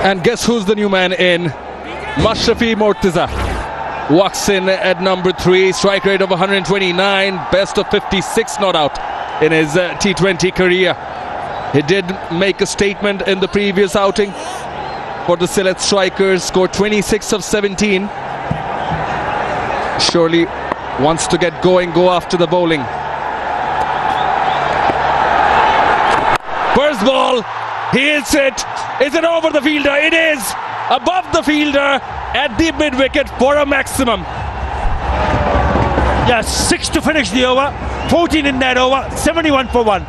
And guess who's the new man in? Mashrafi Mortaza walks in at number 3, strike rate of 129, best of 56 not out in his T20 career. He did make a statement in the previous outing for the Sylhet strikers, scored 26 of 17. Surely wants to get going, go after the bowling. First ball, he hits it. Is it over the fielder? It is above the fielder at the mid-wicket for a maximum. Yeah, 6 to finish the over, 14 in that over, 71 for 1.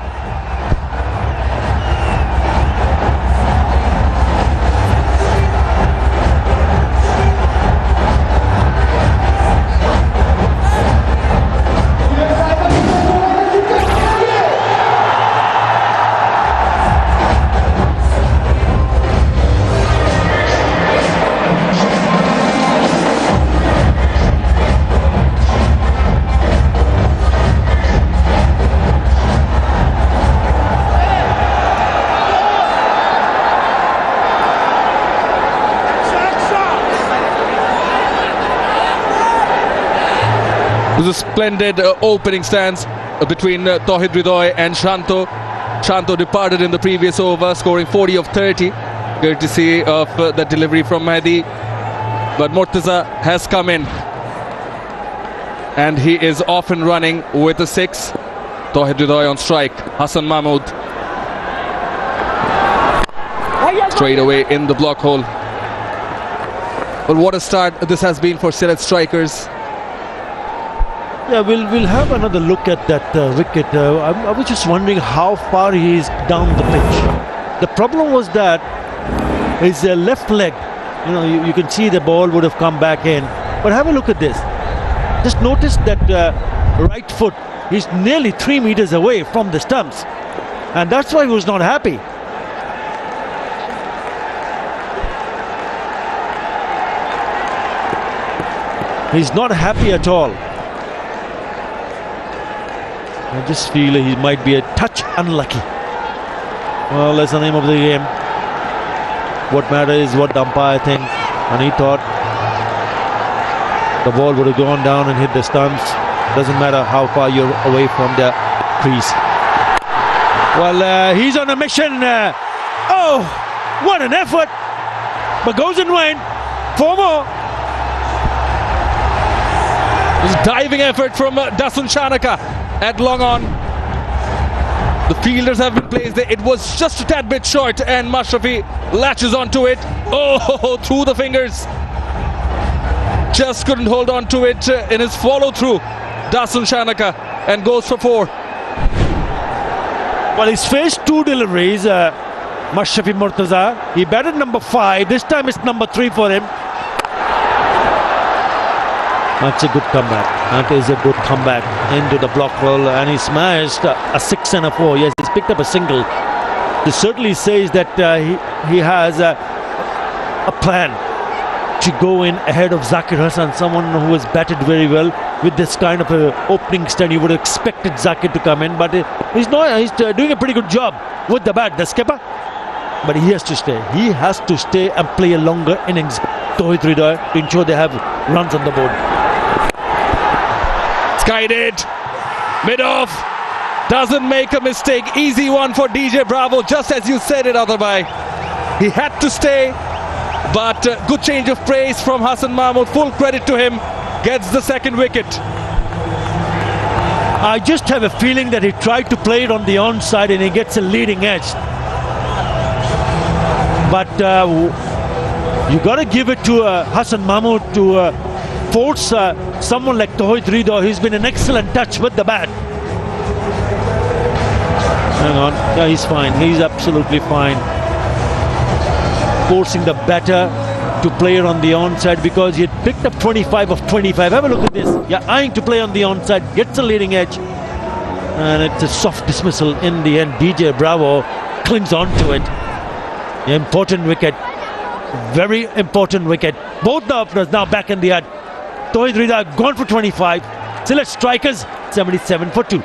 It was a splendid opening stance between Tauhid Ridoy and Shanto. Shanto departed in the previous over, scoring 40 of 30. Courtesy of the delivery from Mahdi. But Mortaza has come in. And he is off and running with a 6. Tauhid Ridoy on strike. Hassan Mahmood straight away in the block hole. But what a start this has been for Sylhet strikers. Yeah, we'll have another look at that wicket. I was just wondering how far he is down the pitch. The problem was that his left leg, you can see the ball would have come back in. But have a look at this. Just notice that right foot, he's nearly 3 meters away from the stumps. And that's why he was not happy. He's not happy at all. I just feel he might be a touch unlucky. Well, that's the name of the game. What matters is what the umpire thinks. And he thought the ball would have gone down and hit the stumps. Doesn't matter how far you're away from the crease. Well, he's on a mission. Oh, what an effort. But goes and win. 4 more. It was a diving effort from Dasun Shanaka at long on. The fielders have been placed there. It was just a tad bit short and Mashrafi latches onto it. Oh, through the fingers. Just couldn't hold on to it in his follow through. Dasun Shanaka and goes for 4. Well, he's faced 2 deliveries. Mashrafi Mortaza. He batted number 5. This time it's number 3 for him. That's a good comeback. That is a good comeback into the block roll, and he smashed a 6 and a 4. Yes, he's picked up a single. This certainly says that he has a plan to go in ahead of Zakir Hassan, someone who has batted very well with this kind of a opening stand. You would have expected Zakir to come in, but he's not. He's doing a pretty good job with the bat, the skipper. But he has to stay. He has to stay and play a longer innings. Tauhid Ridoy, to ensure they have runs on the board. Guided mid-off, doesn't make a mistake. Easy one for DJ Bravo, just as you said it, Adabhai. He had to stay, but good change of praise from Hassan Mahmood. Full credit to him. Gets the 2nd wicket. I just have a feeling that he tried to play it on the onside and he gets a leading edge. But you got to give it to Hassan Mahmood to force someone like Tauhid Ridoy, who's been an excellent touch with the bat. Hang on, yeah, he's fine. He's absolutely fine. Forcing the batter to play it on the onside because he had picked up 25 of 25. Have a look at this. Yeah, eyeing to play on the onside, gets a leading edge, and it's a soft dismissal in the end. DJ Bravo clings on to it. Important wicket, very important wicket. Both the openers now back in the ad. Tauhid Ridoy gone for 25. Sylhet strikers 77 for 2.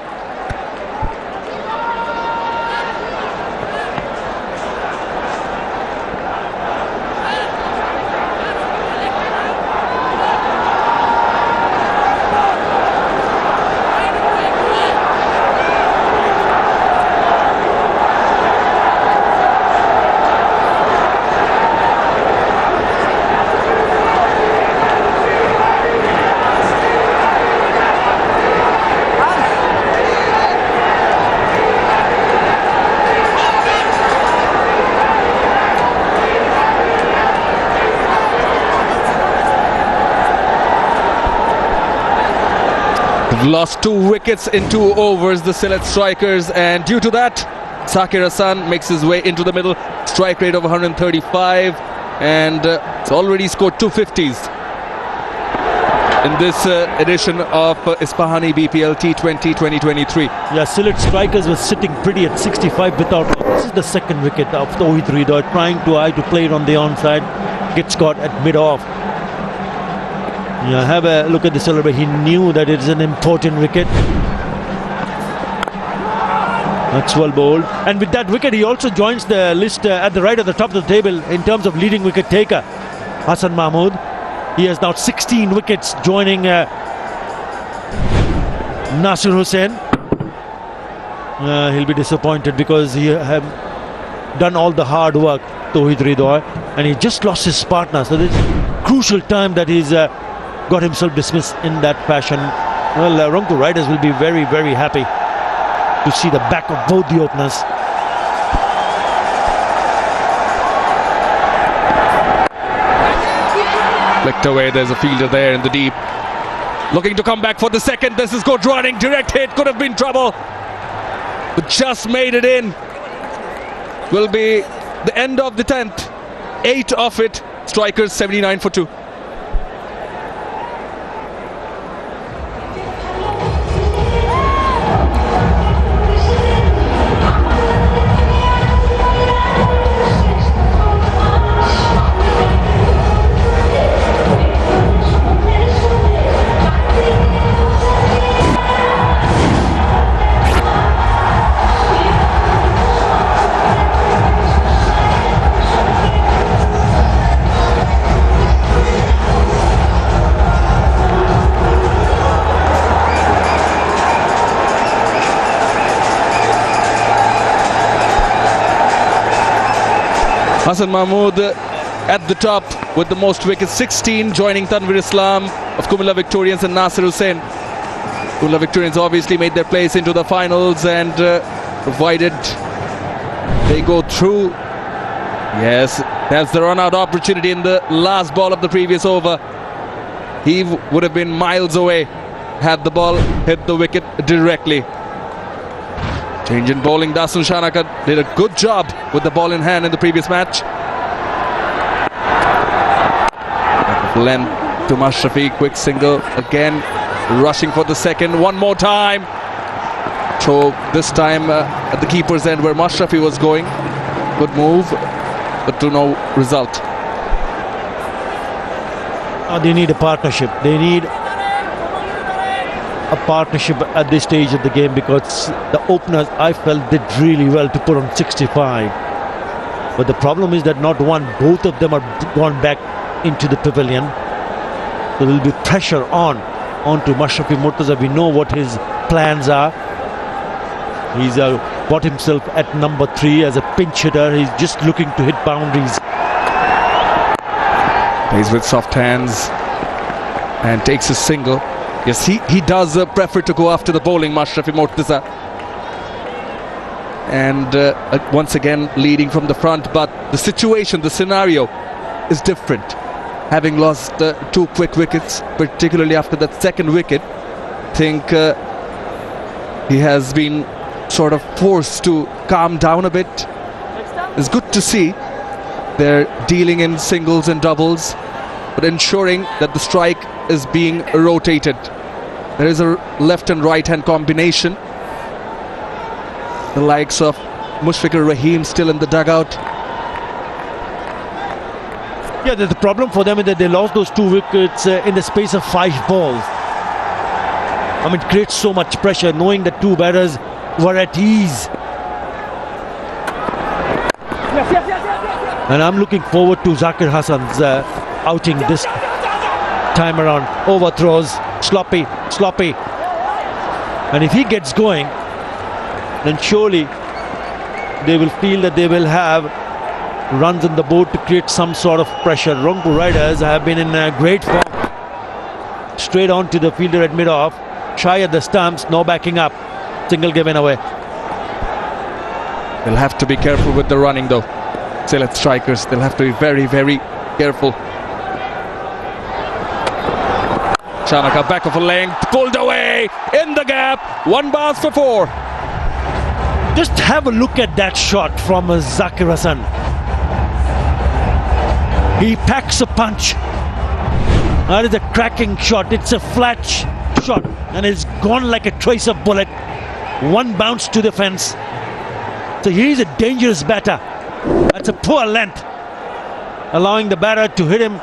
They've lost 2 wickets in 2 overs, the Sylhet strikers, and due to that, Zakir Hassan makes his way into the middle. Strike rate of 135, and it's already scored 2 50s in this edition of Ispahani BPL T20 2023. Yeah, Sylhet strikers were sitting pretty at 65 without. This is the second wicket of Tawhid Hridoy, trying to play it on the onside, gets caught at mid-off. Yeah, have a look at the celebration. He knew that it is an important wicket. That's well bowled. And with that wicket, he also joins the list at the right at the top of the table in terms of leading wicket taker, Hassan Mahmood. He has now 16 wickets, joining Nasir Hussain. He'll be disappointed because he have done all the hard work, Tawhid Hridoy, and he just lost his partner. So this is crucial time that he's got himself dismissed in that fashion. Well, Rangpur Riders will be very, very happy to see the back of both the openers. Flicked away, there's a fielder there in the deep. Looking to come back for the second. This is good running, direct hit, could have been trouble, but just made it in. Will be the end of the 10th. 8 of it, strikers 79 for 2. Hassan Mahmood at the top with the most wickets, 16, joining Tanvir Islam of Kumula Victorians and Nasir Hussain. Kumula Victorians obviously made their place into the finals, and provided they go through, yes, that's the run-out opportunity in the last ball of the previous over. He would have been miles away had the ball hit the wicket directly. Change in bowling. Dasun Shanaka did a good job with the ball in hand in the previous match. Length to Mashrafi, quick single again, rushing for the second one more time. So this time at the keeper's end where Mashrafi was going. Good move, but to no result. They need a partnership. They need a partnership at this stage of the game, because the openers, I felt, did really well to put on 65. But the problem is that not one, both of them are gone back into the pavilion. There will be pressure onto Mashrafi Murtaza. We know what his plans are. He's got himself at number 3 as a pinch hitter. He's just looking to hit boundaries. Plays with soft hands and takes a single. Yes, he does prefer to go after the bowling, Mashrafi Murtaza. And once again leading from the front, but the situation, the scenario is different. Having lost 2 quick wickets, particularly after that second wicket, I think he has been sort of forced to calm down a bit. It's good to see they're dealing in singles and doubles, but ensuring that the strike is being rotated. There is a left and right hand combination. The likes of Mushfiqur Rahim still in the dugout. Yeah, the problem for them is that they lost those 2 wickets in the space of 5 balls. I mean, it creates so much pressure knowing that 2 batters were at ease. And I'm looking forward to Zakir Hassan's outing this time around. Overthrows, sloppy. And if he gets going, then surely they will feel that they will have runs on the board to create some sort of pressure. Rangpur Riders have been in great form. Straight on to the fielder at mid-off. Shy at the stumps, no backing up. Single given away. They'll have to be careful with the running though. Sylhet strikers, they'll have to be very, very careful. Shanaka back of a length, pulled away in the gap. 1 bars for 4. Just have a look at that shot from Zakir Hassan. He packs a punch. That is a cracking shot. It's a flat shot and it's gone like a tracer bullet. 1 bounce to the fence. So he's a dangerous batter. That's a poor length, allowing the batter to hit him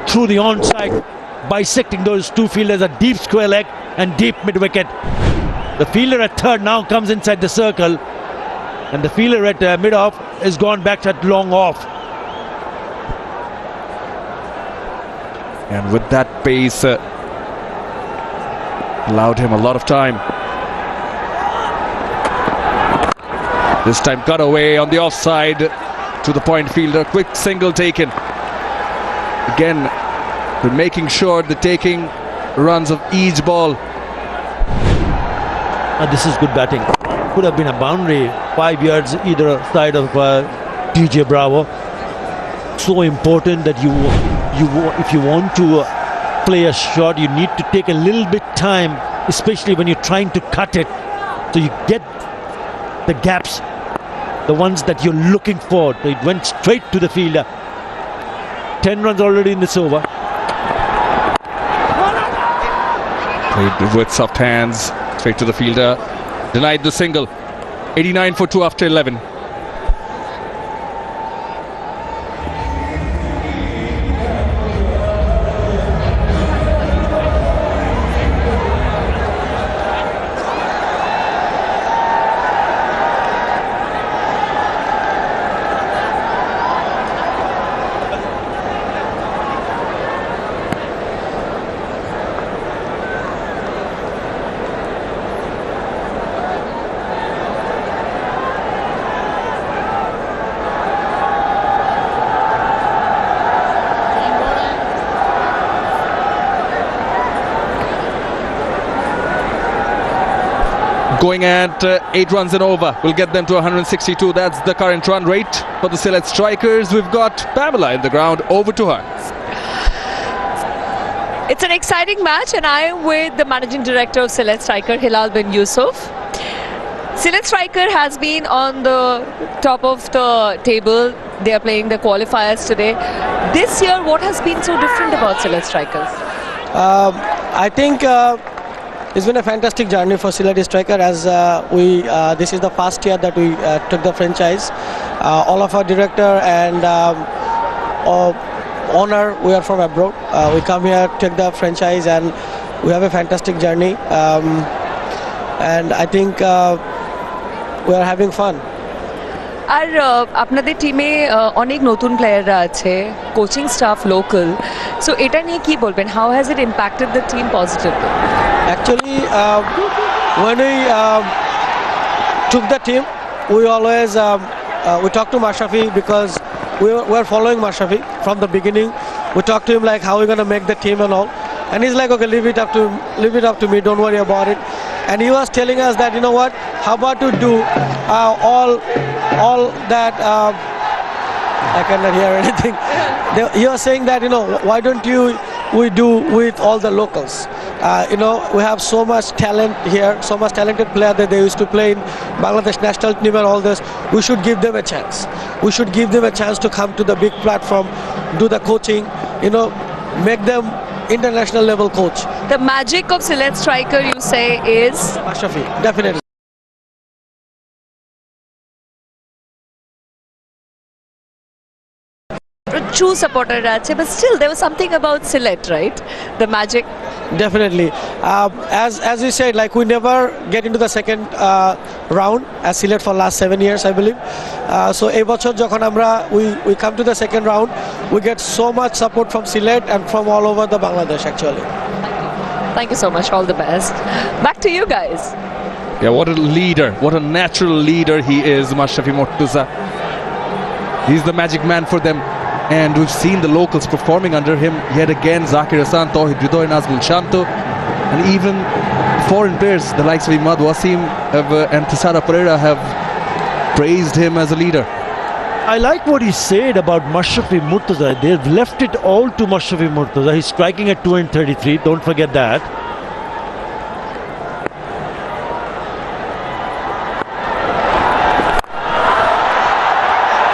through the onside, bisecting those 2 fielders, a deep square leg and deep mid-wicket. The fielder at third now comes inside the circle, and the fielder at mid-off has gone back at long off. And with that pace, allowed him a lot of time. This time cut away on the offside to the point fielder. Quick single taken. Again, they're making sure they're taking runs of each ball. This is good batting. Could have been a boundary, 5 yards either side of DJ Bravo. So important that if you want to play a shot, you need to take a little bit time, especially when you're trying to cut it, so you get the gaps, the ones that you're looking for. It went straight to the fielder. 10 runs already in this over. Played with soft hands, straight to the fielder. Denied the single. 89 for 2 after 11. Going at 8 runs and over will get them to 162. That's the current run rate for the Sylhet strikers. We've got Pamela in the ground. Over to her. It's an exciting match, and I am with the managing director of Sylhet striker, Hilal bin Yusuf. Sylhet striker has been on the top of the table. They are playing the qualifiers today. This year, what has been so different about Sylhet strikers? I think it's been a fantastic journey for Sylhet striker, as this is the first year that we took the franchise. All of our director and owner, we are from abroad. We come here, take the franchise, and we have a fantastic journey. And I think we are having fun. আর আপনাদের টিমে অনেক নতুন প্লেয়াররা আছে, coaching staff local, so এটা নিয়ে কি বলবেন? How has it impacted the team positively? Actually, when we took the team, we always we talked to Mashrafi, because we were following Mashrafi from the beginning. We talked to him like how we're gonna make the team and all, and he's like, okay, leave it up to me, don't worry about it. And he was telling us that, you know what, how about to do all that I cannot hear anything. He was saying that, you know, why don't we do with all the locals? You know, we have so much talent here, so much talented player that they used to play in Bangladesh national team and all this. We should give them a chance. We should give them a chance to come to the big platform, do the coaching, you know, make them international level coach. The magic of Sylhet striker, you say, is Mashrafi, definitely. True supporter আছে, but still there was something about Sylhet, right? The magic. Definitely. As you said, like, we never get into the second round as Sylhet for last 7 years, I believe. So এই বছর যখন আমরা we come to the second round, we get so much support from Sylhet and from all over the Bangladesh actually. Thank you so much. All the best. Back to you guys. Yeah, what a leader. What a natural leader he is, Mashrafi Mortuza. He's the magic man for them. And we've seen the locals performing under him yet again. Zakir Hassan, Tawhid Ridoy, Nazmul Shanto, and even foreign players, the likes of Imad Wasim and Tisara Pereira, have praised him as a leader. I like what he said about Mashrafi Murtaza. They've left it all to Mashrafi Murtaza. He's striking at 233. Don't forget that.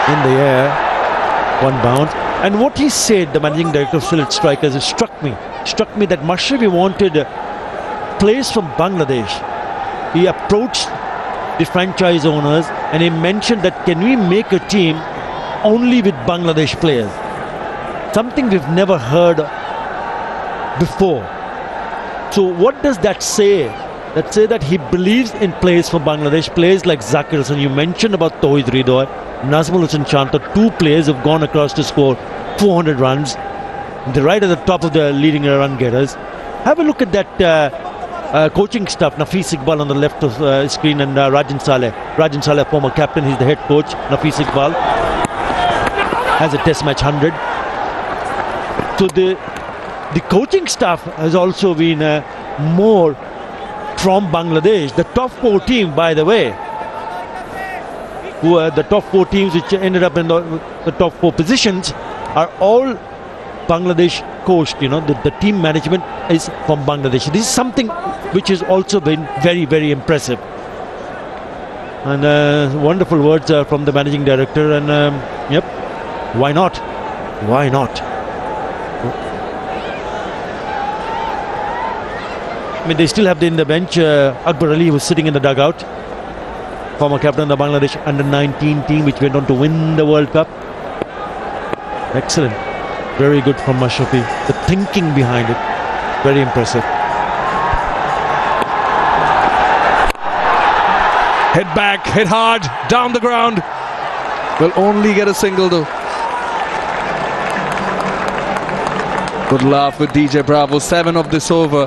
In the air, one bounce. And what he said, the managing director of Sylhet Strikers, it struck me that Mashrafi wanted players from Bangladesh. He approached the franchise owners and he mentioned that can we make a team only with Bangladesh players? Something we've never heard before. So what does that say? That say that he believes in players from Bangladesh, players like Zakir Hasan. You mentioned about Tawhid Ridoy, Nazmul Hussain Shanta, two players have gone across to score 400 runs. They're right at the top of the leading run getters. Have a look at that coaching staff. Nafis Iqbal on the left of screen and Rajan Saleh. Rajan Saleh, former captain, he's the head coach. Nafis Iqbal has a test match 100. So the coaching staff has also been more from Bangladesh. The top 4 team, by the way, who are the top 4 teams which ended up in the top 4 positions, are all Bangladesh coached. You know, the team management is from Bangladesh. This is something which has also been very, very impressive. And wonderful words from the managing director. And yep, why not? Why not? I mean, they still have in the bench Akbar Ali, who's sitting in the dugout, former captain of the Bangladesh under-19 team, which went on to win the World Cup. Excellent, very good from Mashrafi. The thinking behind it, very impressive. Hit back, hit hard, down the ground. Will only get a single though. Good laugh with DJ Bravo, 7 of this over.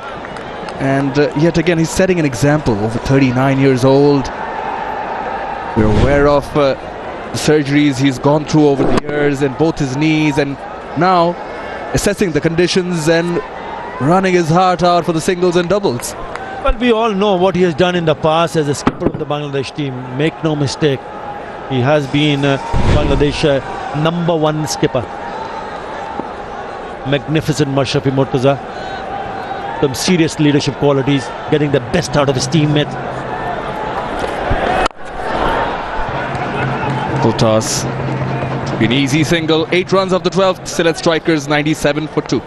And yet again, he's setting an example. Over 39 years old. We're aware of the surgeries he's gone through over the years in both his knees, and now assessing the conditions and running his heart out for the singles and doubles. Well, we all know what he has done in the past as a skipper of the Bangladesh team. Make no mistake, he has been Bangladesh #1 skipper. Magnificent Mashrafi Murtaza. Some serious leadership qualities, getting the best out of his teammates. Full toss. An easy single. 8 runs of the 12th. Sylhet Strikers 97 for 2.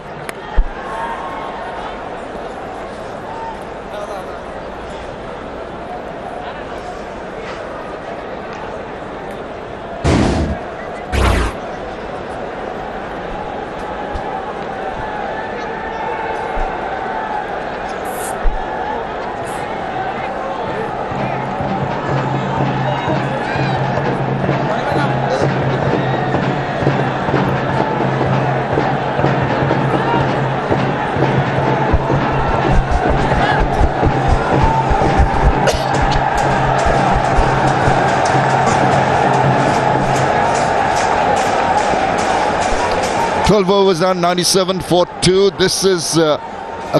Overs done, 97 for 2. This is a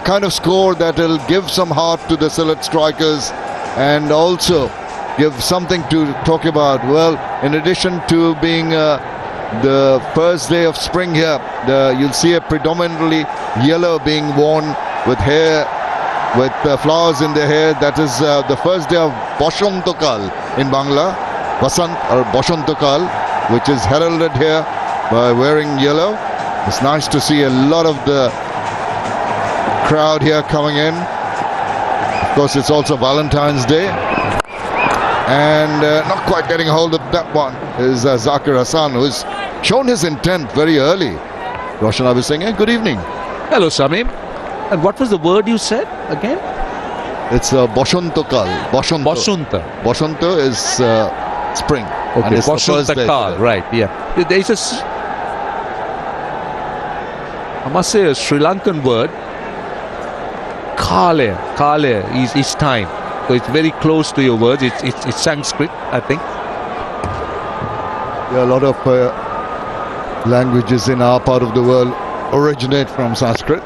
kind of score that will give some heart to the Sylhet Strikers and also give something to talk about. Well, in addition to being the first day of spring here, you'll see a predominantly yellow being worn with hair, with flowers in their hair. That is the first day of Bashantokal in Bangla, Basant or Bashantokal, which is heralded here by wearing yellow. It's nice to see a lot of the crowd here coming in. Of course, it's also Valentine's Day. And not quite getting hold of that one is Zakir Hasan, who's shown his intent very early. Roshan Abhisinghe, good evening. Hello, Samim. And what was the word you said again? It's Bashantokal. Bashanta. Bashanta is spring. Okay, Bashantokal, right, yeah. There's a, I must say, a Sri Lankan word, Kale is time. So it's very close to your words. It's Sanskrit, I think. Yeah, a lot of languages in our part of the world originate from Sanskrit.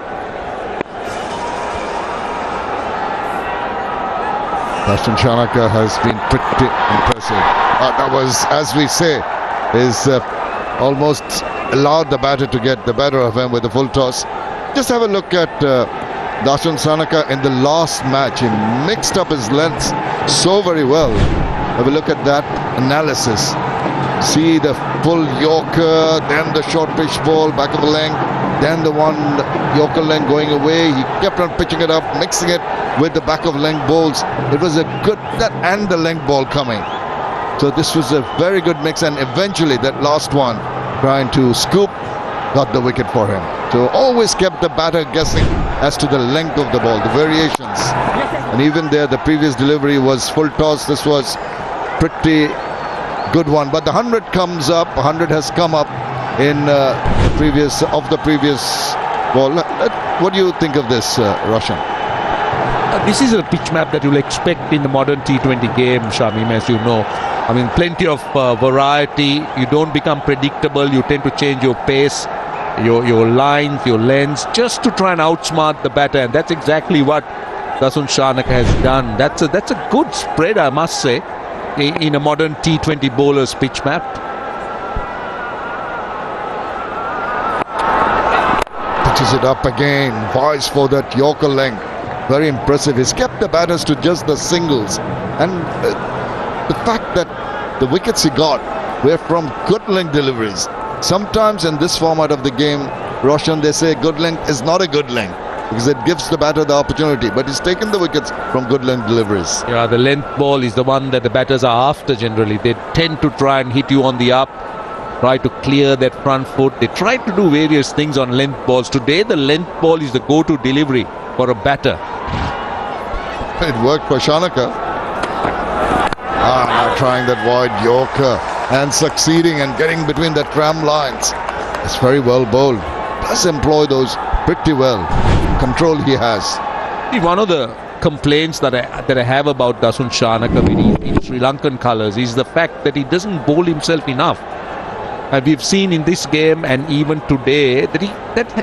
Dastan Shanaka has been pretty impressive. That was, as we say, is almost allowed the batter to get the better of him with the full toss. Just have a look at Dasun Shanaka in the last match. He mixed up his lengths so very well. Have a look at that analysis. See the full Yorker, then the short pitch ball, back of the length, then the one Yorker length going away. He kept on pitching it up, mixing it with the back of length balls. It was a good, that and the length ball coming. So this was a very good mix, and eventually that last one, trying to scoop, got the wicket for him. So always kept the batter guessing as to the length of the ball, the variations. And even there, the previous delivery was full toss. This was pretty good one. But the 100 comes up. 100 has come up in the previous ball. What do you think of this, Roshan? This is a pitch map that you'll expect in the modern T20 game, Shamim, as you know. I mean, plenty of variety. You don't become predictable. You tend to change your pace, your lines, your lengths, just to try and outsmart the batter. And that's exactly what Dasun Shanaka has done. That's a good spread, I must say, in a modern T20 bowler's pitch map. Pitches it up again. Vies for that Yorker length. Very impressive. He's kept the batters to just the singles. And the fact that the wickets he got were from good length deliveries. Sometimes in this format of the game, Roshan, they say good length is not a good length because it gives the batter the opportunity. But he's taken the wickets from good length deliveries. Yeah, the length ball is the one that the batters are after generally. They tend to try and hit you on the up, try to clear that front foot. They try to do various things on length balls. Today, the length ball is the go-to delivery for a batter. It worked for Shanaka. Now trying that wide Yorker and succeeding and getting between the tram lines. It's very well bowled. Does employ those pretty well. Control he has. One of the complaints that I have about Dasun Shanaka in Sri Lankan colours is the fact that he doesn't bowl himself enough. And we've seen in this game and even today that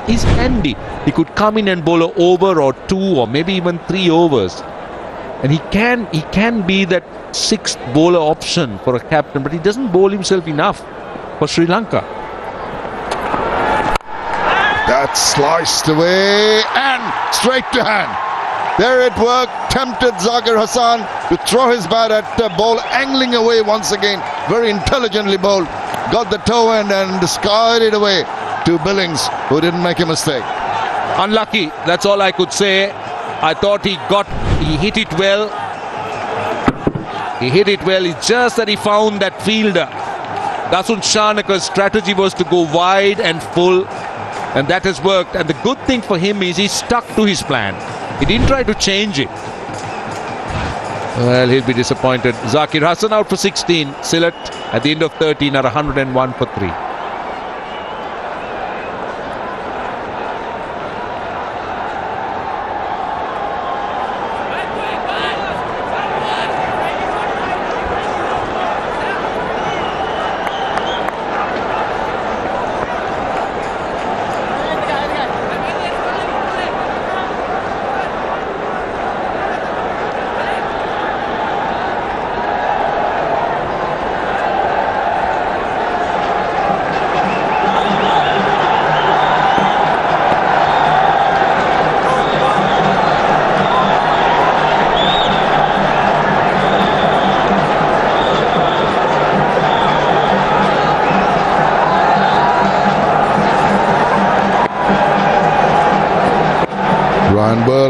he's handy. He could come in and bowl an over or two or maybe even 3 overs. And he can be that 6th bowler option for a captain, but he doesn't bowl himself enough for Sri Lanka. That's sliced away and straight to hand. There it worked. Tempted Zakir Hassan to throw his bat at the ball, angling away once again. Very intelligently bowled. Got the toe end and skied it away to Billings, who didn't make a mistake. Unlucky, that's all I could say. I thought he hit it well. He hit it well. It's just that he found that fielder. Dasun Shanaka's strategy was to go wide and full, and that has worked. And the good thing for him is he stuck to his plan. He didn't try to change it. Well, he'll be disappointed. Zakir Hassan out for 16. Sylhet at the end of 13 at 101 for 3.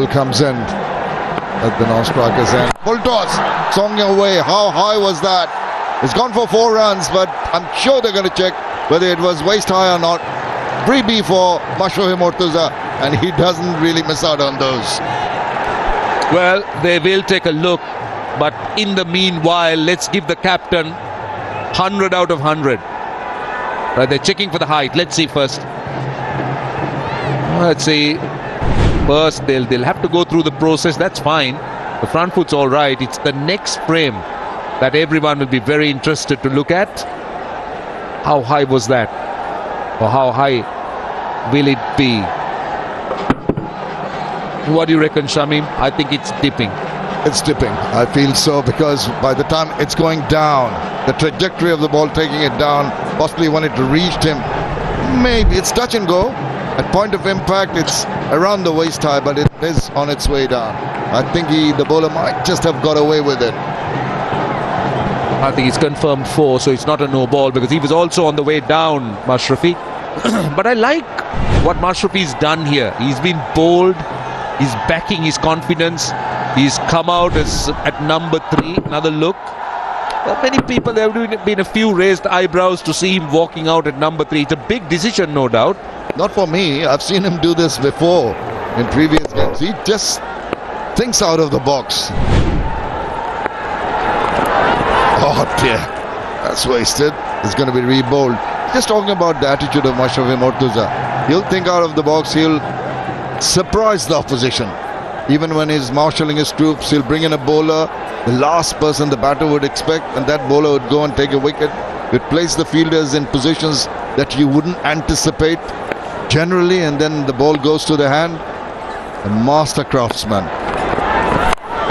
Comes in at the non-striker's end. Full toss, song away. How high was that? It's gone for 4 runs, but I'm sure they're going to check whether it was waist high or not. Freebie for Mashohi Murtuza, and he doesn't really miss out on those. Well, they will take a look, but in the meanwhile, let's give the captain 100 out of 100. Right, they're checking for the height. Let's see first. Let's see. First, they'll have to go through the process. That's fine. The front foot's all right. It's the next frame that everyone will be very interested to look at. How high was that? Or how high will it be? What do you reckon, Shamim? I think it's dipping. It's tipping. I feel so, because by the time it's going down, the trajectory of the ball taking it down, possibly when it reached him, maybe it's touch and go. At point of impact, it's around the waist high, but it is on its way down. I think the bowler might just have got away with it. I think he's confirmed 4, so it's not a no ball, because he was also on the way down, Mashrafi. But I like what Mashrafi's done here. He's been bold. He's backing his confidence. He's come out at number 3. Another look. Many people, there have been a few raised eyebrows to see him walking out at number 3. It's a big decision, no doubt. Not for me. I've seen him do this before in previous games. He just thinks out of the box. Oh dear, that's wasted. It's going to be re-bowled. Just talking about the attitude of Mashrafi Mortuza. He'll think out of the box. He'll surprise the opposition. Even when he's marshalling his troops, he'll bring in a bowler, the last person the batter would expect, and that bowler would go and take a wicket. It place the fielders in positions that you wouldn't anticipate generally, and then the ball goes to the hand. A master craftsman.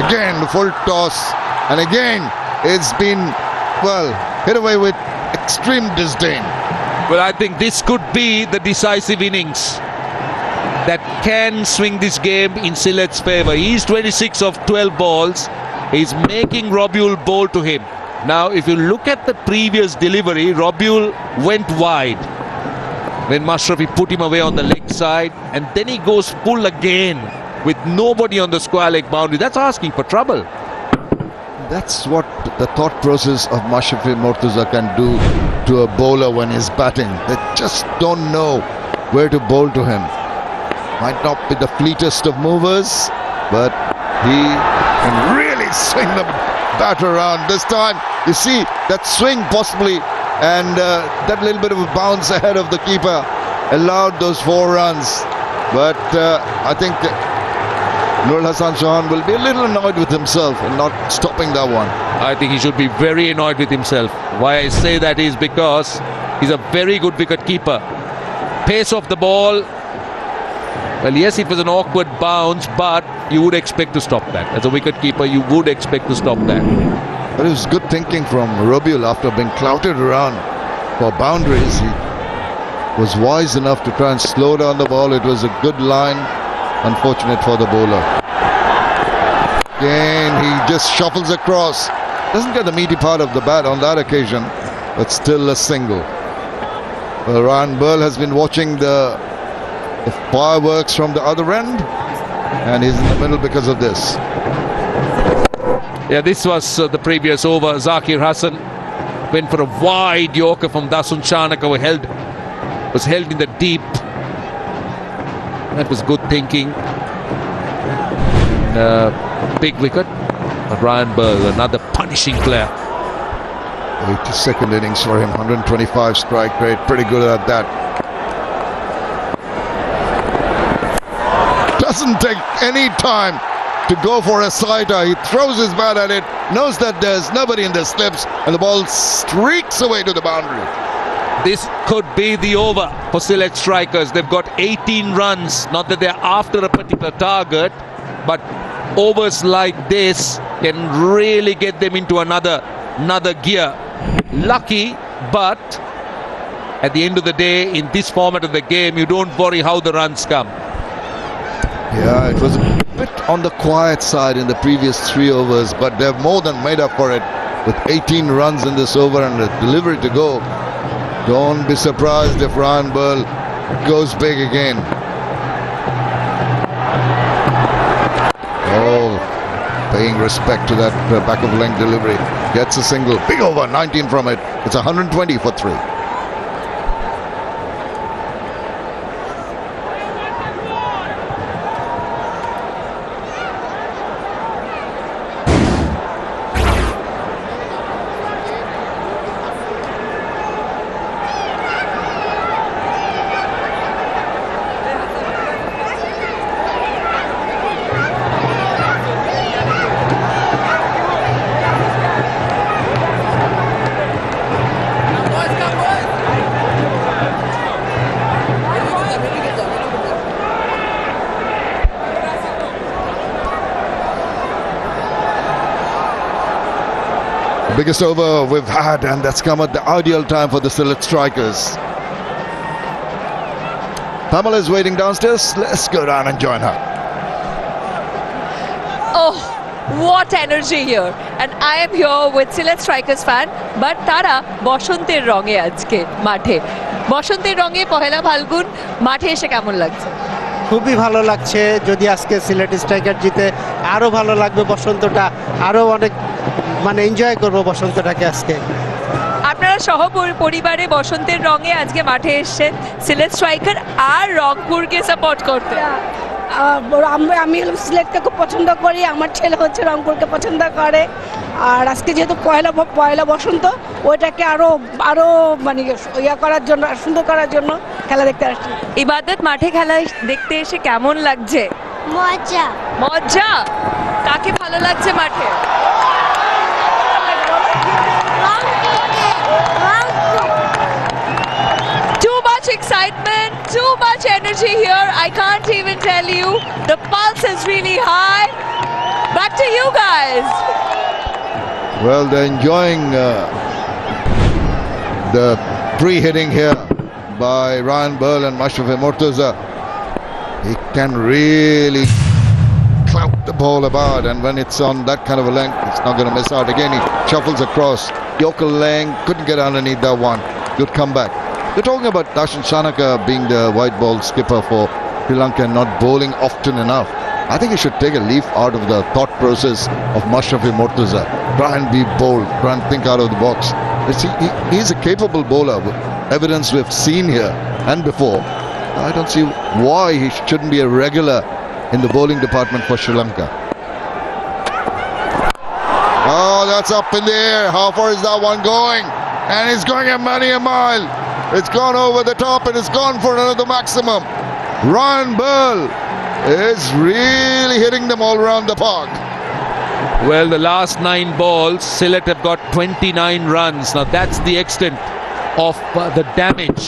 Again, the full toss, and again, it's been, well, hit away with extreme disdain. Well, I think this could be the decisive innings that can swing this game in Sylhet's favour. He's 26 of 12 balls. He's making Robiul bowl to him. Now, if you look at the previous delivery, Robiul went wide when Mashrafi put him away on the leg side, and then he goes full again with nobody on the square leg boundary. That's asking for trouble. That's what the thought process of Mashrafi Mortuza can do to a bowler when he's batting. They just don't know where to bowl to him. Might not be the fleetest of movers, but he can really swing the bat around. This time, you see that swing possibly, and that little bit of a bounce ahead of the keeper allowed those 4 runs. But I think Nurul Hassan Chauhan will be a little annoyed with himself in not stopping that one. I think he should be very annoyed with himself. Why I say that is because he's a very good wicket keeper. Pace of the ball, well, yes, it was an awkward bounce, but you would expect to stop that. As a wicket keeper, you would expect to stop that. But it was good thinking from Robiul after being clouted around for boundaries. He was wise enough to try and slow down the ball. It was a good line. Unfortunate for the bowler. Again, he just shuffles across. Doesn't get the meaty part of the bat on that occasion, but still a single. Well, Ryan Burl has been watching the fireworks from the other end, and he's in the middle because of this. Yeah, this was the previous over. Zakir Hassan went for a wide Yorker from Dasun Chanaka, was held in the deep. That was good thinking. Big wicket. Ryan Burl, another punishing player. 82nd innings for him, 125 strike rate, pretty good at that. Doesn't take any time to go for a slider. He throws his bat at it, knows that there's nobody in the slips, and the ball streaks away to the boundary. This could be the over for Sylhet strikers. They've got 18 runs. Not that they're after a particular target, but overs like this can really get them into another gear. Lucky, but at the end of the day, in this format of the game, you don't worry how the runs come. Yeah, it was a bit on the quiet side in the previous 3 overs, but they've more than made up for it with 18 runs in this over and a delivery to go. Don't be surprised if Ryan Burl goes big again. Oh, paying respect to that back of length delivery. Gets a single. Big over, 19 from it. It's 120 for 3. Biggest over we've had, and that's come at the ideal time for the Sylhet strikers. Pamela is waiting downstairs. Let's go down and join her. Oh, what energy here. And I am here with Sylhet Strikers fan, but Tara বসন্তের রঙে আজকে মাঠে বসন্তের রঙে পহেলা ফাল্গুন মাঠে এসে কেমন লাগছে? খুবই ভালো লাগছে। যদি আজকে সিলেট স্ট্রাইকার জিতে আরো ভালো লাগবে, বসন্তটা আরো অনেক মানে এনজয় করব বসন্তটাকে আজকে। আপনারা সহ পরিবারে বসন্তের রঙে আজকে মাঠে এসেছেন সিলেট স্ট্রাইকার আর রংপুরকে সাপোর্ট করতে। আমি সিলেটকে খুব পছন্দ করি, আমার ছেলে হচ্ছে রংপুরকে পছন্দ করে। আর আজকে যেহেতু পয়লা বসন্ত, ওইটাকে আরো মানে ইয়া করার জন্য, সুন্দর করার জন্য খেলা দেখতে আসছি। ইবাদত, মাঠে খেলা দেখতে এসে কেমন লাগছে? মজা মজা। কাকে ভালো লাগছে মাঠে? Too much excitement, too much energy here. I can't even tell you. The pulse is really high. Back to you guys. Well, they're enjoying the pre-hitting here by Ryan Burl and Mashrafi Mortaza. He can really clout the ball about, and when it's on that kind of a length, it's not going to miss out. Again, he shuffles across. Yorker length, couldn't get underneath that one. Good comeback. We're talking about Darshan Shanaka being the white ball skipper for Sri Lanka and not bowling often enough. I think he should take a leaf out of the thought process of Mashrafi Mortaza. Try and be bold, try and think out of the box. He's a capable bowler, evidence we've seen here and before. I don't see why he shouldn't be a regular in the bowling department for Sri Lanka. Oh, that's up in the air. How far is that one going? And it's going a mile. It's gone over the top and it's gone for another maximum. Ryan Burl is really hitting them all around the park. Well, the last 9 balls, Sylhet have got 29 runs. Now that's the extent of the damage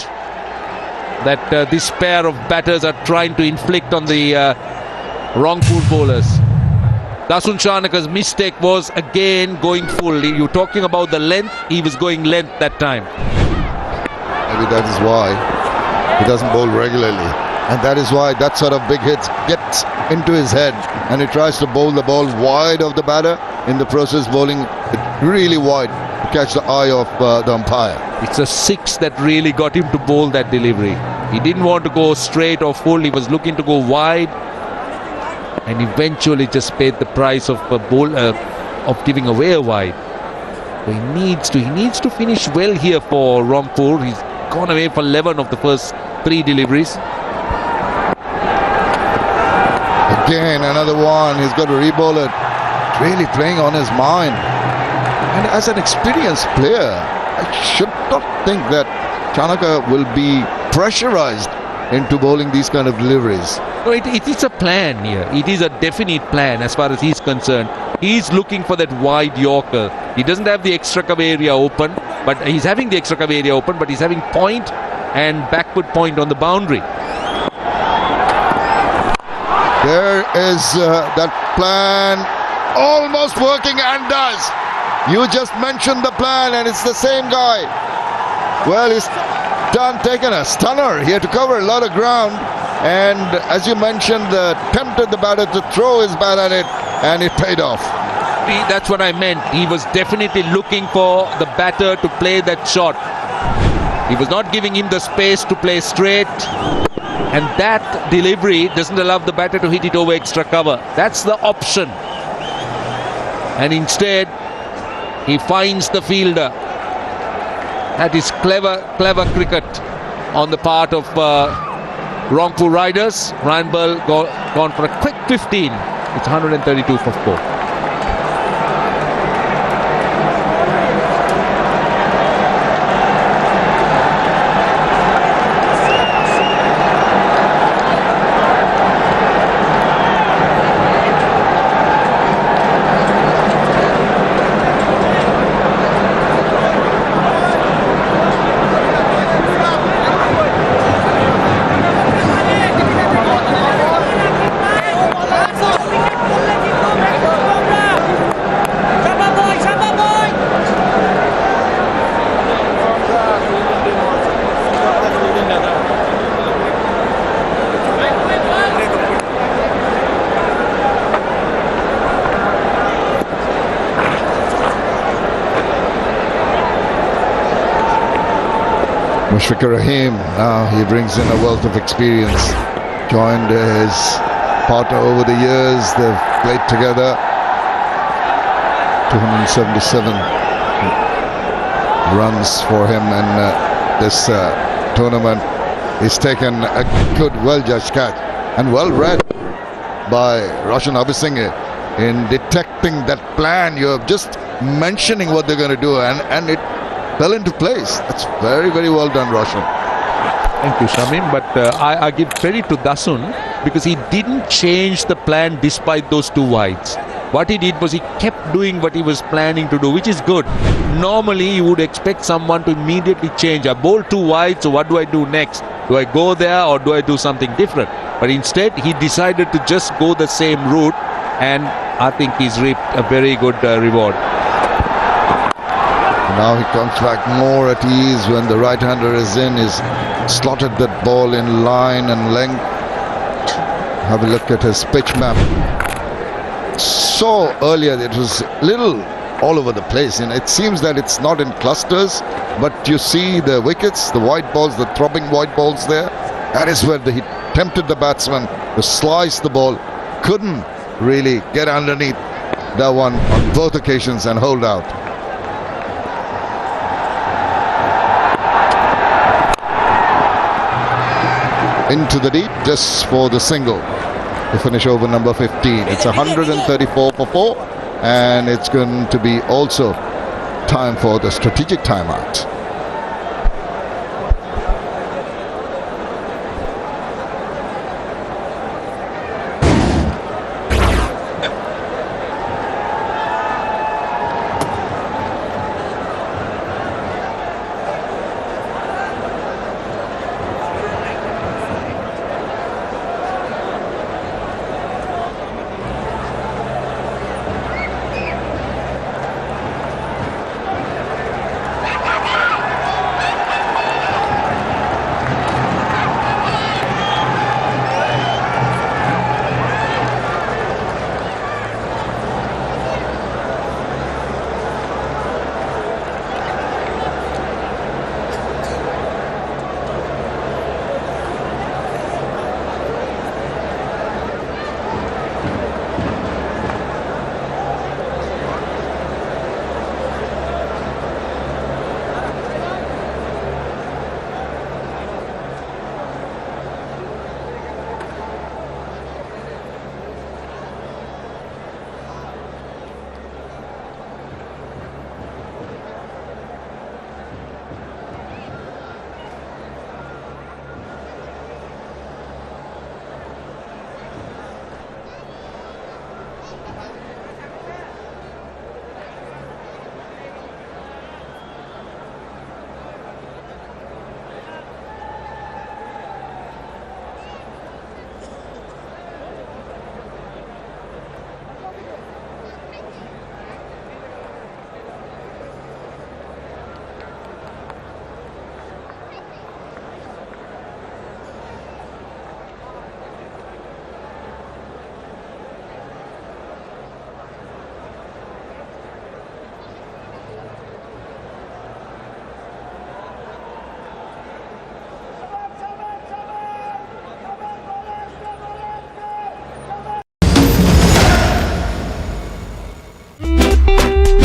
that this pair of batters are trying to inflict on the Rangpur bowlers. Dasun Shanaka's mistake was again going full. You're talking about the length, he was going length that time. Maybe that is why he doesn't bowl regularly. And that is why that sort of big hits gets into his head and he tries to bowl the ball wide of the batter, in the process bowling it really wide to catch the eye of the umpire. It's a 6 that really got him to bowl that delivery. He didn't want to go straight or full, he was looking to go wide, and eventually just paid the price of of giving away a wide. So he needs to finish well here for Rangpur. He's gone away for 11 of the first 3 deliveries. Again, another one. He's got to re-bowl it. Really playing on his mind. And as an experienced player, I should not think that Chanaka will be pressurized into bowling these kind of deliveries. No, it is a plan here. It is a definite plan as far as he's concerned. He's looking for that wide Yorker. He doesn't have the extra cover area open, but he's having the extra cover area open, but he's having point and backward point on the boundary. There is that plan almost working and does. You just mentioned the plan and it's the same guy. Well, he's taken a stunner here to cover a lot of ground, and as you mentioned, tempted the batter to throw his bat at it, and it paid off. That's what I meant. He was definitely looking for the batter to play that shot. He was not giving him the space to play straight, and that delivery doesn't allow the batter to hit it over extra cover. That's the option, and instead he finds the fielder. That is clever cricket on the part of Rangpur riders. Ryan Burl gone for a quick 15. It's 132 for 4. Mushfiqur Rahim, now he brings in a wealth of experience. Joined his partner over the years. They've played together. 277 runs for him in this tournament. He's taken a good, well-judged catch and well-read by Roshan Abhisinghe in detecting that plan. You're just mentioning what they're going to do, and it fell into place. That's very, very well done, Roshan. Thank you, Shamim. But I give credit to Dasun because he didn't change the plan despite those two wides. What he did was he kept doing what he was planning to do, which is good. Normally, you would expect someone to immediately change. I bowled two wide, so what do I do next? Do I go there or do I do something different? But instead, he decided to just go the same route, and I think he's reaped a very good reward. Now he comes back more at ease when the right-hander is in. He's slotted that ball in line and length. Have a look at his pitch map. So earlier it was little all over the place, and it seems that it's not in clusters, but you see the wickets, the white balls, the throbbing white balls there. That is where he tempted the batsman to slice the ball. Couldn't really get underneath that one on both occasions and hold out. Into the deep just for the single to finish over number 15. It's 134 for 4, and it's going to be also time for the strategic timeout.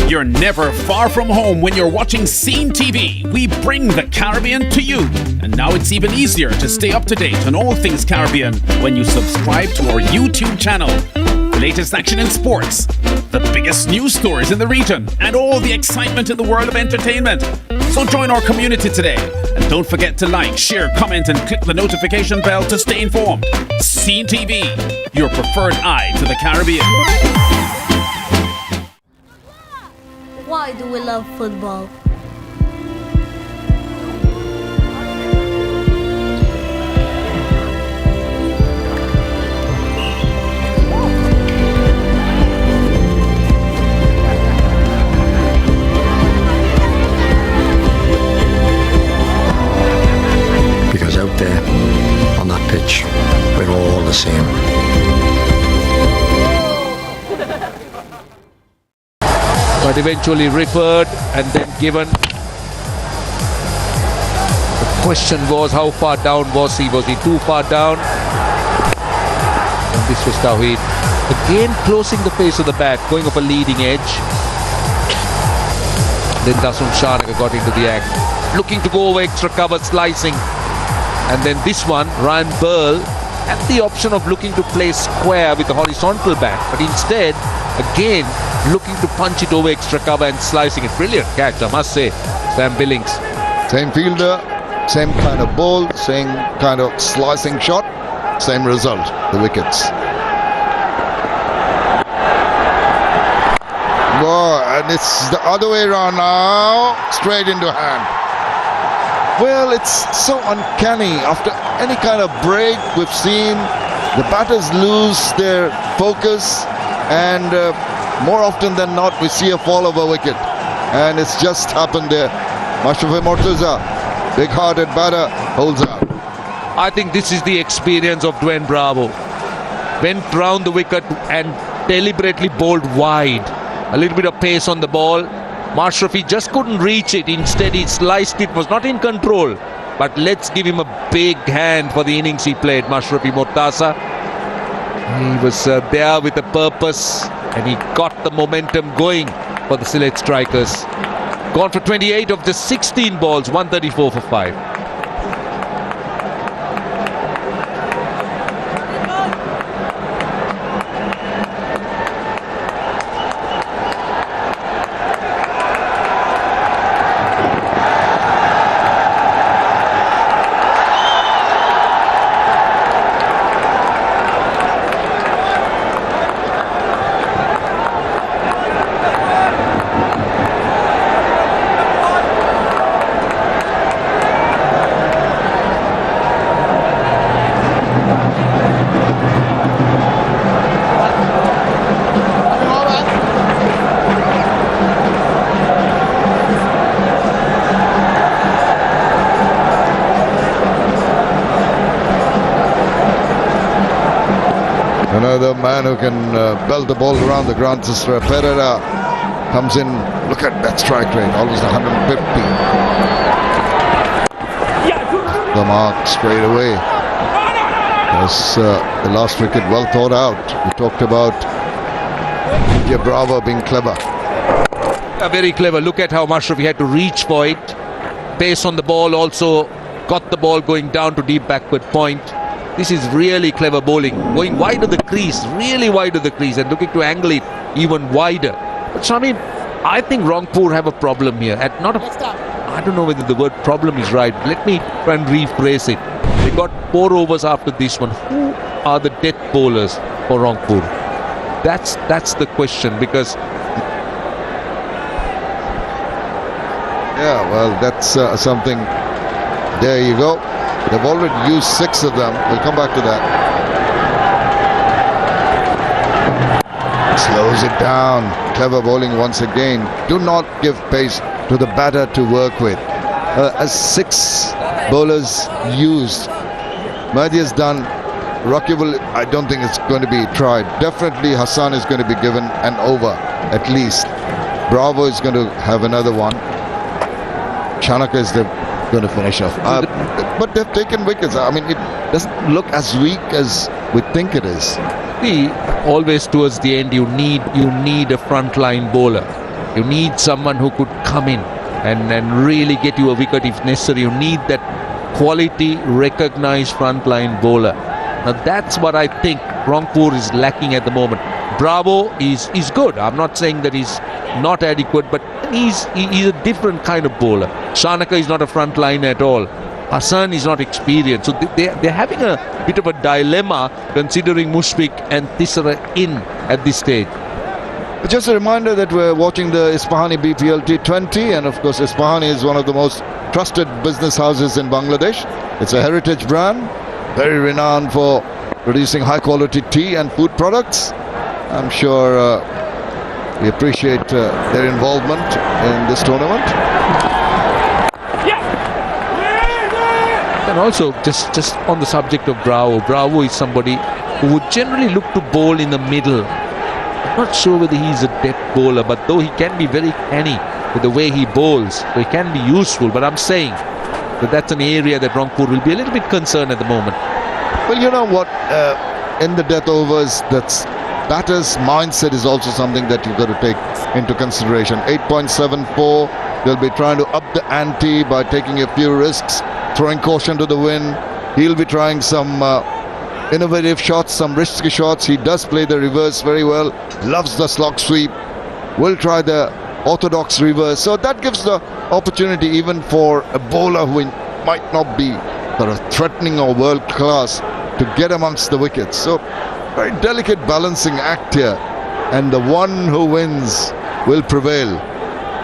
You're never far from home when you're watching Scene TV. We bring the Caribbean to you. And now it's even easier to stay up to date on all things Caribbean when you subscribe to our YouTube channel. The latest action in sports, the biggest news stories in the region, and all the excitement in the world of entertainment. So join our community today. And don't forget to like, share, comment, and click the notification bell to stay informed. Scene TV, your preferred eye to the Caribbean. Why do we love football? Because out there, on that pitch, we're all the same. But eventually referred and then given. question was, how far down was he? Was he too far down? And this was Tawheed. Again closing the face of the bat, going off a leading edge. Then Dasun Shanaka got into the act, looking to go over extra cover, slicing. And then this one, Ryan Burl had the option of looking to play square with a horizontal bat, but instead, again, looking to punch it over extra cover and slicing it. Brilliant catch, I must say, Sam Billings. Same fielder, same kind of ball, same kind of slicing shot, same result, the wickets. Oh, and it's the other way around now, straight into hand. Well, it's so uncanny. After any kind of break, we've seen the batters lose their focus, and more often than not, we see a fall of a wicket. And it's just happened there. Mashrafi Mortaza, big-hearted batter, holds out. I think this is the experience of Dwayne Bravo. Went round the wicket and deliberately bowled wide. A little bit of pace on the ball. Mashrafi just couldn't reach it. Instead, he sliced it. Was not in control. But let's give him a big hand for the innings he played, Mashrafi Mortaza. He was there with a purpose, and he got the momentum going for the Sylhet strikers. Gone for 28 of the 16 balls, 134 for 5. Another man who can belt the ball around the ground. Pereira comes in. Look at that strike rate, almost 150. The mark straight away. That's the last wicket, well thought out. We talked about India Bravo being clever. Very clever. Look at how Mashrafi had to reach for it. Pace on the ball, also got the ball going down to deep backward point. This is really clever bowling. Going wide of the crease, really wide of the crease, and looking to angle it even wider. But Shami, I think Rangpur have a problem here. I don't know whether the word problem is right. Let me try and rephrase it. They got 4 overs after this one. Who are the death bowlers for Rangpur? That's the question, because yeah, well, that's something. There you go. They've already used 6 of them. We'll come back to that. Slows it down. Clever bowling once again. Do not give pace to the batter to work with. As 6 bowlers used, Mahdi has done. Rocky will, I don't think it's going to be tried. Definitely Hassan is going to be given an over at least. Bravo is going to have another one. Chanaka is going to finish off. But they've taken wickets. I mean, it doesn't look as weak as we think it is. See, always towards the end, you need a frontline bowler. You need someone who could come in and really get you a wicket if necessary. You need that quality, recognized frontline bowler. Now that's what I think Rangpur is lacking at the moment. Bravo is good. I'm not saying that he's not adequate, but he's a different kind of bowler. Shanaka is not a front line at all. Hassan is not experienced. So they're having a bit of a dilemma considering Mushfiq and Tisra in at this stage. Just a reminder that we're watching the Isfahani BPL T20, and of course Isfahani is one of the most trusted business houses in Bangladesh. It's a heritage brand, very renowned for producing high quality tea and food products. I'm sure we appreciate their involvement in this tournament. And also, just on the subject of Bravo is somebody who would generally look to bowl in the middle. I'm not sure whether he's a death bowler, but though he can be very canny with the way he bowls, so he can be useful. But I'm saying, But that's an area that Rangpur will be a little bit concerned at the moment. Well, you know what? In the death overs, that's batter's mindset is also something that you've got to take into consideration. 8.74. They'll be trying to up the ante by taking a few risks, throwing caution to the wind. He'll be trying some innovative shots, some risky shots. He does play the reverse very well. Loves the slog sweep. Will try the orthodox reverse. So that gives the opportunity even for a bowler who might not be sort of threatening or world class to get amongst the wickets. So very delicate balancing act here, and the one who wins will prevail.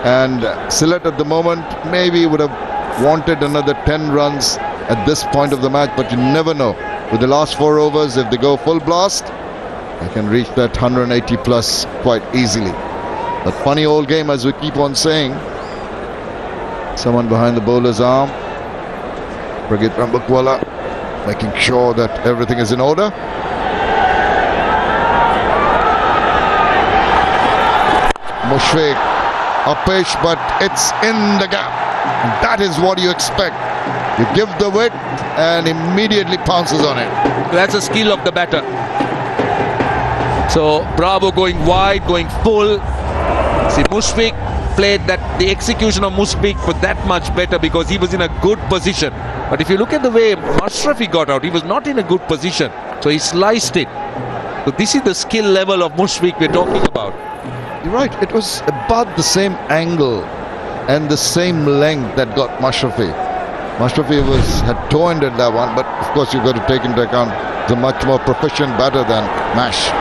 And Sylhet at the moment maybe would have wanted another 10 runs at this point of the match, but you never know. With the last 4 overs, if they go full blast, they can reach that 180 plus quite easily. But funny old game, as we keep on saying. Someone behind the bowler's arm. Brigid Rambukwala making sure that everything is in order. Mushfiq, upish, but it's in the gap. And that is what you expect. You give the width and immediately pounces on it. That's a skill of the batter. So Bravo going wide, going full. See, Mushfiq played that. The execution of Mushfiq was that much better because he was in a good position. But if you look at the way Mashrafi got out, he was not in a good position. So he sliced it. So this is the skill level of Mushfiq we're talking about. You're right, it was about the same angle and the same length that got Mashrafi. Mashrafi had toyed at that one, but of course you've got to take into account the much more proficient batter than Mash.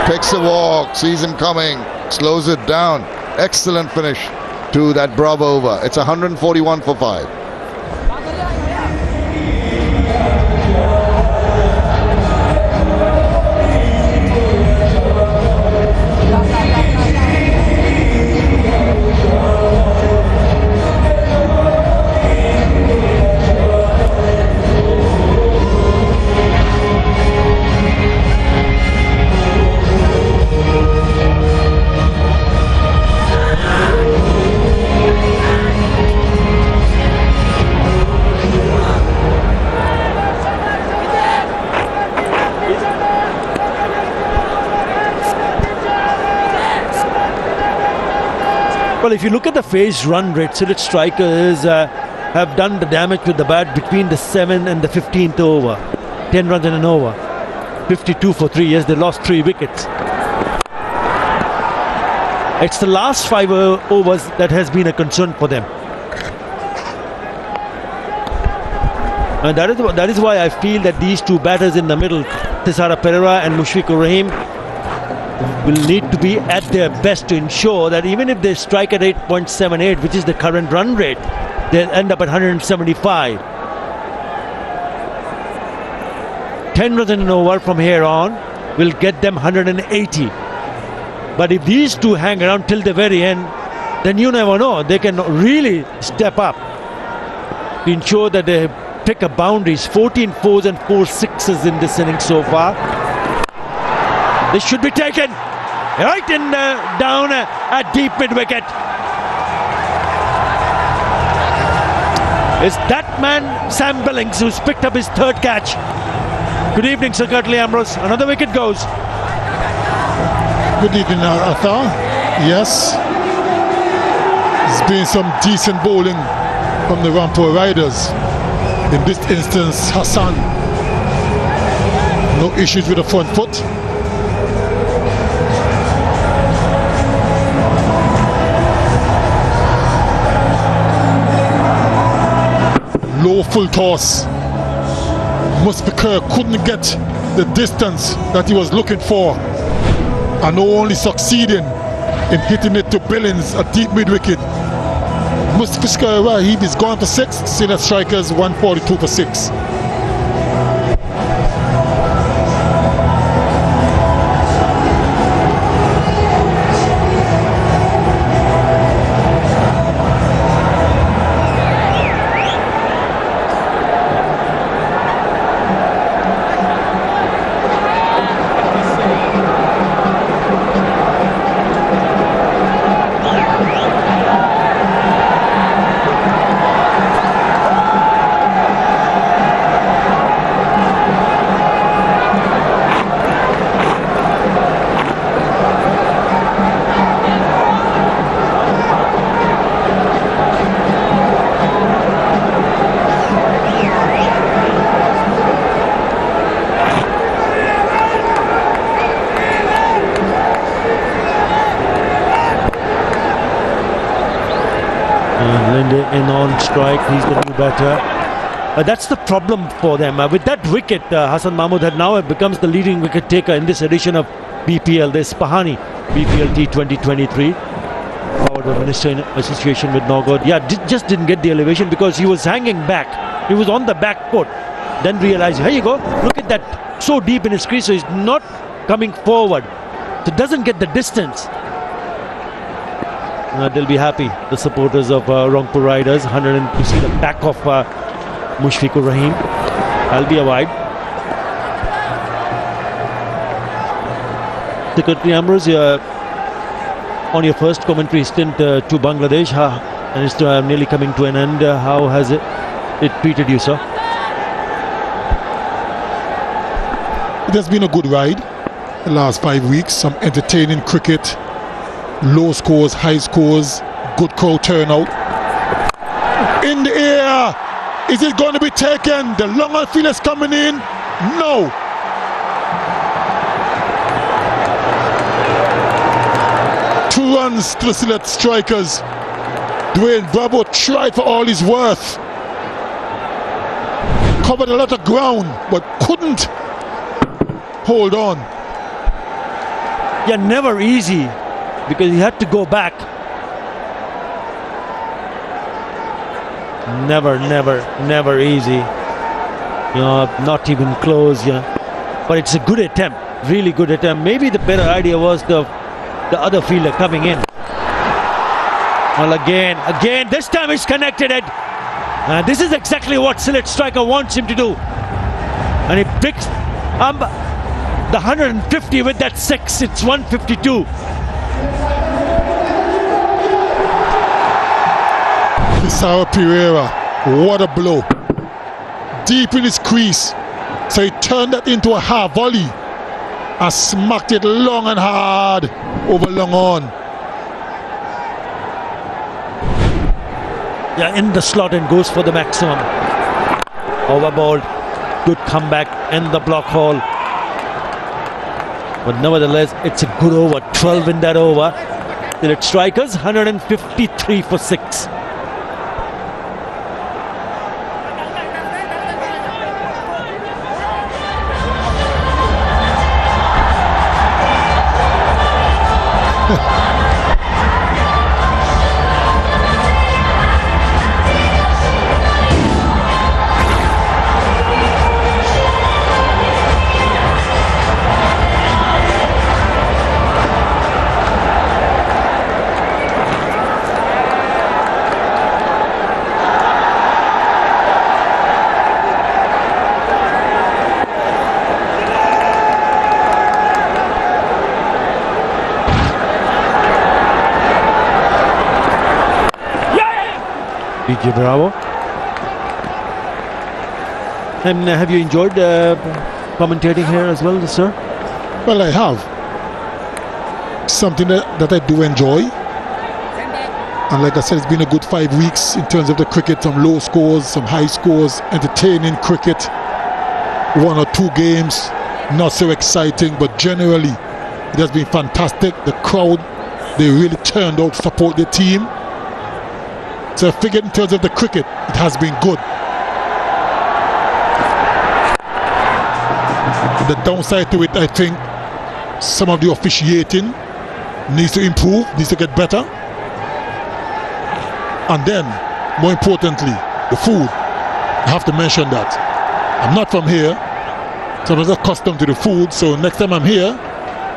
Takes a walk, sees him coming, slows it down. Excellent finish to that Bravo over. It's 141 for 5. Well, if you look at the phase run rate, Sylhet strikers have done the damage with the bat between the 7th and the 15th over. 10 runs in an over. 52 for 3 years. They lost 3 wickets. It's the last 5 overs that has been a concern for them. And that is why I feel that these 2 batters in the middle, Thisara Pereira and Mushfiqur Rahim, will need to be at their best to ensure that even if they strike at 8.78, which is the current run rate, they'll end up at 175. 10 runs in an over from here on will get them 180. But if these 2 hang around till the very end, then you never know. They can really step up to ensure that they pick up boundaries. 14 fours and 4 sixes in this inning so far. This should be taken right in down at deep mid-wicket. It's that man, Sam Billings, who's picked up his 3rd catch. Good evening, Sir Curtly Ambrose. Another wicket goes. Good evening, Arthur. Yes, there's been some decent bowling from the Rangpur Riders. In this instance, Hassan. No issues with the front foot. Low full toss. Mushfiqur couldn't get the distance that he was looking for, and only succeeding in hitting it to Billings at deep mid-wicket. Mushfiqur Rahim is gone for 6. Sylhet strikers 142 for 6. Linde in on strike, he's the new batter. That's the problem for them. With that wicket, Hassan Mahmood had now becomes the leading wicket taker in this edition of BPL. There's Pahani, BPL T20 23. Powered by Minister in association with Nogod. Yeah, just didn't get the elevation because he was hanging back. He was on the back foot. Then realized, here you go, look at that, so deep in his crease, so he's not coming forward. So doesn't get the distance. They'll be happy, the supporters of Rangpur Riders. To see the back of Mushfiqur Rahim. I'll be a wide. Secretary Ambrose, on your first commentary stint to Bangladesh, and it's nearly coming to an end. How has it treated you, sir? It has been a good ride the last 5 weeks. Some entertaining cricket, low scores, high scores, good crowd turnout. In the air, is it going to be taken? The long on field is coming in. No. Two runs to the Sylhet strikers. Dwayne Bravo tried for all his worth. Covered a lot of ground, but couldn't hold on. Yeah, never easy, because he had to go back. Never easy. Not even close. Yeah, but it's a good attempt, really good attempt. Maybe the better idea was the other fielder coming in. Well, again, this time he's connected it. This is exactly what Sylhet striker wants him to do. And he picks the 150 with that 6. It's 152. Pizarro Pereira, what a blow. Deep in his crease. So he turned that into a half volley and smacked it long and hard over long on. Yeah, in the slot and goes for the maximum. Overballed. Good comeback in the block hole. But nevertheless, it's a good over. 12 in that over. Sylhet strikers, 153 for 6. PJ Bravo. And have you enjoyed commentating here as well, sir? Well, I have. Something that I do enjoy. And like I said, it's been a good 5 weeks in terms of the cricket. Some low scores, some high scores, entertaining cricket. 1 or 2 games, not so exciting, but generally it has been fantastic. The crowd, they really turned out to support the team. So I figured in terms of the cricket, it has been good. The downside to it, I think, some of the officiating needs to improve, needs to get better. And then, more importantly, the food. I have to mention that. I'm not from here, so I'm not accustomed to the food. So next time I'm here,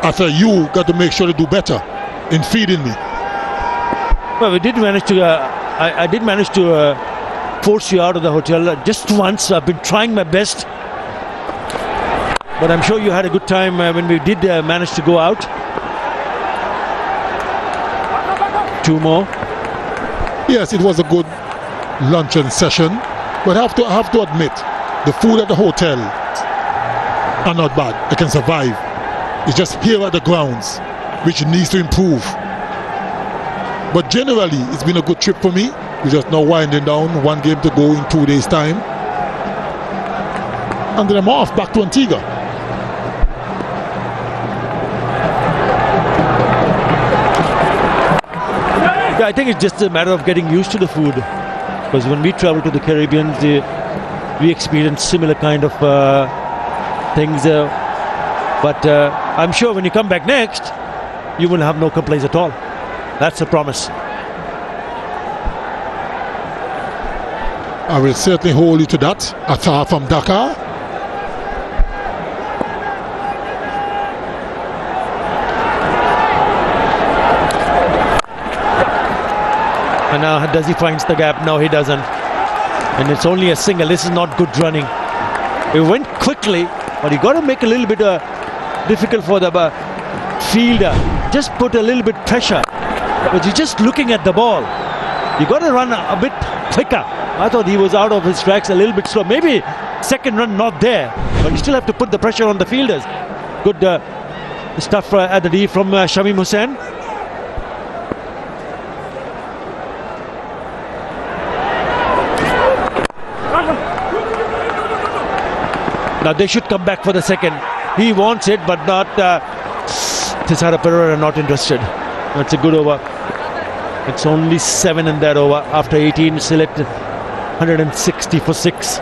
I feel you got to make sure to do better in feeding me. Well, we did manage to... I did manage to force you out of the hotel just once. I've been trying my best. But I'm sure you had a good time when we did manage to go out. 2 more. Yes, it was a good luncheon session. But I have to admit, the food at the hotel are not bad. I can survive. It's just here at the grounds, which needs to improve. But generally, it's been a good trip for me. We're just now winding down. 1 game to go in 2 days' time. And then I'm off back to Antigua. I think it's just a matter of getting used to the food. Because when we travel to the Caribbean, we experience similar kind of things. But I'm sure when you come back next, you will have no complaints at all. That's a promise. I will certainly hold you to that. Atar from Dakar. And now does he finds the gap? No, he doesn't. And it's only a single. This is not good running. It went quickly, but you got to make a little bit difficult for the fielder. Just put a little bit pressure. But you're just looking at the ball. You got to run a bit quicker. I thought he was out of his tracks a little bit slow. Maybe second run not there, but you still have to put the pressure on the fielders. Good stuff at the D from Shamim Hussain. Now they should come back for the second. He wants it, but not Tisara Pereira not interested. That's a good over. It's only 7 in that over. After 18, Sylhet 160 for 6.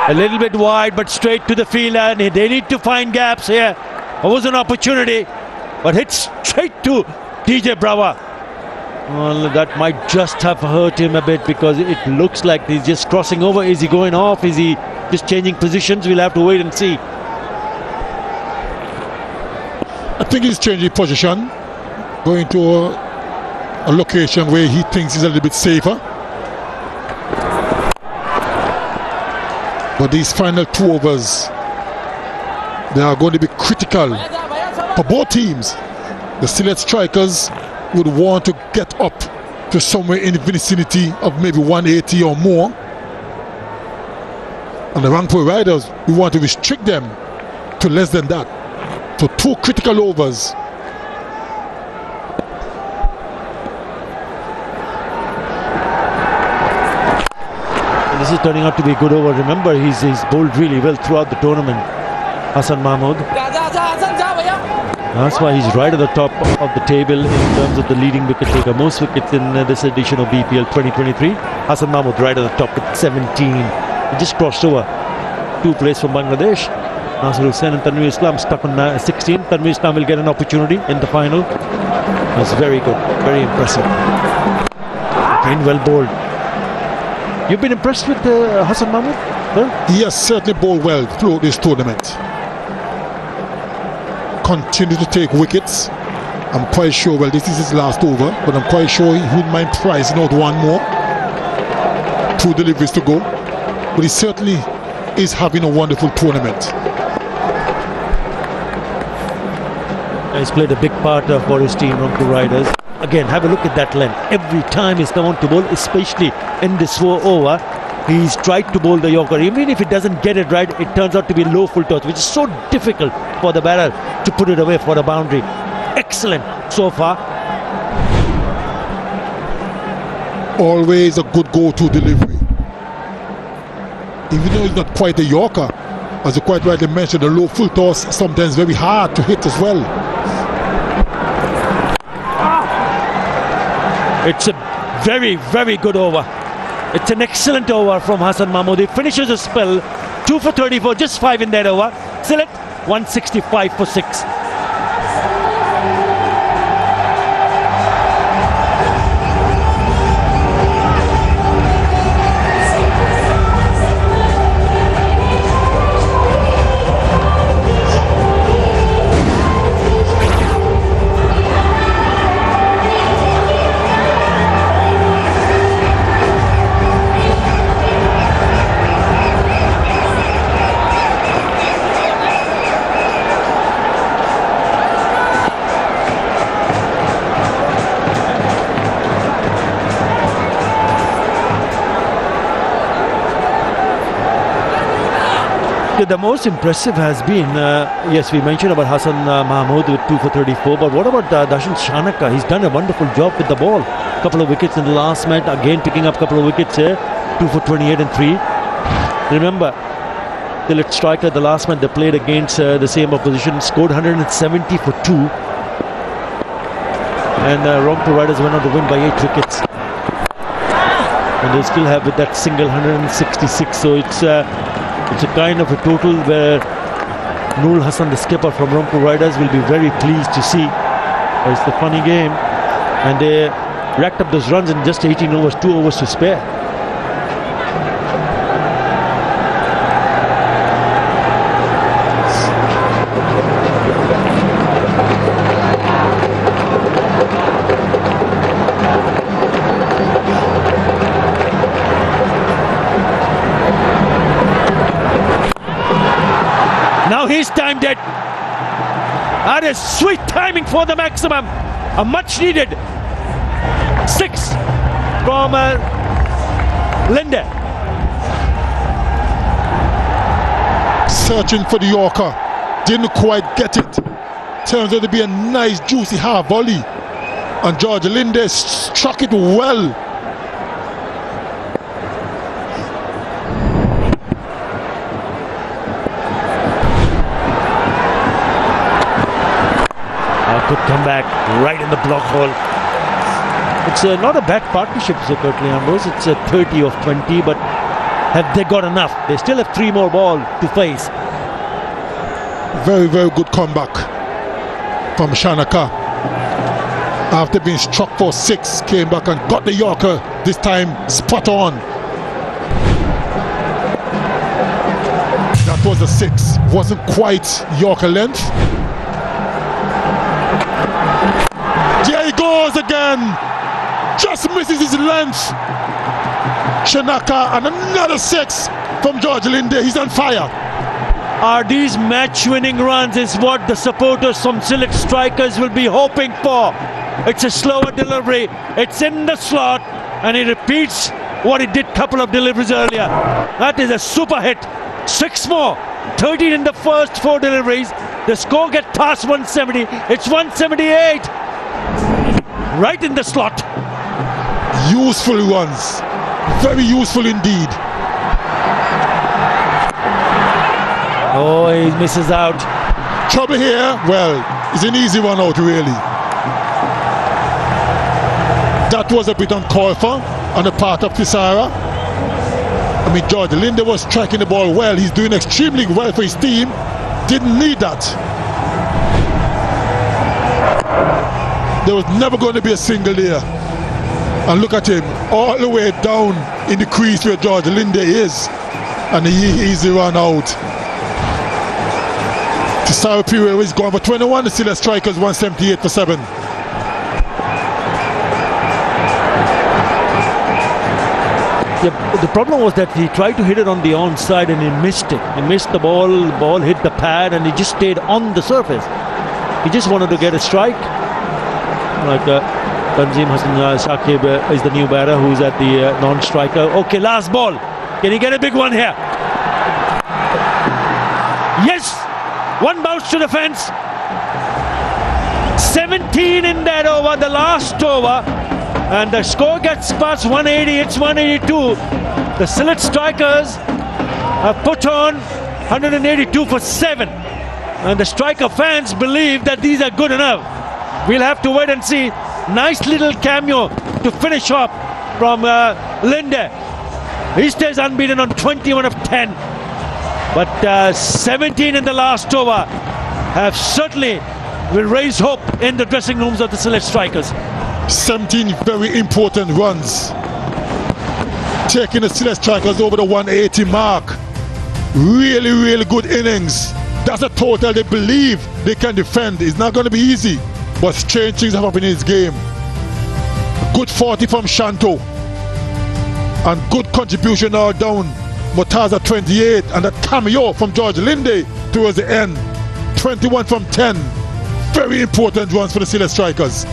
A little bit wide, but straight to the field, and they need to find gaps here. It was an opportunity, but hit straight to DJ Brava. Well, that might just have hurt him a bit because it looks like he's just crossing over. Is he going off? Is he just changing positions? We'll have to wait and see. I think he's changing position, going to a location where he thinks is a little bit safer. But these final 2 overs, they are going to be critical for both teams. The Sylhet strikers would want to get up to somewhere in the vicinity of maybe 180 or more. And the Rangpur riders, we want to restrict them to less than that. So 2 critical overs. This is turning out to be a good over. Remember, he's bowled really well throughout the tournament, Hassan Mahmood. That's why he's right at the top of the table in terms of the leading wicket taker. Most wickets in this edition of BPL 2023. Hassan Mahmood right at the top with 17. He just crossed over 2 players from Bangladesh. Nasir Hussain and Tanveer Islam stuck on 16. Tanveer Islam will get an opportunity in the final. That's very good, very impressive. Again, well bowled. You've been impressed with Hassan Mahmood? Huh? He has certainly bowled well throughout this tournament. Continue to take wickets. I'm quite sure, well, this is his last over, but I'm quite sure he wouldn't mind pricing out 1 more. 2 deliveries to go. But he certainly is having a wonderful tournament. He's played a big part for his team, Rangpur Riders. Again, have a look at that length. Every time he's come on to bowl, especially in this 4 over, he's tried to bowl the Yorker. Even if he doesn't get it right, it turns out to be low full toss, which is so difficult for the batter to put it away for the boundary. Excellent so far. Always a good go-to delivery. Even though it's not quite a Yorker, as you quite rightly mentioned, the low full toss sometimes very hard to hit as well. It's a very, very good over. It's an excellent over from Hassan Mahmood. He finishes a spell. 2 for 34, just 5 in that over. Sylhet 165 for 6. The most impressive has been, yes, we mentioned about Hassan Mahmood with 2 for 34, but what about Dasun Shanaka? He's done a wonderful job with the ball. Couple of wickets in the last match, again picking up a couple of wickets here, 2 for 28 and 3. Remember, the lit striker, the last match they played against the same opposition, scored 170 for 2. And Rangpur Riders went on to win by 8 wickets. And they still have with that single 166, so it's a kind of a total where Nurul Hassan, the skipper from Rangpur Riders, will be very pleased to see. It's a funny game, and they racked up those runs in just 18 overs, 2 overs to spare. Now he's timed it. That is sweet timing for the maximum. A much needed 6 from Linde. Searching for the Yorker. Didn't quite get it. Turns out to be a nice juicy half volley. And George Linde struck it well. Good comeback right in the block hole. It's not a bad partnership, Curtly Ambrose. It's a 30 of 20, but have they got enough? They still have 3 more ball to face. Very, very good comeback from Shanaka. After being struck for 6, came back and got the Yorker, this time spot on. That was a 6. Wasn't quite Yorker length. There he goes again. Just misses his length. Shanaka, and another 6 from George Linde. He's on fire. Are these match-winning runs is what the supporters from Sylhet strikers will be hoping for. It's a slower delivery. It's in the slot, and he repeats what he did couple of deliveries earlier. That is a super hit. 6 more. 13 in the first 4 deliveries. The score gets past 170. It's 178. Right in the slot. Useful runs. Very useful indeed. Oh, he misses out. Trouble here, well, it's an easy one out really. That was a bit uncalled for on the part of Thisara. I mean, George Linde was striking the ball well. He's doing extremely well for his team. Didn't need that. There was never going to be a single there. And look at him, all the way down in the crease where George Linde is. And he easy run out. Thisara Period is gone for 21. The Sylhet strikers 178 for 7. The problem was that he tried to hit it on the onside and he missed it. He missed the ball hit the pad and he just stayed on the surface. He just wanted to get a strike. Like Tanzim Hassan Shakib is the new batter who's at the non-striker. Okay, last ball. Can he get a big one here? Yes! 1 bounce to the fence. 17 in that over, the last over. And the score gets past 180, it's 182. The Sylhet strikers have put on 182 for 7. And the striker fans believe that these are good enough. We'll have to wait and see. Nice little cameo to finish off from Linde. He stays unbeaten on 21 of 10. But 17 in the last over have certainly will raise hope in the dressing rooms of the Sylhet strikers. 17 very important runs, taking the Sylhet strikers over the 180 mark. Really, really good innings. That's a total they believe they can defend. It's not going to be easy, but strange things have happened in this game. Good 40 from Shanto, and good contribution all down. Murtaza 28, and a cameo from George Linde towards the end. 21 from 10. Very important runs for the Sylhet strikers.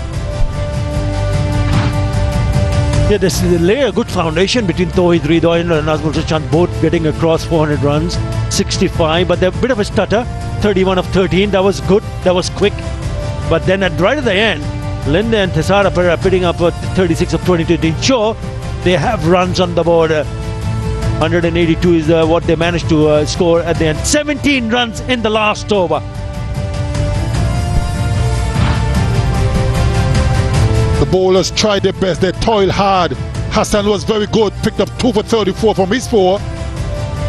Yeah, they lay a good foundation between Tawhid Ridoy and Nazmul Chand, both getting across 400 runs, 65, but they're a bit of a stutter. 31 of 13, that was good, that was quick. But then right at the end, Linda and Thesara are putting up 36 of 22 to ensure they have runs on the board. 182 is what they managed to score at the end. 17 runs in the last over. The bowlers tried their best, they toiled hard. Hassan was very good, picked up 2 for 34 from his 4.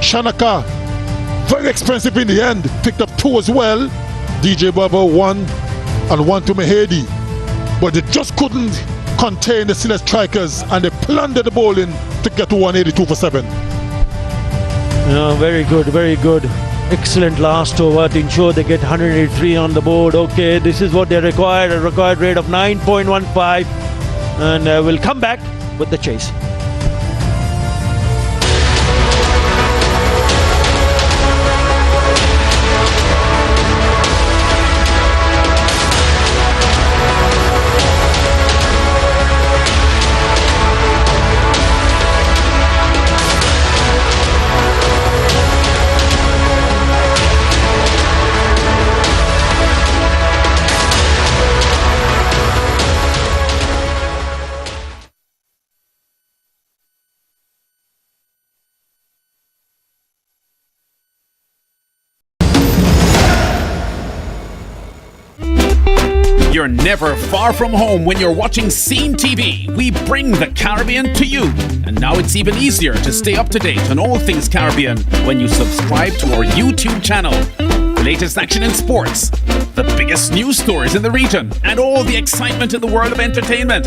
Shanaka, very expensive in the end, picked up 2 as well. DJ Baba 1 and 1 to Mahedi. But they just couldn't contain the Sylhet strikers and they plundered the bowling to get to 182 for 7. Yeah, very good, very good. Excellent last over to ensure they get 183 on the board. Okay, this is what they required, a required rate of 9.15. And we'll come back with the chase. You're never far from home when you're watching Scene TV. We bring the Caribbean to you. And now it's even easier to stay up to date on all things Caribbean when you subscribe to our YouTube channel. The latest action in sports, the biggest news stories in the region, and all the excitement in the world of entertainment.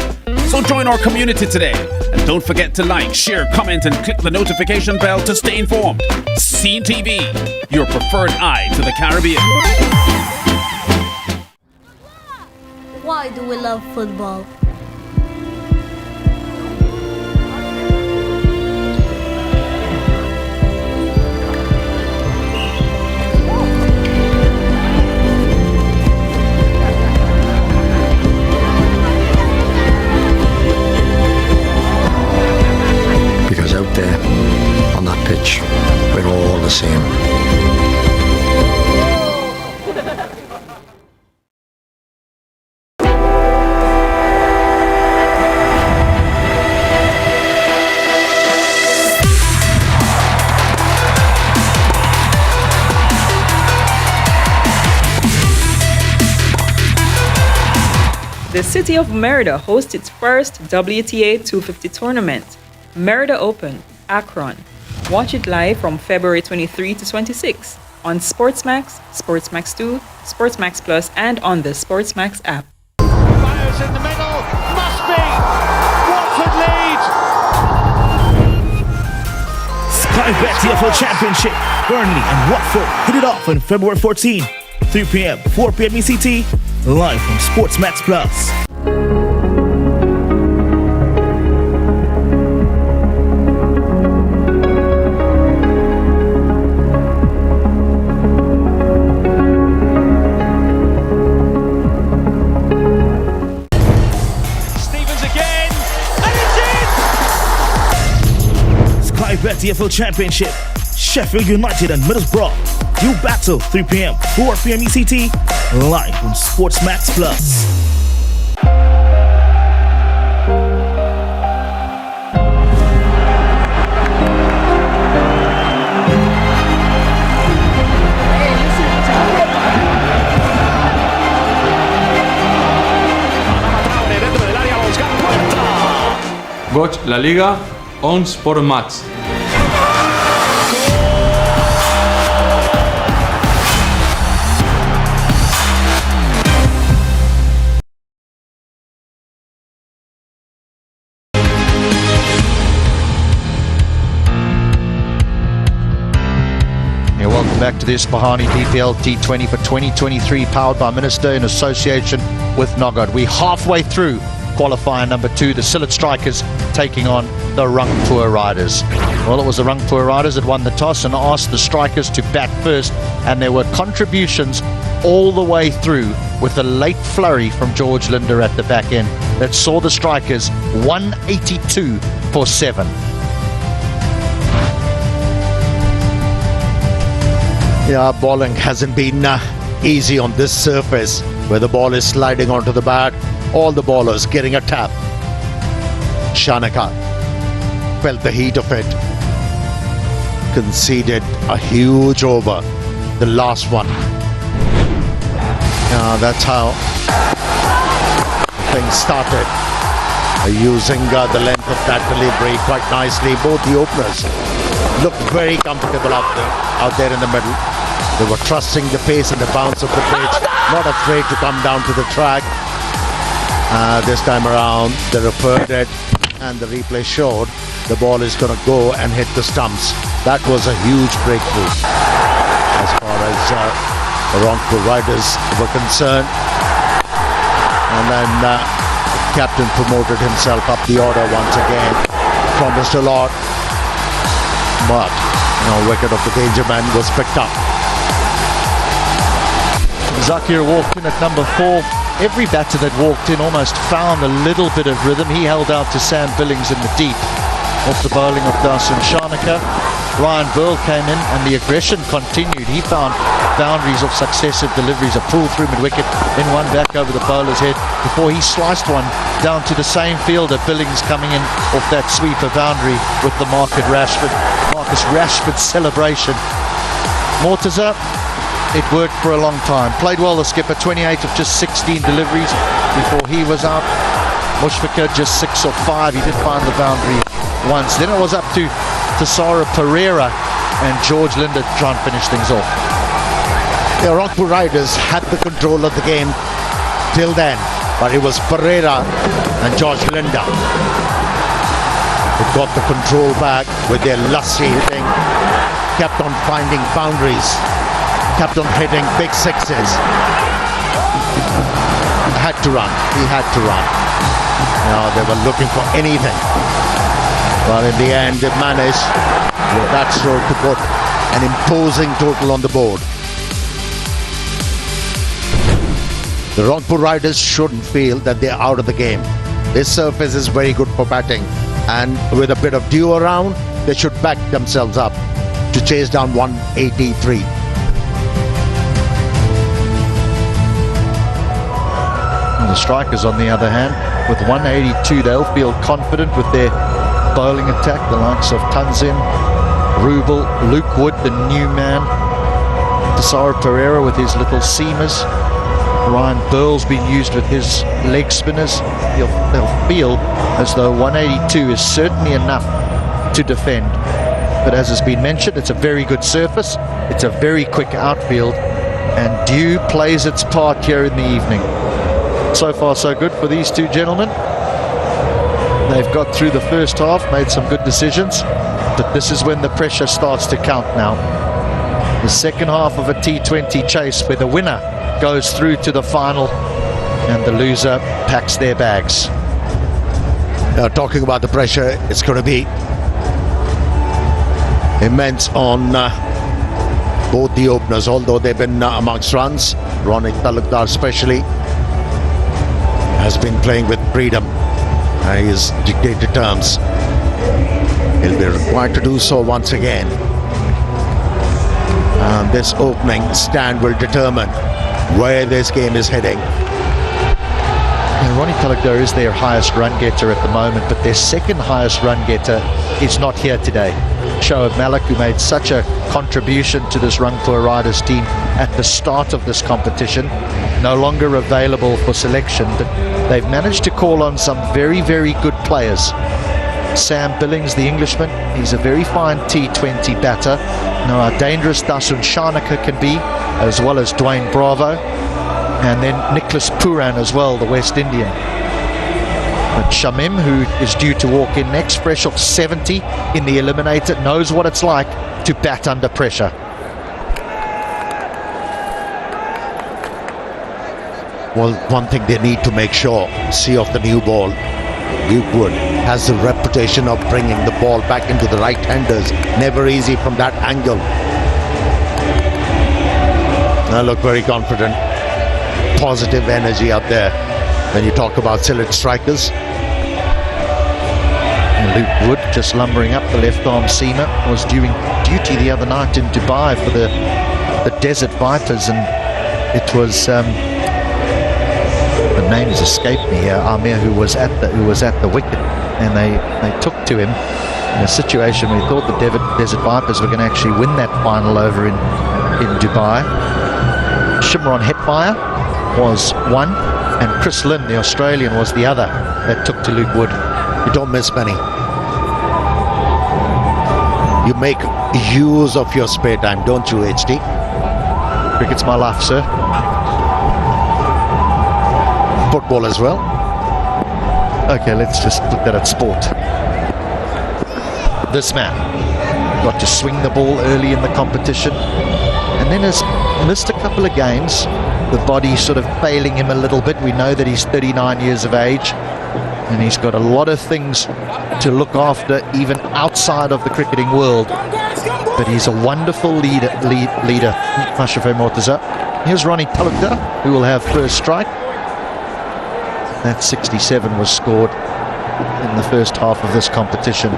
So join our community today. And don't forget to like, share, comment, and click the notification bell to stay informed. Scene TV, your preferred eye to the Caribbean. Why do we love football? Because out there, on that pitch, we're all the same. The city of Merida hosts its first WTA 250 tournament, Merida Open, Akron. Watch it live from February 23 to 26 on SportsMax, SportsMax 2, SportsMax Plus, and on the SportsMax app. Fires in the middle, must be! Watford lead! Sky Bet TFL Championship, Burnley and Watford hit it off on February 14, 3 p.m., 4 p.m. ECT, live from SportsMax Plus. Stevens again, and it's in! Sky Bet TFL Championship, Sheffield United and Middlesbrough. You battle 3 p.m., 4 p.m. ECT, live on SportsMax Plus. Watch La Liga on SportsMax. Welcome back to the Isfahani PPL T20 for 2023, powered by Minister in association with Nogod. We're halfway through qualifier number 2, the Sylhet Strikers taking on the Rangpur Riders? Well, it was the Rangpur Riders that won the toss and asked the strikers to bat first, and there were contributions all the way through with a late flurry from George Linder at the back end that saw the strikers 182 for 7. Yeah, bowling hasn't been easy on this surface where the ball is sliding onto the bat. All the bowlers getting a tap. Shanaka felt the heat of it. Conceded a huge over, the last one. That's how things started. Using the length of that delivery quite nicely. Both the openers looked very comfortable out there in the middle. They were trusting the pace and the bounce of the pitch, not afraid to come down to the track. This time around, they referred it, and the replay showed the ball is going to go and hit the stumps. That was a huge breakthrough as far as the Rangpur Riders were concerned. And then the captain promoted himself up the order once again, promised a lot, but wicket of the danger man was picked up. Zakir walked in at number 4. Every batter that walked in almost found a little bit of rhythm. He held out to Sam Billings in the deep off the bowling of Dasun Shanaka. Ryan Burl came in and the aggression continued. He found boundaries of successive deliveries, a pull through mid-wicket, then one back over the bowler's head before he sliced one down to the same fielder. Billings coming in off that sweeper boundary with the Marcus Rashford celebration. Mortaza, it worked for a long time. Played well, the skipper, 28 of just 16 deliveries before he was out. Mushfiqur just 6 of 5. He did find the boundary once. Then it was up to Tisara Pereira and George Linder to try and finish things off. The Rangpur Riders had the control of the game till then, but it was Pereira and George Linder who got the control back with their lusty hitting, kept on finding boundaries, kept on hitting big sixes. Had to run. He had to run. They were looking for anything. But in the end, they managed with that stroke to put an imposing total on the board. The Rangpur Riders shouldn't feel that they're out of the game. This surface is very good for batting, and with a bit of dew around, they should back themselves up to chase down 183. The strikers, on the other hand, with 182, they'll feel confident with their bowling attack. The likes of Tanzim, Rubel, Luke Wood, the new man, Tisara Pereira with his little seamers, Ryan Burl's been used with his leg spinners. They'll feel as though 182 is certainly enough to defend. But as has been mentioned, it's a very good surface. It's a very quick outfield, and dew plays its part here in the evening. So far so good for these two gentlemen. They've got through the first half, made some good decisions, but this is when the pressure starts to count now. The second half of a T20 chase where the winner goes through to the final and the loser packs their bags. Talking about the pressure, it's going to be immense on both the openers, although they've been amongst runs. Ronik Talukdar especially has been playing with freedom. His dictated terms. He'll be required to do so once again. And this opening stand will determine where this game is heading. And Ronnie Talukdar is their highest run getter at the moment, but their second highest run getter is not here today. Shoaib Malik, who made such a contribution to this Rangpur Riders team at the start of this competition, no longer available for selection, but they've managed to call on some very, very good players. Sam Billings, the Englishman, he's a very fine T20 batter. Know how dangerous Dasun Shanaka can be, as well as Dwayne Bravo, and then Nicholas Pooran as well, the West Indian. But Shamim, who is due to walk in next, fresh off 70 in the eliminator, knows what it's like to bat under pressure. Well, one thing they need to make sure, see off the new ball, Luke Wood has the reputation of bringing the ball back into the right-handers. Never easy from that angle. I look very confident. Positive energy out there when you talk about Sylhet strikers. And Luke Wood just lumbering up the left-arm seamer, was doing duty the other night in Dubai for the Desert Vipers, and it was the name has escaped me here, Amir, who was at the wicket, and they took to him in a situation where we thought the Desert Vipers were going to actually win that final over in Dubai. Shimron Hetmeyer was one, and Chris Lynn, the Australian, was the other that took to Luke Wood. You don't miss many. You make use of your spare time, don't you, HD? Cricket's my life, sir. Football as well. Okay, let's just look at sport. This man got to swing the ball early in the competition, and then has missed a couple of games. The body sort of failing him a little bit. We know that he's 39 years of age, and he's got a lot of things to look after, even outside of the cricketing world. But he's a wonderful leader. Mashafe Mortaza. Here's Ronnie Talukdar, who will have first strike. That 67 was scored in the first half of this competition.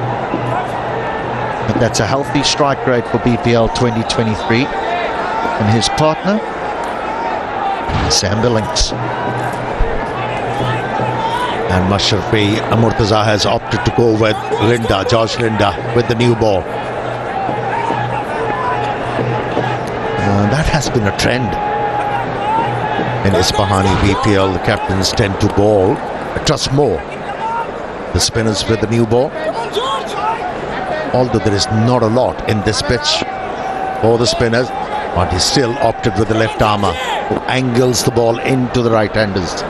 But that's a healthy strike rate for BPL 2023. And his partner, Sam Billings. And Mashafi Murtaza has opted to go with Josh Linda, with the new ball. That has been a trend. In Isfahani BPL, the captains tend to bowl, trust more the spinners with the new ball. Although there is not a lot in this pitch for the spinners, but he still opted with the left armer, who angles the ball into the right-handers.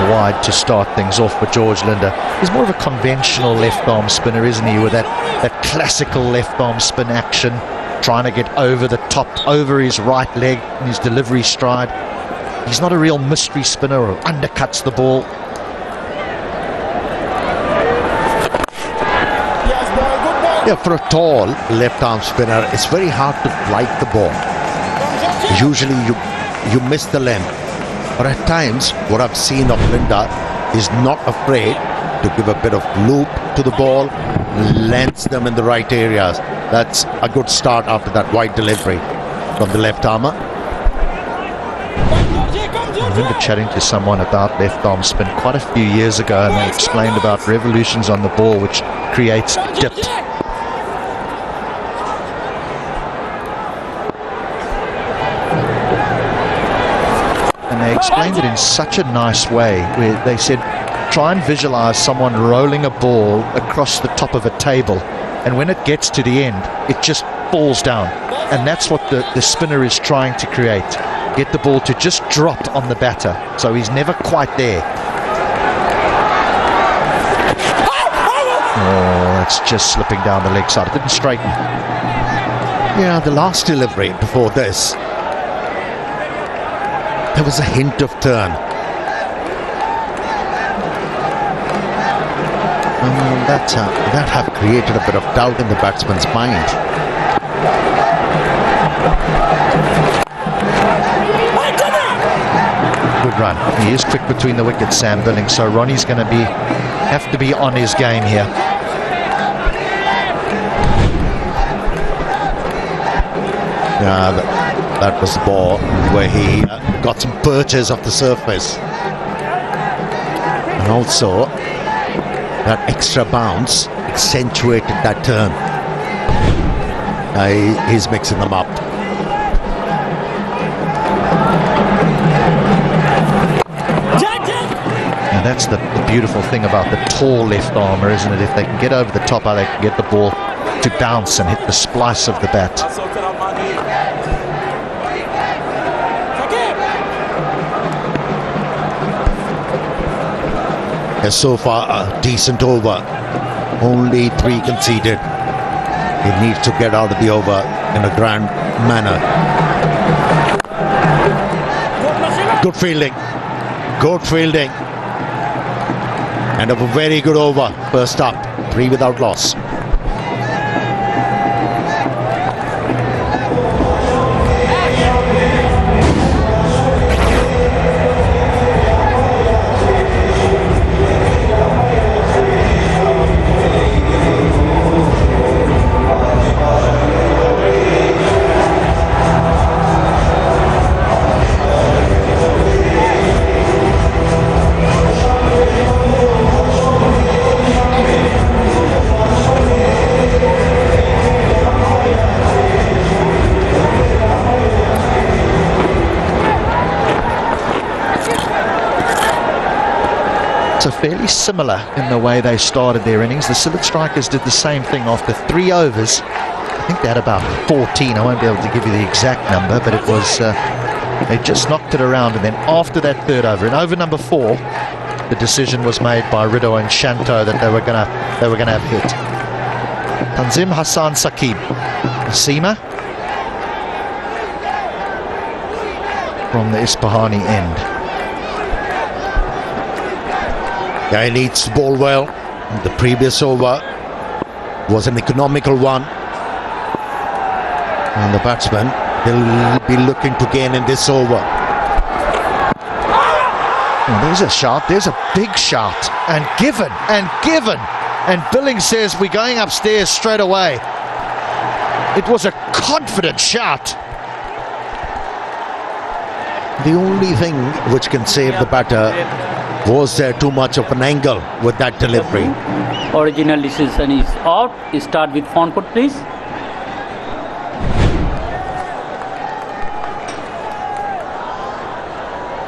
Wide to start things off for George Linder. He's more of a conventional left-arm spinner, isn't he, with that classical left-arm spin action, trying to get over the top, over his right leg in his delivery stride. He's not a real mystery spinner or undercuts the ball. Yeah, for a tall left-arm spinner, it's very hard to flight the ball. Usually you miss the length. But at times, what I've seen of Linda is not afraid to give a bit of loop to the ball, lands them in the right areas. That's a good start after that wide delivery from the left armer. I remember chatting to someone about left-arm spin quite a few years ago, and they explained about revolutions on the ball which creates dip. They explained it in such a nice way, where they said, try and visualize someone rolling a ball across the top of a table, and when it gets to the end, it just falls down. And that's what the spinner is trying to create. Get the ball to just drop on the batter, so he's never quite there. Oh, that's just slipping down the leg side. It didn't straighten. Yeah, the last delivery before this, there was a hint of turn. That have created a bit of doubt in the batsman's mind. Good run. He is quick between the wickets, Sam Billings, so Ronnie's going to have to be on his game here. Yeah, that was the ball where he got some perches off the surface. And also, that extra bounce accentuated that turn. He's mixing them up. And that's the beautiful thing about the tall left armer, isn't it? If they can get over the top, they can get the ball to bounce and hit the splice of the bat. So far, a decent over. Only 3 conceded. He needs to get out of the over in a grand manner. Good fielding. Good fielding. And a very good over. First up, 3 without loss. So fairly similar in the way they started their innings. The Sylhet Strikers did the same thing after 3 overs. I think they had about 14. I won't be able to give you the exact number, but it was they just knocked it around. And then after that 3rd over, in over number 4, the decision was made by Rido and Shanto that they were gonna have hit. Tanzim Hassan Saqib, Seamer from the Ispahani end. Guy leads the ball well. The previous over was an economical one. And the batsman will be looking to gain in this over. Oh, there's a shot. There's a big shot. And given. And Billings says we're going upstairs straight away. It was a confident shot. The only thing which can save the batter, was there too much of an angle with that delivery? Original decision is out. Start with front foot, please.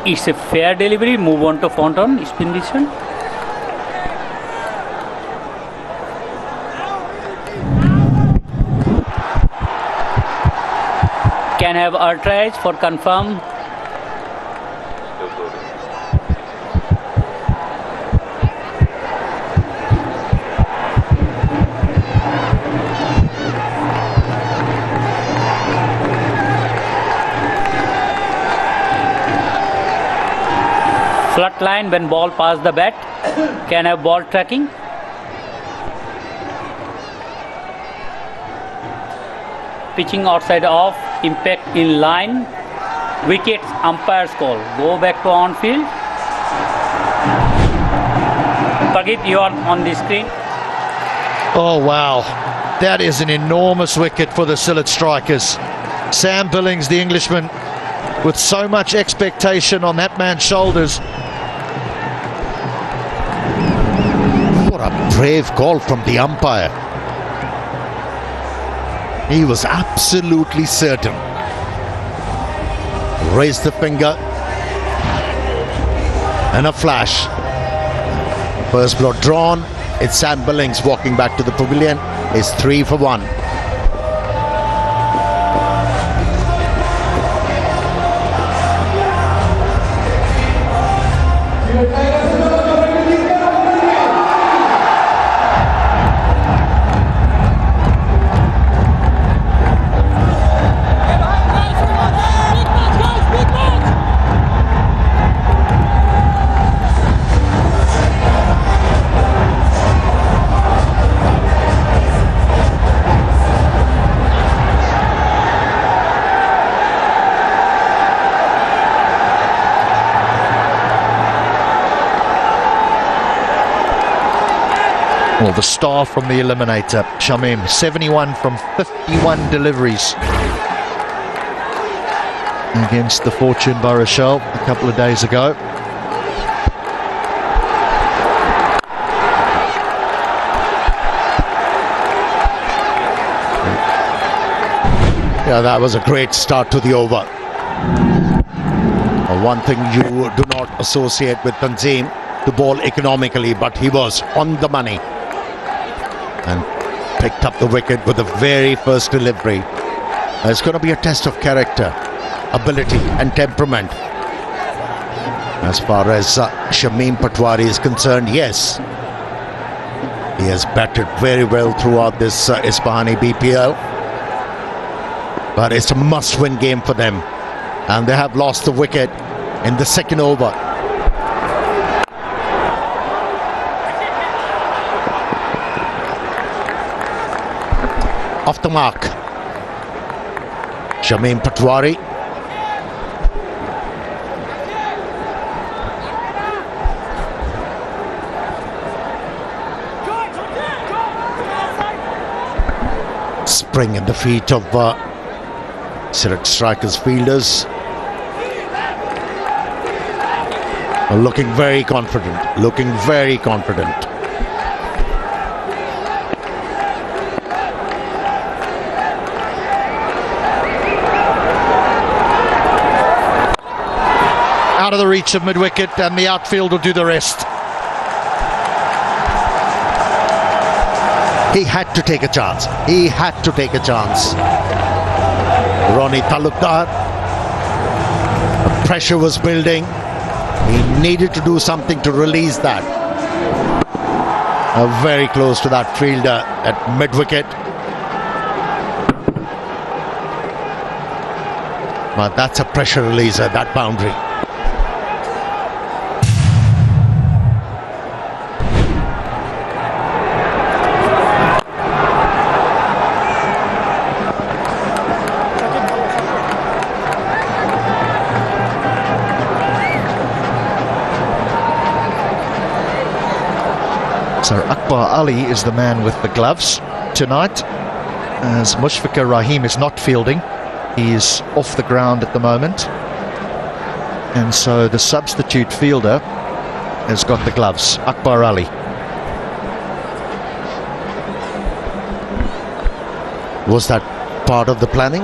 It's a fair delivery. Move on to front on spin decision. Can have outrage for confirm. Flat line when ball pass the bat. Can have ball tracking. Pitching outside off. Impact in line. Wickets umpire's call. Go back to on field. Pagit, you are on the screen. Oh wow, that is an enormous wicket for the Sylhet Strikers. Sam Billings, the Englishman, with so much expectation on that man's shoulders. What a brave call from the umpire. He was absolutely certain. Raised the finger. And a flash. First blow drawn. It's Sam Billings walking back to the pavilion. It's 3 for 1. Well, the star from the eliminator, Shamim, 71 from 51 deliveries against the Fortune Baruchel a couple of days ago. Yeah, that was a great start to the over. One thing you do not associate with Tanzim, the ball economically, but he was on the money. And picked up the wicket with the very first delivery. It's going to be a test of character, ability and temperament. As far as Shamim Patwari is concerned, yes, he has batted very well throughout this Ispahani BPL. but it's a must-win game for them, and they have lost the wicket in the second over. Off the mark, Shamim Patwari. Spring at the feet of Sylhet Strikers fielders. Looking very confident, Out of the reach of mid-wicket, and the outfield will do the rest. He had to take a chance. Ronnie Talukdar. The pressure was building. He needed to do something to release that. Very close to that fielder at mid-wicket. But that's a pressure releaser, that boundary. So Akbar Ali is the man with the gloves tonight, as Mushfiqur Rahim is not fielding. He is off the ground at the moment, and so the substitute fielder has got the gloves, Akbar Ali. Was that part of the planning?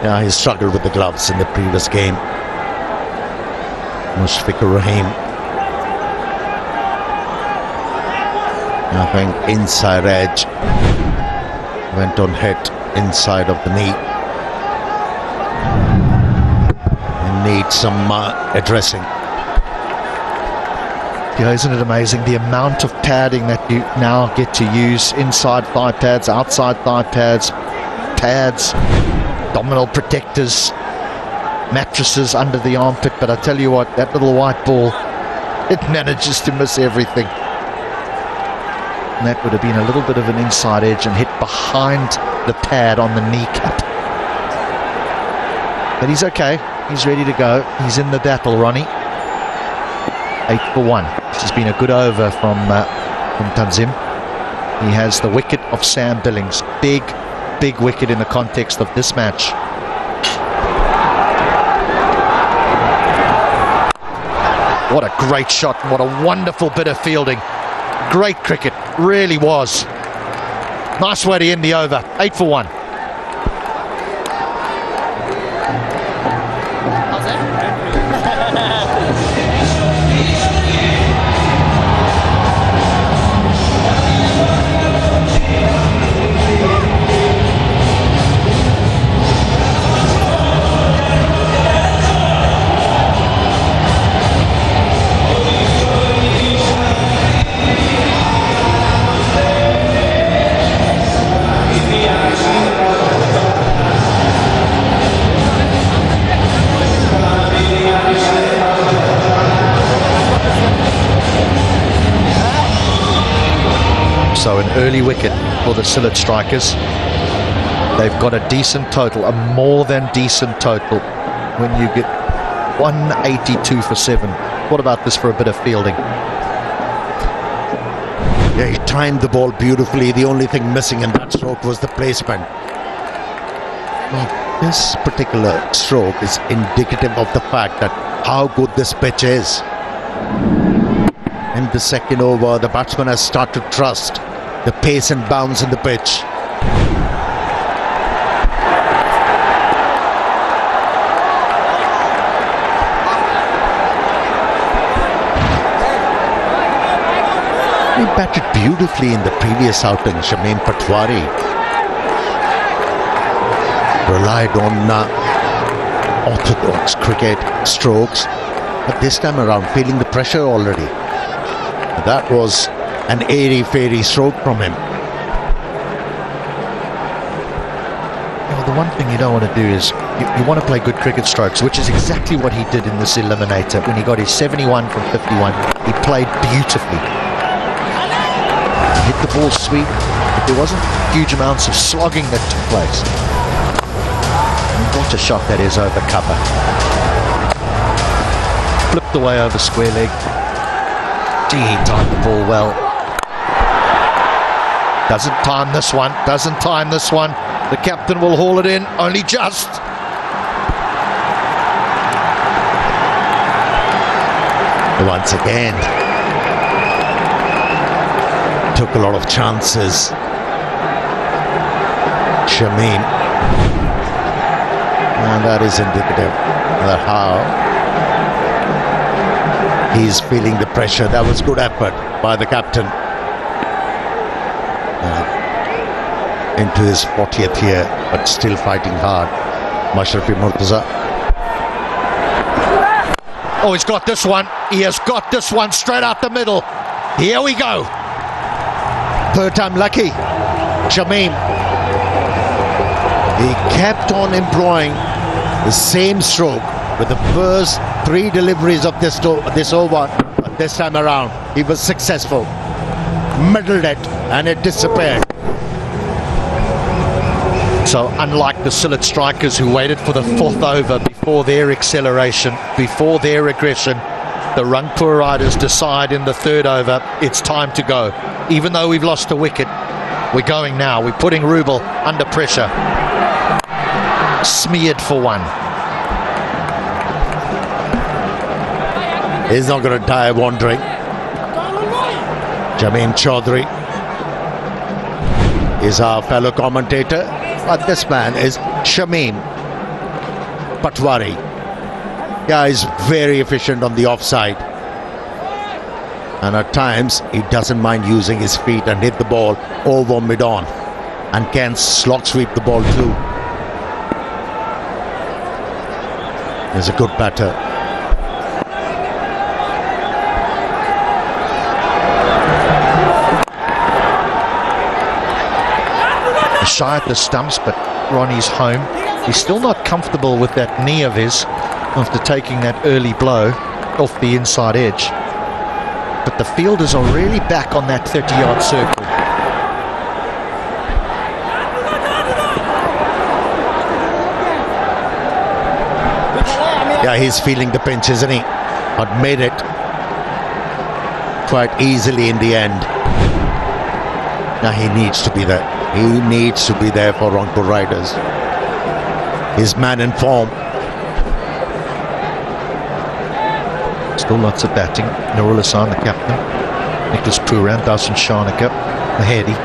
Yeah, he struggled with the gloves in the previous game. Mushfiqur Rahim. I think inside edge went on hit inside of the knee. And needs some addressing. Yeah, isn't it amazing the amount of padding that you now get to use? Inside thigh pads, outside thigh pads, abdominal protectors, mattresses under the armpit. But I tell you what, that little white ball, it manages to miss everything. And that would have been a little bit of an inside edge and hit behind the pad on the kneecap. But he's okay, he's ready to go. He's in the battle, Ronnie. 8 for 1. This has been a good over from Tanzim. He has the wicket of Sam Billings. Big wicket in the context of this match. What a great shot, and what a wonderful bit of fielding. Great cricket, really was. Nice way to end the over. 8 for 1. So an early wicket for the Sylhet Strikers. They've got a decent total, a more than decent total, when you get 182 for 7. What about this for a bit of fielding? Yeah, he timed the ball beautifully. The only thing missing in that stroke was the placement. Well, this particular stroke is indicative of the fact that how good this pitch is. In the second over, the batsman has started to trust the pace and bounce in the pitch. He batted beautifully in the previous outing, Shamim Patwari. Relied on orthodox cricket strokes, but this time around feeling the pressure already. That was an airy-fairy stroke from him. the one thing you don't want to do is you want to play good cricket strokes, which is exactly what he did in this eliminator. When he got his 71 from 51, he played beautifully. He hit the ball sweet, but there wasn't huge amounts of slogging that took place. And what a shot that is over cover. Flipped away over square leg. Gee, he timed the ball well. Doesn't time this one, doesn't time this one. The captain will haul it in, only just. Once again, took a lot of chances. Shamim. And that is indicative of how he's feeling the pressure. That was good effort by the captain. Into his 40th year, but still fighting hard. Mashrafi Murtaza. Oh, he's got this one. He has got this one straight out the middle. Here we go. Third time lucky. Shamim. He kept on employing the same stroke with the first 3 deliveries of this over. But this time around, he was successful. Middled it, and it disappeared. So unlike the Sylhet strikers who waited for the 4th over before their acceleration, before their aggression, the Rangpur riders decide in the 3rd over, it's time to go. Even though we've lost a wicket, we're going now. We're putting Rubel under pressure. Smeared for 1. He's not going to die wandering. Jameen Chaudhry is our fellow commentator. But this man is Shamim Patwari. Yeah, he's very efficient on the offside. And at times, he doesn't mind using his feet and hit the ball over mid-on. And can slog sweep the ball too. He's a good batter. Shy at the stumps, but Ronnie's home. He's still not comfortable with that knee of his after taking that early blow off the inside edge. But the fielders are really back on that 30-yard circle. Yeah, he's feeling the pinch, isn't he? But made it quite easily in the end. Now he needs to be there. He needs to be there for Rangpur Riders. His man in form. Still lots of batting. Nurul Hassan, the captain. Nicholas Pooran, Dasun Shanaka, the heady.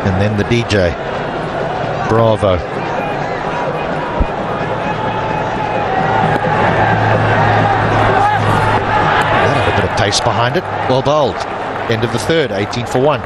And then the DJ. Bravo. That had a bit of pace behind it. Well bowled. End of the 3rd, 18 for 1.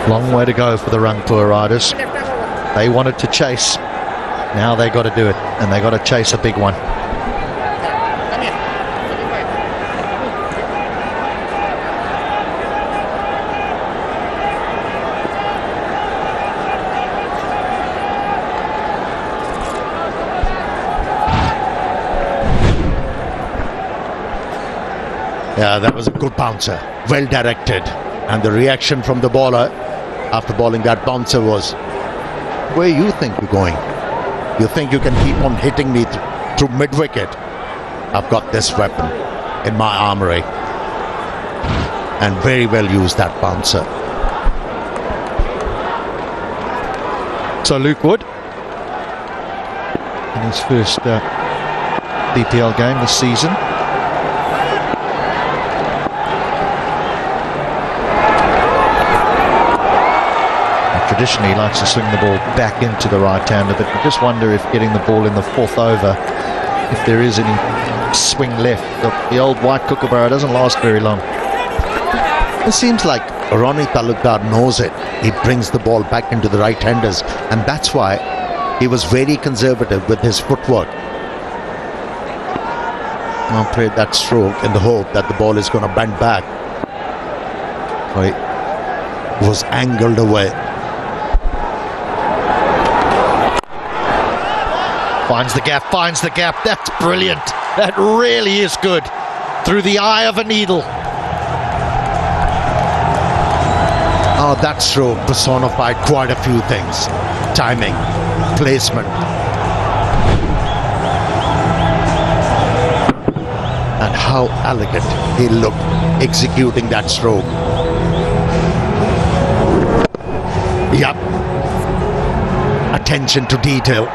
Long way to go for the Rangpur Riders. They wanted to chase. Now they got to do it, and they got to chase a big one. Yeah, that was a good bouncer. Well directed. And the reaction from the bowler after bowling that bouncer was, where you think you're going? You think you can keep on hitting me through mid-wicket? I've got this weapon in my armory. And very well used, that bouncer. So Luke Wood in his first BPL game this season. Traditionally, he likes to swing the ball back into the right-hander, but you just wonder if getting the ball in the fourth over, if there is any swing left. The old white kookaburra doesn't last very long. It seems like Ronnie Talukdar knows it. He brings the ball back into the right-handers, and that's why he was very conservative with his footwork. Now played that stroke in the hope that the ball is going to bend back. He was angled away. Finds the gap. That's brilliant. That really is good. Through the eye of a needle. Oh, that stroke personified quite a few things. Timing, placement. And how elegant he looked executing that stroke. Yep. Attention to detail.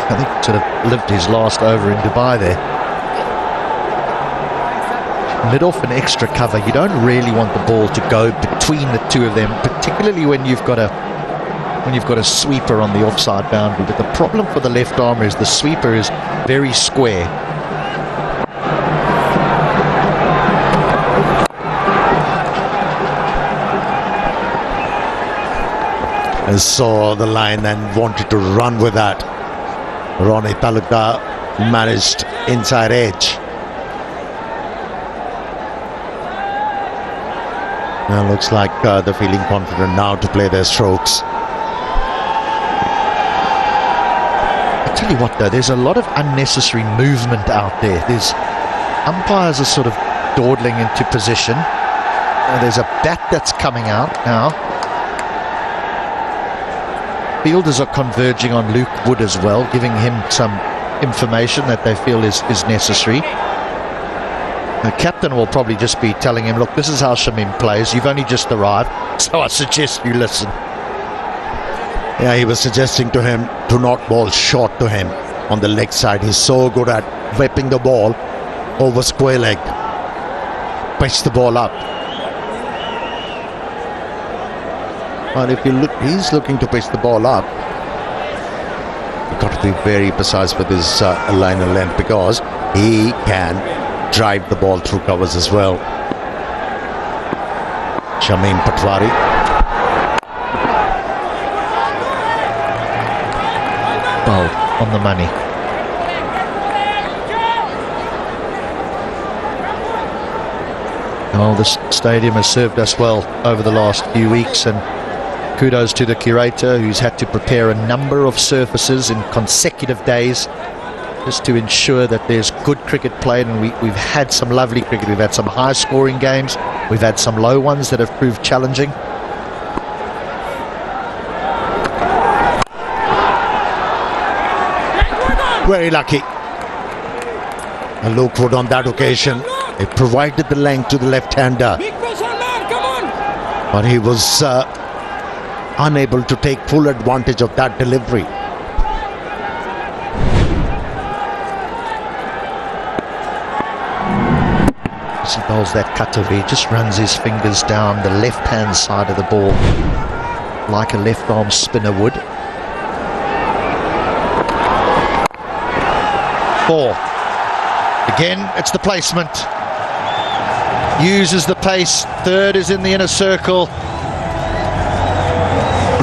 I think sort of lived his last over in Dubai there. Mid-off and extra cover. You don't really want the ball to go between the two of them, particularly when you've got a sweeper on the offside boundary. But the problem for the left armer is the sweeper is very square. And saw the line and wanted to run with that. Ronnie Talukdar managed inside edge. Now looks like they're feeling confident now to play their strokes. I tell you what though, there's a lot of unnecessary movement out there. There's umpires are sort of dawdling into position. There's a bat that's coming out now. Fielders are converging on Luke Wood as well, giving him some information that they feel is necessary. The captain will probably just be telling him, look, this is how Shamim plays. You've only just arrived, so I suggest you listen. Yeah, he was suggesting to him to not ball short to him on the leg side. He's so good at whipping the ball over square leg. Pitch the ball up. Well, if you look, he's looking to pitch the ball up. You've got to be very precise with his line and length because he can drive the ball through covers as well. Shamim Patwari. Well, on the money. Well, this stadium has served us well over the last few weeks, and kudos to the curator who's had to prepare a number of surfaces in consecutive days just to ensure that there's good cricket played, and we've had some lovely cricket. We've had some high scoring games, we've had some low ones that have proved challenging. Very lucky. And Luke Wood on that occasion, he provided the length to the left-hander, but he was unable to take full advantage of that delivery. As he bowls that cutaway, he just runs his fingers down the left-hand side of the ball like a left-arm spinner would. 4. Again, it's the placement. Uses the pace. Third is in the inner circle.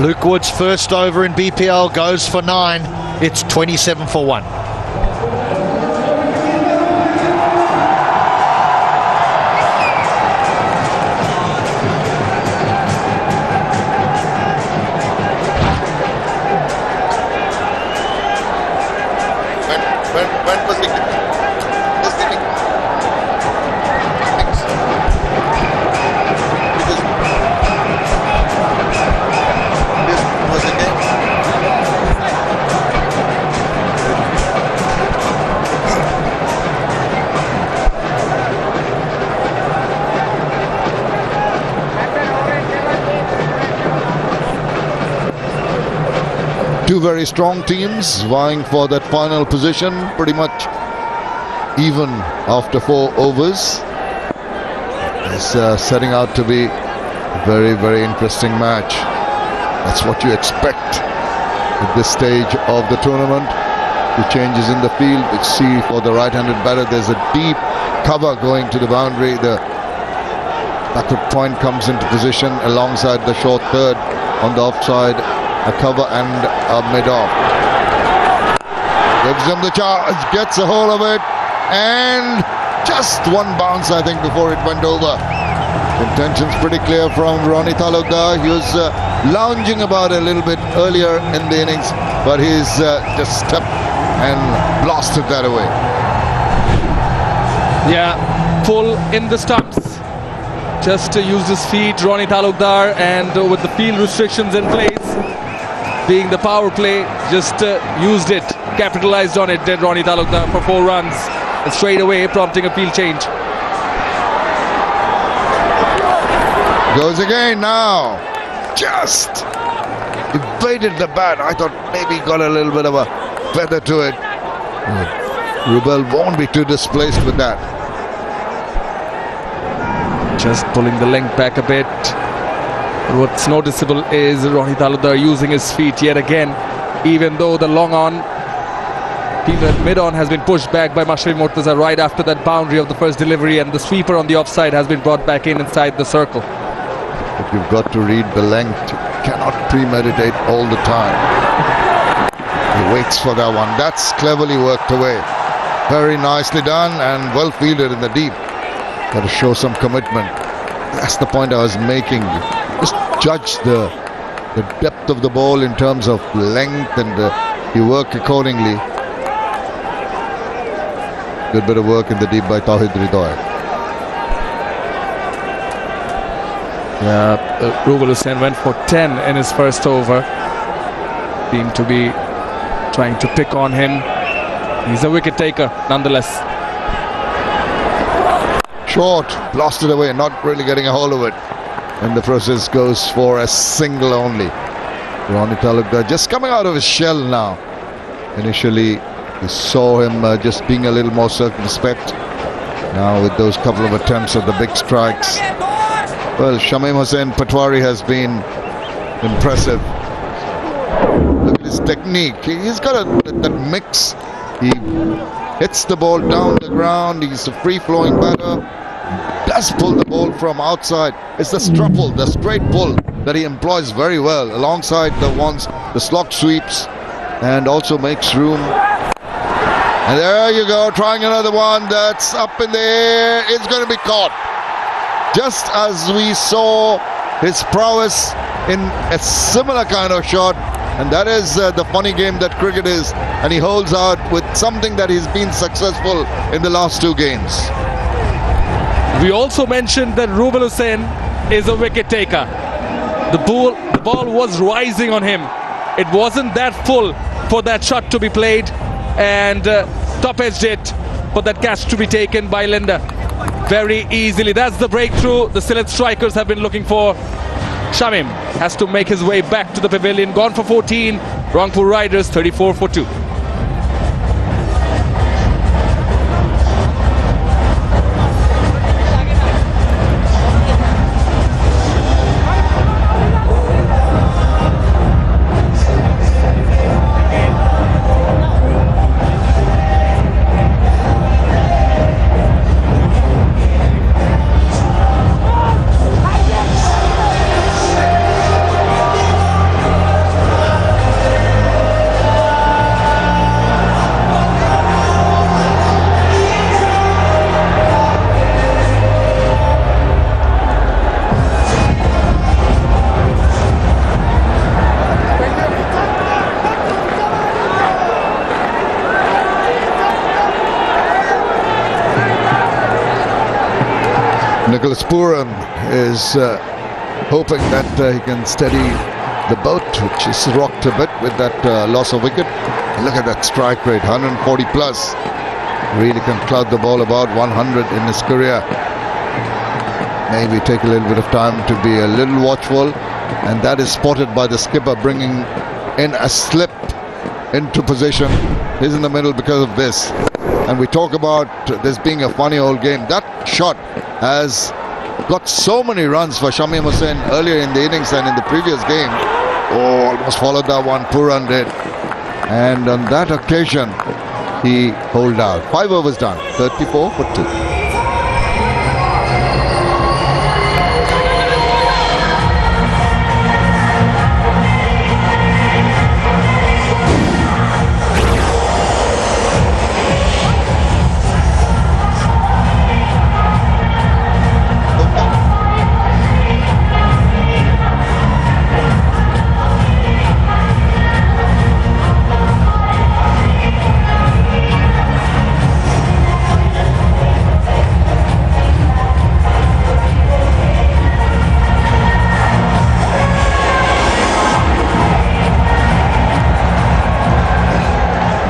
Luke Wood's first over in BPL goes for 9. It's 27 for 1. When was it? This inning. Was it there? Two very strong teams vying for that final position, pretty much even after 4 overs. It's setting out to be a very, very interesting match. That's what you expect at this stage of the tournament. The changes in the field, we see for the right-handed batter, there's a deep cover going to the boundary. The backward point comes into position alongside the short third on the offside, a cover and a mid-off. Gives him the charge, gets a hold of it, and just one bounce, I think, before it went over. Intentions pretty clear from Ronnie Talukdar. He was lounging about a little bit earlier in the innings, but he's just stepped and blasted that away. Yeah, full in the stumps. Just used his feet, Ronnie Talukdar, and with the field restrictions in place, being the power play, just used it, capitalized on it, did Ronnie Talukdar for 4 runs, and straight away prompting a field change. Goes again now. Just evaded the bat. I thought maybe got a little bit of a feather to it. Rubel won't be too displaced with that. Just pulling the length back a bit. What's noticeable is Ronnie Talukdar using his feet yet again, even though the long on, even mid-on, has been pushed back by Mashrafi Mortaza right after that boundary of the first delivery, and the sweeper on the offside has been brought back inside the circle. But you've got to read the length. You cannot premeditate all the time. He waits for that one. That's cleverly worked away. Very nicely done and well fielded in the deep. Got to show some commitment. That's the point I was making. Just judge the depth of the ball in terms of length, and you work accordingly. Good bit of work in the deep by Tauhid Ridoy. Yeah, Rubel Hussain went for 10 in his first over. Seemed to be trying to pick on him. He's a wicket taker nonetheless. Short, blasted away, not really getting a hold of it. And the process goes for a single only. Ronnie Talukdar just coming out of his shell now. Initially, you saw him just being a little more circumspect. Now with those couple of attempts at the big strikes. Well, Shamim Hussain Patwari has been impressive. Look at his technique. He's got that mix. He hits the ball down the ground. He's a free-flowing batter. Does pull the ball from outside. It's the struggle, the straight pull that he employs very well, alongside the slog sweeps, and also makes room. And there you go, trying another one. That's up in the air. It's going to be caught. Just as we saw his prowess in a similar kind of shot. And that is the funny game that cricket is. And he holds out with something that he's been successful in the last 2 games. We also mentioned that Rubel Hussain is a wicket taker. The ball was rising on him. It wasn't that full for that shot to be played, and top-edged it for that catch to be taken by Linda very easily. That's the breakthrough the Sylhet strikers have been looking for. Shamim has to make his way back to the pavilion. Gone for 14. Rangpur Riders 34 for 2. Nicholas Puram is hoping that he can steady the boat, which is rocked a bit with that loss of wicket. Look at that strike rate, 140 plus. Really can cloud the ball about 100 in his career. Maybe take a little bit of time to be a little watchful, and that is spotted by the skipper, bringing in a slip into position. He's in the middle because of this. And we talk about this being a funny old game. That shot has got so many runs for Shamim Hussain earlier in the innings and in the previous game. Oh, almost followed that one. Puran did. And on that occasion, he holed out. 5 overs done. 34 for 2.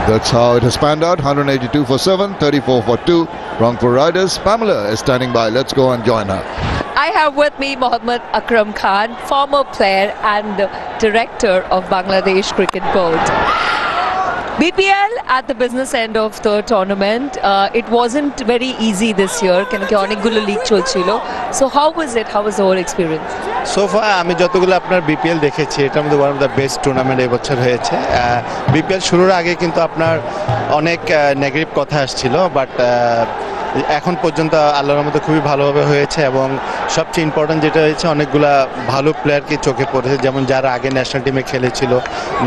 That's how it has panned out. 182 for 7, 34 for 2. Rangpur Riders. Pamela is standing by. Let's go and join her. I have with me Mohammad Akram Khan, former player and director of Bangladesh Cricket Board. BPL at the business end of the tournament, it wasn't very easy this year. So how was it? How was the whole experience? So far, আমি যতগুলো আপনার BPL দেখেছি এটার মধ্যে one of the best tournament এই বছর হয়েছে। BPL শুরুর আগে কিন্তু আপনার অনেক নেগেটিভ কথা আসছিল, বাট এখন পর্যন্ত আল্লাহর রহমতে খুবই ভালোভাবে হয়েছে এবং সবচেয়ে ইম্পর্টেন্ট যেটা হয়েছে অনেকগুলা ভালো প্লেয়ারকে চোখে পড়েছে, যেমন যারা আগে ন্যাশনাল টিমে খেলেছিল,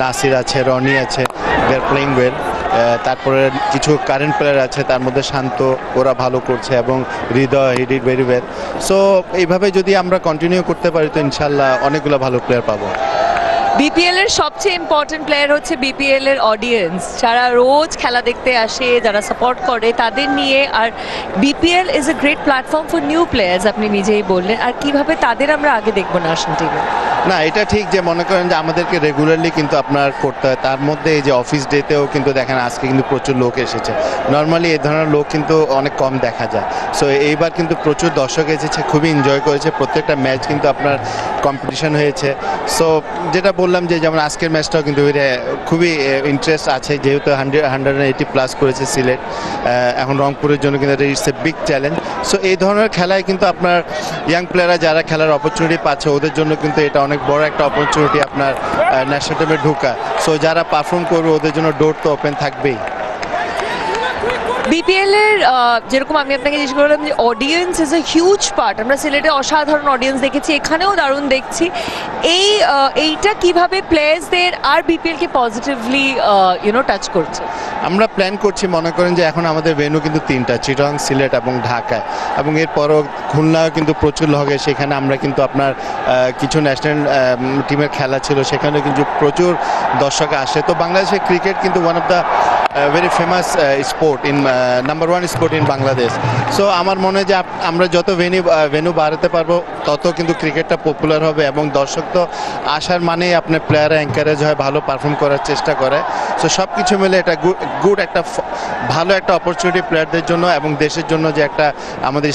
নাসির আছে, রনি আছে, দে আর প্লেইং ওয়েল। তারপরে কিছু কারেন্ট প্লেয়ার আছে, তার মধ্যে শান্ত, ওরা ভালো করছে, এবং Hridoy, he did very well. So এইভাবে যদি আমরা কন্টিনিউ করতে পারি তো ইনশাল্লাহ অনেকগুলো ভালো প্লেয়ার পাবো। বিপিএল এর সবচেয়ে ইম্পর্টেন্ট প্লেয়ার হচ্ছে বিপিএল এর অডিয়েন্স, যারা রোজ খেলা দেখতে আসে, যারা সাপোর্ট করে তাদের নিয়ে। আর BPL is a great platform for new players, আপনি নিজেই বললেন। আর কিভাবে তাদের আমরা আগে দেখবো ন্যাশনাল টিমে? না, এটা ঠিক যে মনে করেন যে আমাদেরকে রেগুলারলি কিন্তু আপনার করতে হয়। তার মধ্যে এই যে অফিস ডেতেও কিন্তু দেখেন আজকে কিন্তু প্রচুর লোক এসেছে। নর্মালি এই ধরনের লোক কিন্তু অনেক কম দেখা যায়। সো এইবার কিন্তু প্রচুর দর্শক এসেছে, খুবই এনজয় করেছে। প্রত্যেকটা ম্যাচ কিন্তু আপনার কম্পিটিশন হয়েছে। সো যেটা বললাম যে যেমন আজকের ম্যাচটাও কিন্তু খুবই ইন্টারেস্ট আছে, যেহেতু 180 প্লাস করেছে সিলেট। এখন রংপুরের জন্য কিন্তু it's a big challenge. So এই ধরনের খেলায় কিন্তু আপনার ইয়াং প্লেয়াররা যারা খেলার অপরচুনিটি পাচ্ছে ওদের জন্য কিন্তু এটা অনেক বড় একটা অপরচুনিটি আপনার ন্যাশনাল টিমে ঢোকা। সো যারা পারফর্ম করবে ওদের জন্য ডোর তো ওপেন থাকবেই। বিপিএল এর যেরকম আমি আপনাকে জিজ্ঞেস করলাম যে audience is a huge part, আমরা সিলেটে অসাধারণ অডিয়েন্স দেখেছি, এখানেও দারুণ দেখছি। এইটা কিভাবে প্লেয়ার্সদের আর বিপিএল কে পজিটিভলি টাচ করছে? আমরা প্ল্যান করছি, মনে করেন যে এখন আমাদের ভেন্যু কিন্তু 3টা, চিটাগাং, সিলেট এবং ঢাকায়, এবং এরপরও খুলনাও কিন্তু প্রচুর লগে। সেখানে আমরা কিন্তু আপনার কিছু ন্যাশনাল টিমের খেলা ছিল, সেখানে কিন্তু প্রচুর দর্শক আসে। তো বাংলাদেশের ক্রিকেট কিন্তু one of the very famous sport in number 1 sport in Bangladesh. So আমার মনে হয় যে আমরা যত ভেন্যু বাড়াতে পারবো তত কিন্তু ক্রিকেটটা পপুলার হবে, এবং দর্শক তো আসার মানেই আপনার প্লেয়াররা এনকারেজ হয়, ভালো পারফর্ম করার চেষ্টা করে। সো সব কিছু মিলে এটা গুড একটা ভালো একটা অপরচুনিটি প্লেয়ারদের জন্য এবং দেশের জন্য, যে একটা আমাদের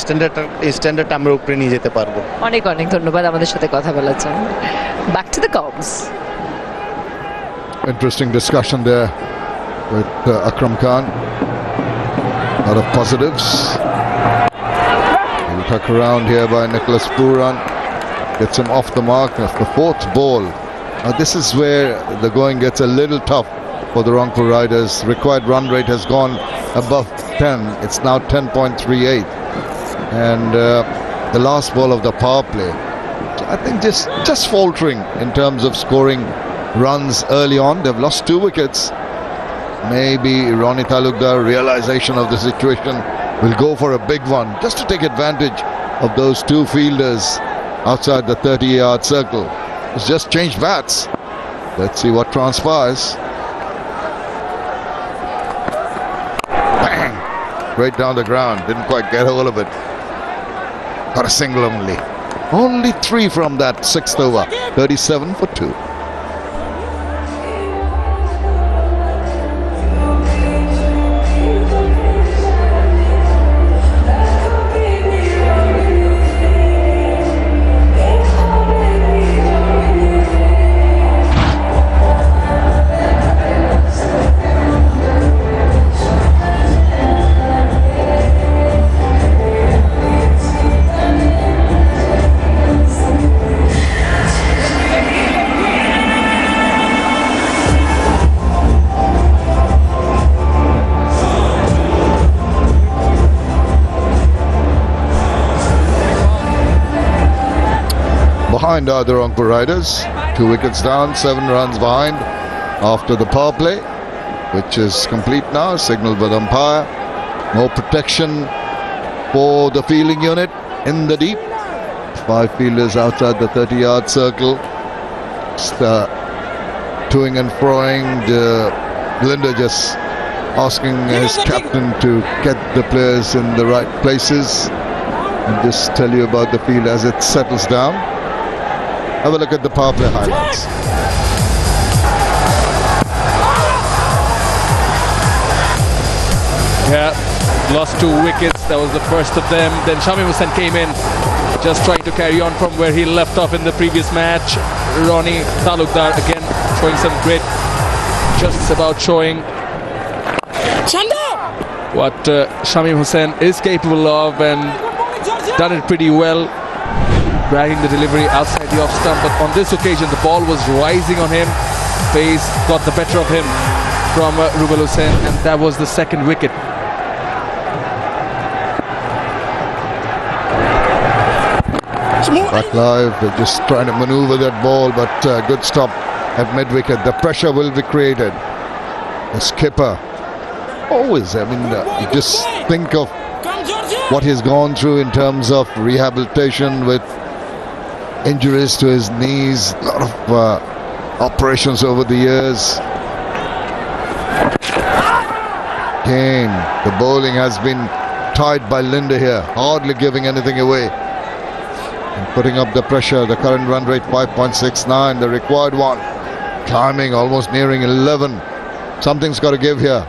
স্ট্যান্ডার্ড আমরা উপরে নিয়ে যেতে পারবো। অনেক অনেক ধন্যবাদ আমাদের সাথে কথা বলার জন্য। Back to the comes. Interesting discussion there with Akram Khan. A lot of positives. He'll tuck around here by Nicholas Puran. Gets him off the mark of the 4th ball. Now this is where the going gets a little tough for the Rangpur Riders. Required run rate has gone above 10. It's now 10.38. And the last ball of the power play, I think just faltering in terms of scoring runs early on. They've lost 2 wickets. Maybe Ronnie Talukdar, realization of the situation, will go for a big one just to take advantage of those 2 fielders outside the 30-yard circle. It's just changed bats. Let's see what transpires. Bang! Right down the ground. Didn't quite get hold of it. Got a single only. Only 3 from that 6th over. 37 for 2. behind are the Rangpur Riders. 2 wickets down, 7 runs behind after the power play, which is complete now, signalled by the umpire. More protection for the fielding unit in the deep. 5 fielders outside the 30-yard circle. Just toing and froing. Linder just asking his captain to get the players in the right places. And just tell you about the field as it settles down. Have a look at the power play highlights. Yeah, lost 2 wickets. That was the first of them. Then Shamim Hussain came in, just trying to carry on from where he left off in the previous match. Ronnie Talukdar again showing some grit, just about showing what Shamim Hussain is capable of, and done it pretty well, dragging the delivery outside the off stump. But on this occasion, the ball was rising on him. Pace got the better of him from Rubel Hussain, and that was the 2nd wicket. Back live, they're just trying to maneuver that ball, but good stop at mid-wicket. The pressure will be created. The skipper, always, I mean, you just think of what he's gone through in terms of rehabilitation with injuries to his knees, a lot of operations over the years. Again, the bowling has been tied by Linder here, hardly giving anything away. And putting up the pressure. The current run rate 5.69, the required one climbing, almost nearing 11. Something's got to give here.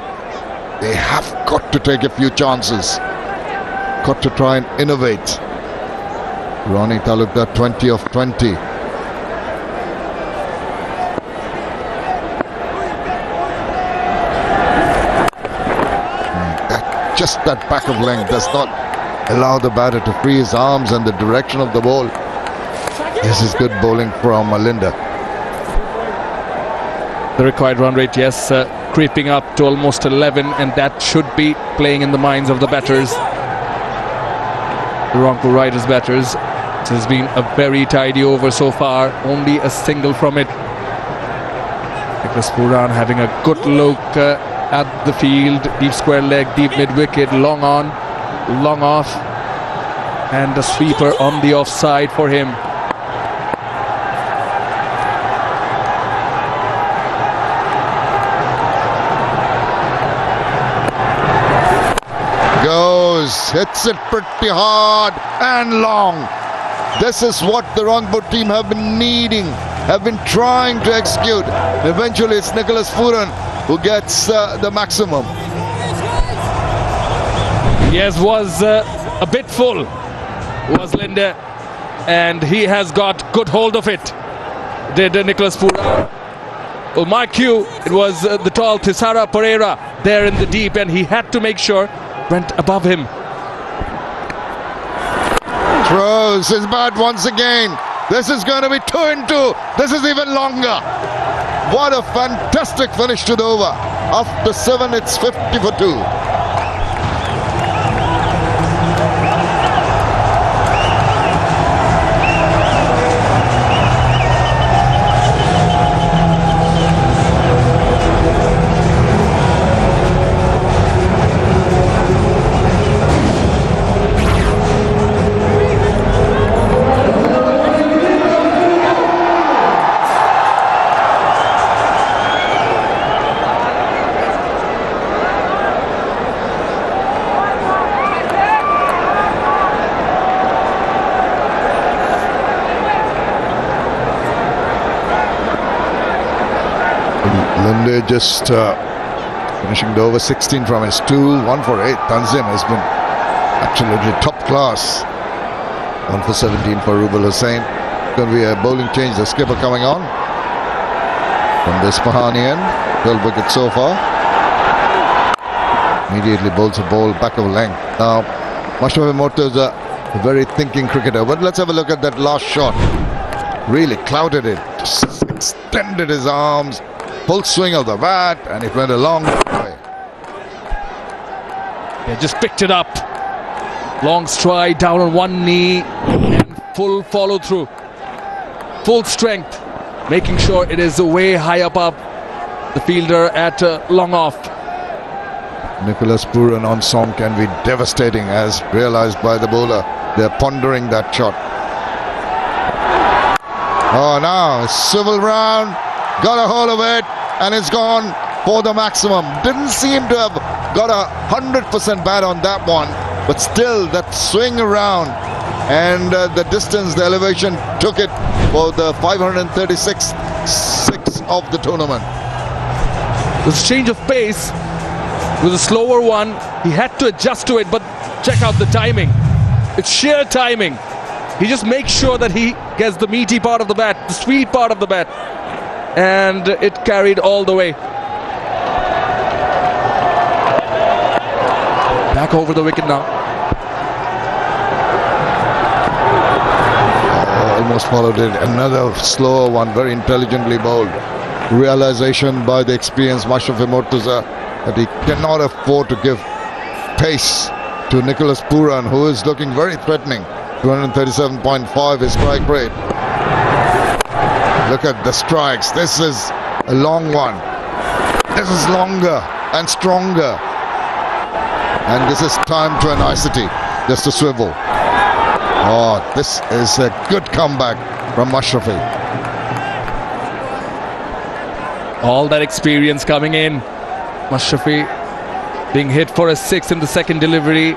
They have got to take a few chances, got to try and innovate. Ronnie Talukdar 20 of 20. Just that back of length does not allow the batter to free his arms and the direction of the ball. This is good bowling from Linder. The required run rate, yes, creeping up to almost 11, and that should be playing in the minds of the batters, the Rangpur Riders batters. It has been a very tidy over so far, only a single from it. Nicholas Pooran having a good look at the field, deep square leg, deep mid-wicket, long on, long off, and a sweeper on the offside for him. Goes, hits it pretty hard and long. This is what the Rangpur team have been needing, have been trying to execute. Eventually it's Nicholas Pooran who gets the maximum. Yes, was a bit full, was Linder, and he has got good hold of it. Did Nicholas Pooran. Oh, my cue, it was the tall Thisara Pereira there in the deep, and he had to make sure went above him. Throws his bat once again. This is going to be 2 in 2. This is even longer. What a fantastic finish to the over. After 7, it's 50 for 2. Linder just finishing the over 16 from his 2, 1 for 8. Tanzim has been absolutely top class. 1 for 17 for Rubel Hussain. Going to be a bowling change. The skipper coming on from this Pahani end. 12 wickets so far. Immediately bowls a ball back of length. Now, Mustafa Morto is a very thinking cricketer. But let's have a look at that last shot. Really clouded it. Just extended his arms. Full swing of the bat, and it went a long way. Yeah, just picked it up. Long stride down on one knee and full follow through. full strength, making sure it is way high up the fielder at long off. Nicholas Pooran on song can be devastating, as realized by the bowler. They're pondering that shot. Oh, now swivel round, got a hold of it, and it's gone for the maximum. Didn't seem to have got 100% bat on that one, but still that swing around and the distance, the elevation took it for the 536th six of the tournament. This change of pace was a slower one. He had to adjust to it, but check out the timing. It's sheer timing. He just makes sure that he gets the meaty part of the bat, the sweet part of the bat, and it carried all the way. Back over the wicket now. Almost followed it. Another slower one, very intelligently bowled. Realization by the experienced Mashrafi Mortaza that he cannot afford to give pace to Nicholas Pooran, who is looking very threatening. 237.5 is strike rate. Look at the strikes. This is a long one. This is longer and stronger. And this is timed to a nicety. Just a swivel. Oh, this is a good comeback from Mashrafi. All that experience coming in. Mashrafi being hit for a 6 in the second delivery.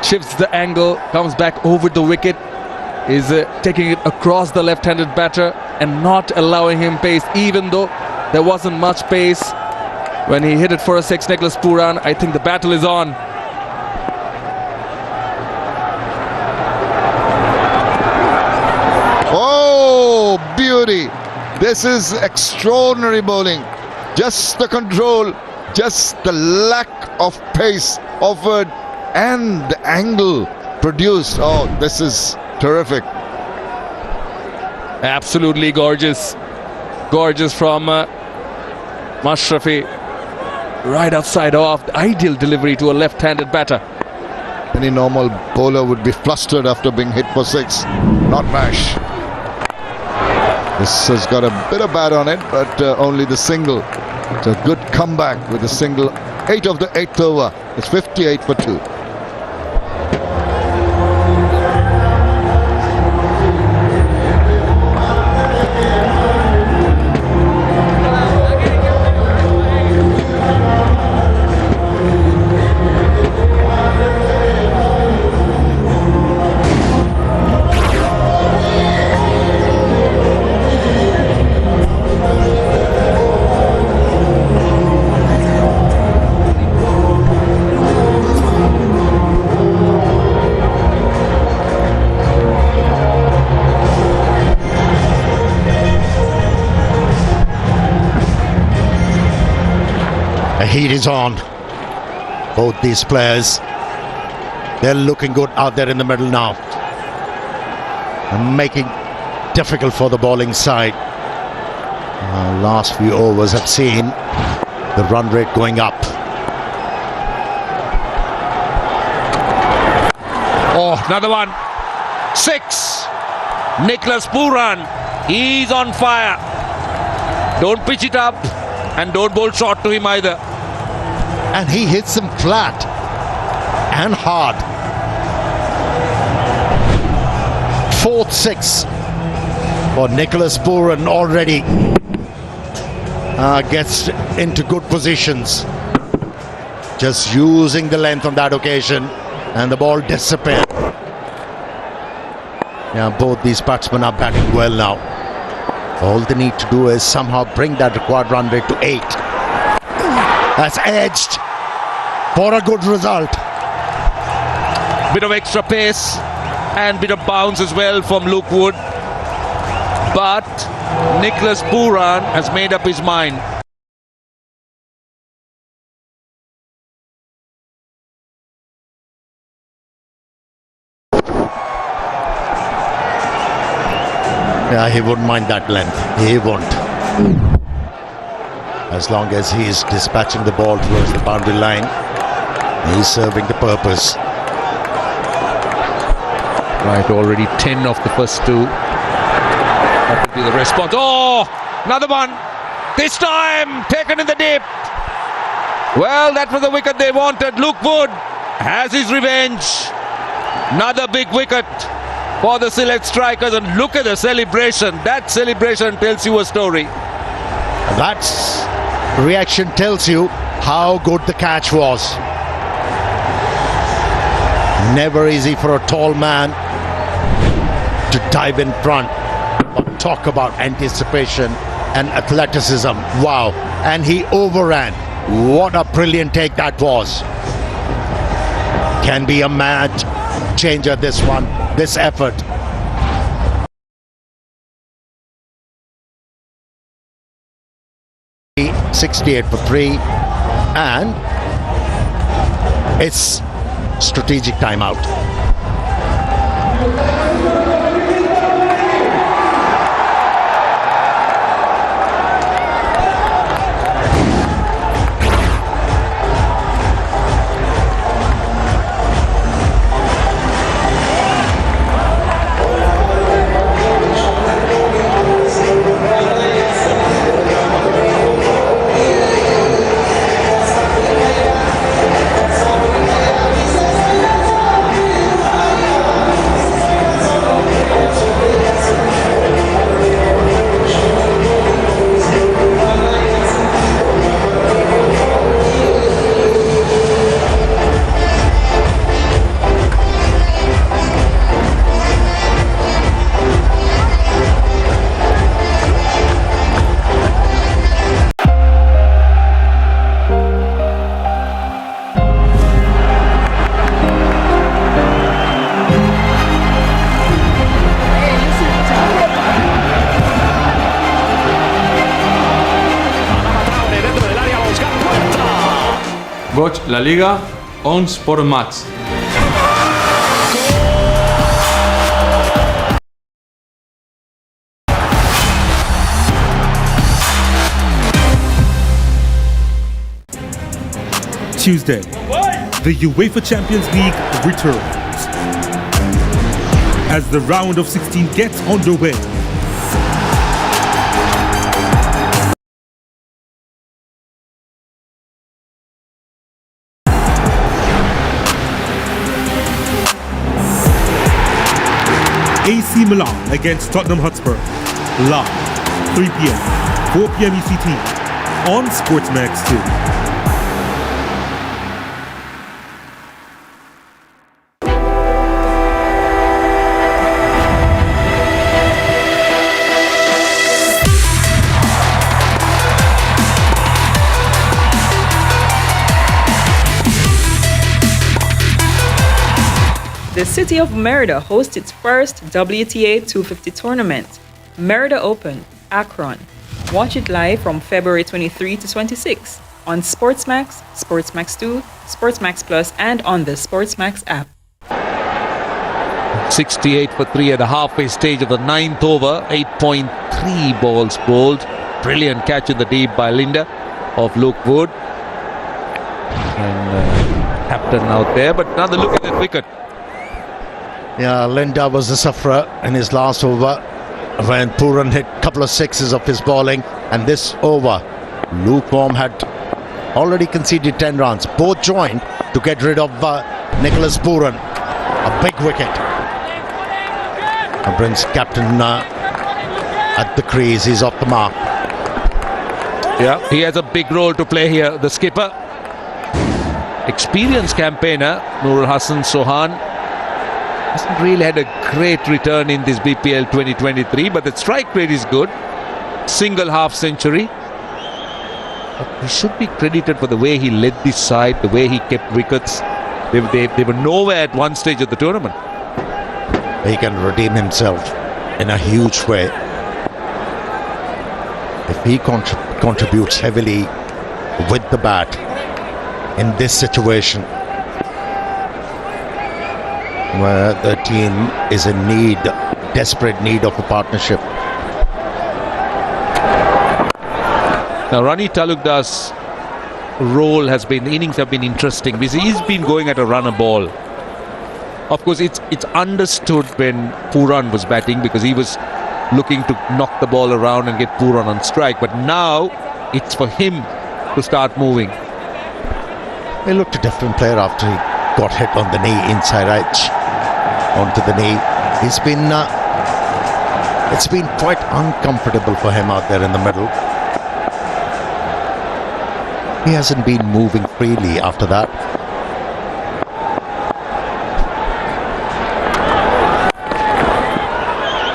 Shifts the angle, comes back over the wicket. Is taking it across the left-handed batter and not allowing him pace, even though there wasn't much pace when he hit it for a 6. Nicholas Pooran, I think the battle is on. Oh, beauty. This is extraordinary bowling. Just the control, just the lack of pace offered and the angle produced. Oh, this is terrific. Absolutely gorgeous. Gorgeous from Mashrafi. Right outside off. The ideal delivery to a left-handed batter. Any normal bowler would be flustered after being hit for 6. Not Mash. This has got a bit of bat on it, but only the single. It's a good comeback with a single. 8 of the 8th over. It's 58 for 2. The heat is on. Both these players, they're looking good out there in the middle now, and making difficult for the bowling side. Last few overs have seen the run rate going up. Oh, another one. 6. Nicholas Pooran, he's on fire. Don't pitch it up and don't bowl short to him either. And he hits him flat and hard. 4th 6 for Nicholas Pooran already. Gets into good positions. Just using the length on that occasion, and the ball disappeared. Yeah, both these batsmen are batting well now. All they need to do is somehow bring that required run rate to 8. That's edged for a good result. Bit of extra pace and bit of bounce as well from Luke Wood. But Nicholas Pooran has made up his mind. Yeah, he wouldn't mind that length. He won't. As long as he's dispatching the ball towards the boundary line, he's serving the purpose. Right, already 10 of the first 2. That would be the response. Oh, another one. This time taken in the deep. Well, that was the wicket they wanted. Luke Wood has his revenge. Another big wicket for the Sylhet strikers, and look at the celebration. That celebration tells you a story. That reaction tells you how good the catch was. Never easy for a tall man to dive in front. But talk about anticipation and athleticism. Wow. And he overran. What a brilliant take that was. Can be a match changer, this one, this effort. .68 for 3, and it's strategic timeout. Watch La Liga on SportsMax. Tuesday, the UEFA Champions League returns as the round of 16 gets underway. AC Milan against Tottenham Hotspur, live 3 p.m., 4 p.m. ECT on SportsMax 2. The city of Merida hosts its first WTA 250 tournament, Merida Open, Akron. Watch it live from February 23 to 26 on SportsMax, SportsMax 2, SportsMax Plus, and on the SportsMax app. 68 for 3 at the halfway stage of the 9th over. 8.3 balls bowled. Brilliant catch in the deep by Linda of Luke Wood. And captain out there, but another look at that wicket. Yeah, Linda was the sufferer in his last over when Pooran hit a couple of sixes of his bowling, and this over, lukewarm had already conceded 10 runs. Both joined to get rid of Nicholas Pooran. A big wicket. And brings captain at the crease. He's off the mark. Yeah, he has a big role to play here. The skipper, experienced campaigner Nurul Hassan Sohan, hasn't really had a great return in this BPL 2023, but the strike rate is good. Single half century. But he should be credited for the way he led this side, the way he kept wickets. They were nowhere at one stage of the tournament. He can redeem himself in a huge way. If he contributes heavily with the bat in this situation, where the team is in need, desperate need of a partnership. Now Rani Talukdar's role has been, the innings have been interesting because he's been going at a runner ball. Of course, it's understood when Pooran was batting because he was looking to knock the ball around and get Pooran on strike. But now it's for him to start moving. He looked a different player after he got hit on the knee, inside edge onto the knee. It's been quite uncomfortable for him out there in the middle. He hasn't been moving freely after that.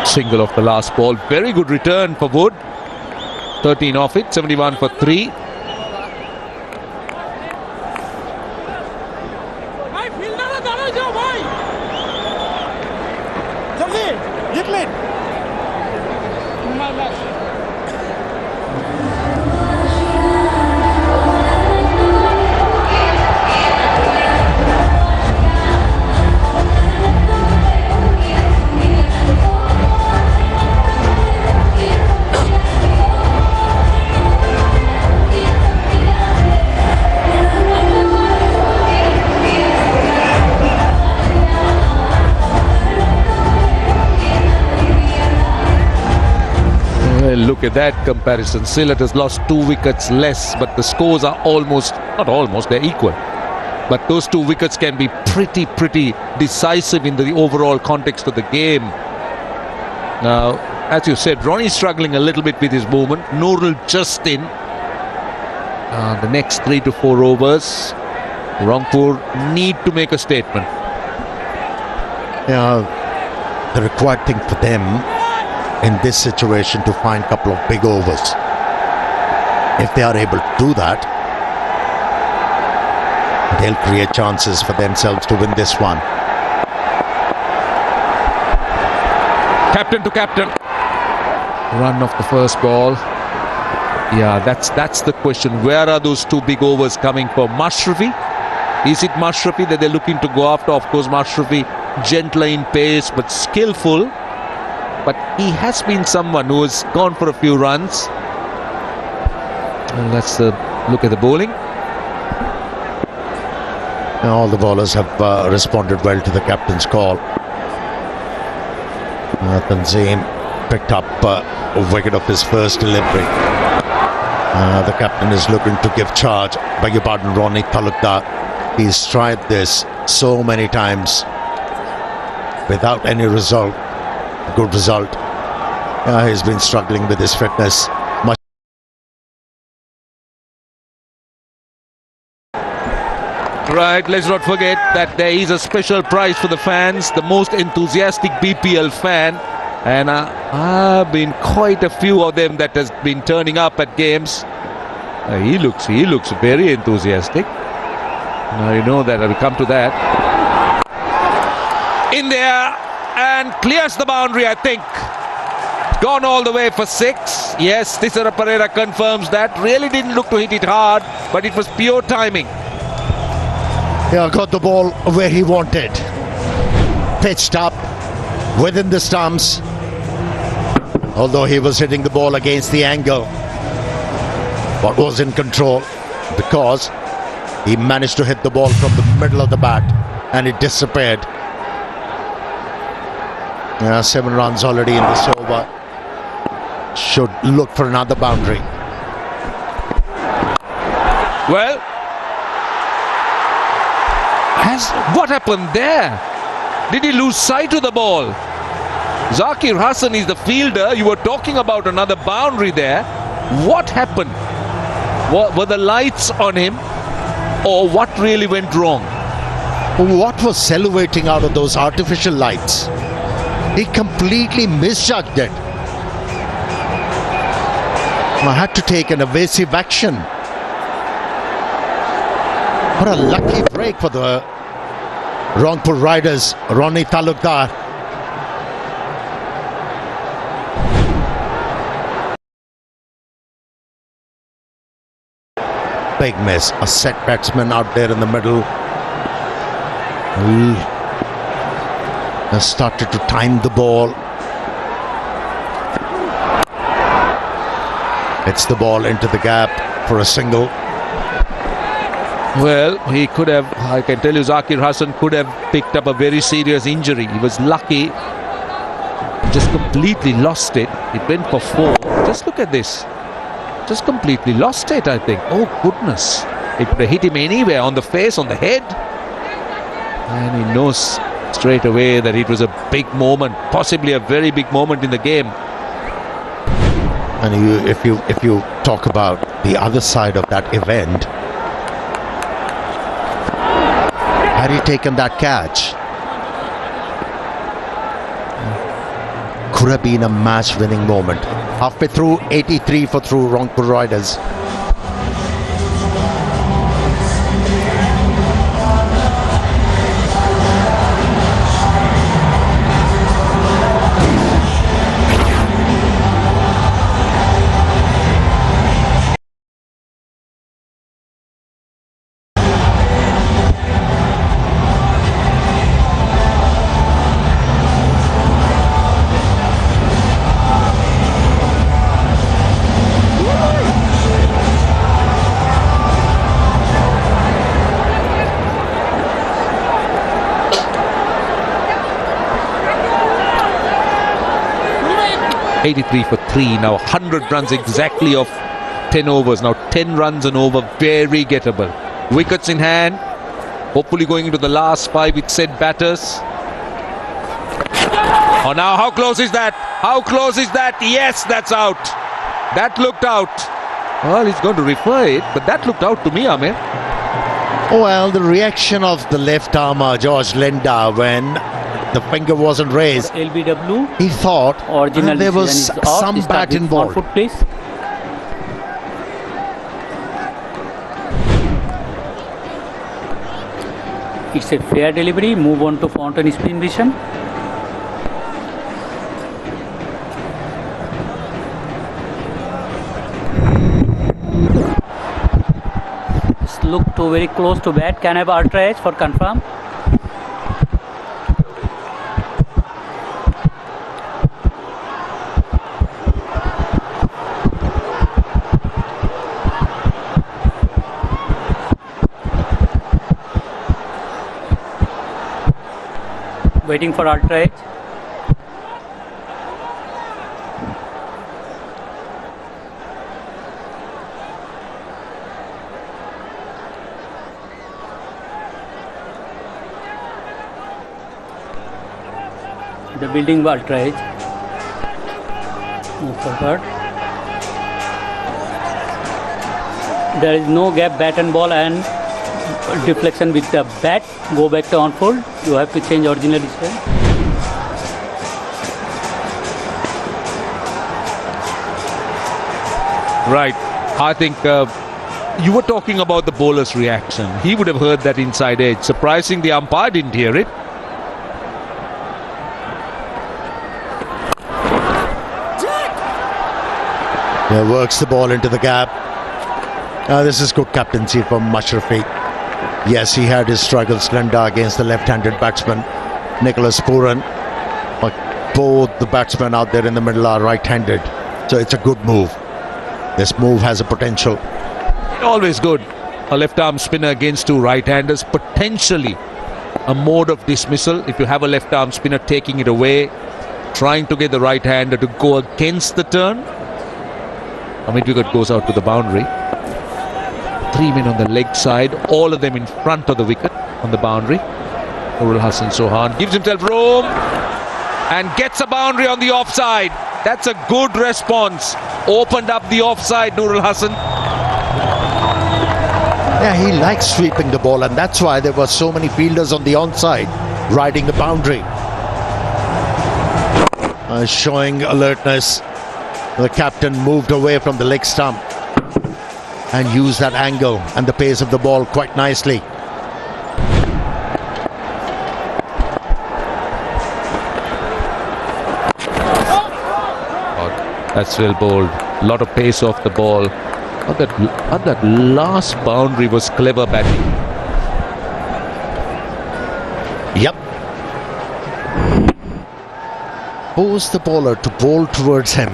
Single off the last ball. Very good return for Wood. 13 off it, 71 for 3. Look at that comparison. Sylhet has lost 2 wickets less, but the scores are not almost, they're equal. But those 2 wickets can be pretty decisive in the overall context of the game. Now, as you said, Ronnie's struggling a little bit with his movement. Nurul just in. The next 3 to 4 overs, Rangpur need to make a statement. Yeah, the required thing for them in this situation to find a couple of big overs. If they are able to do that, they'll create chances for themselves to win this one. Captain to captain. Run off the first ball. Yeah, that's the question. Where are those 2 big overs coming for? Mashrafi? Is it Mashrafi that they're looking to go after? Of course, Mashrafi gentler in pace but skillful. But he has been someone who has gone for a few runs. And let's look at the bowling. All the bowlers have responded well to the captain's call. Tanzim picked up a wicket of his first delivery. The captain is looking to give charge. Beg your pardon, Ronnie Talukdar. He's tried this so many times without any result. Good result. He's been struggling with his fitness. Right, let's not forget that there is a special prize for the fans, the most enthusiastic BPL fan, and I've been quite a few of them that has been turning up at games. He looks very enthusiastic. Now you know that. I'll come to that. In there and clears the boundary, I think. Gone all the way for 6. Yes, Tisara Pereira confirms that. Really didn't look to hit it hard, but it was pure timing. Yeah, got the ball where he wanted. Pitched up within the stumps. Although he was hitting the ball against the angle, but was in control because he managed to hit the ball from the middle of the bat and it disappeared. 7 runs already in this over. Should look for another boundary. Well, what happened there? Did he lose sight of the ball? Zakir Hassan is the fielder. You were talking about another boundary there. What happened? Were the lights on him, or what really went wrong? What was salivating out of those artificial lights? He completely misjudged it. I had to take an evasive action. What a lucky break for the Rangpur Riders, Ronnie Talukdar. Big miss, a set batsman out there in the middle. Has started to time the ball. Hits the ball into the gap for a single. Well, he could have, I can tell you, Zakir Hassan could have picked up a very serious injury. He was lucky just completely lost it. It went for 4. Just look at this. Just completely lost it, I think. Oh, goodness. It could have hit him anywhere, on the face, on the head. And he knows straight away that it was a big moment, possibly a very big moment in the game. And if you talk about the other side of that event, had he taken that catch, could have been a match-winning moment. Halfway through, 83 for Rangpur Riders. For 3 now, 100 runs exactly of 10 overs. Now 10 runs and over, very gettable. Wickets in hand, hopefully going into the last 5 with said batters. Oh, now how close is that? How close is that? Yes, that's out. That looked out. Well, he's going to refer it, but that looked out to me, Amir. Well, the reaction of the left armer George Linda when the finger wasn't raised, LBW. He thought there was some bat involved. Foot, please. It's a fair delivery. Move on to fountain spin vision. Just look to very close to bat. Can I have ultra edge for confirm? Waiting for ultra edge. The building ultra edge. Move forward. There is no gap, bat and ball, and deflection with the bat. Go back to on fold. You have to change original decision. Right. I think you were talking about the bowler's reaction. He would have heard that inside edge. Surprising the umpire didn't hear it. Yeah, works the ball into the gap. This is good captaincy from Mashrafi. Yes, he had his struggles, Linda, against the left-handed batsman, Nicholas Puran. But both the batsmen out there in the middle are right-handed. So it's a good move. This move has a potential. Always good. A left-arm spinner against 2 right-handers. Potentially a mode of dismissal. If you have a left-arm spinner taking it away, trying to get the right-hander to go against the turn. Wicket goes out to the boundary. 3 men on the leg side, all of them in front of the wicket on the boundary. Nurul Hassan Sohan gives himself room and gets a boundary on the offside. That's a good response. Opened up the offside, Nurul Hassan. Yeah, he likes sweeping the ball, and that's why there were so many fielders on the onside riding the boundary. Showing alertness. The captain moved away from the leg stump and used that angle and the pace of the ball quite nicely. That's well bowled. A lot of pace off the ball. But that last boundary was clever batting. Yep. Forced the bowler to bowl towards him.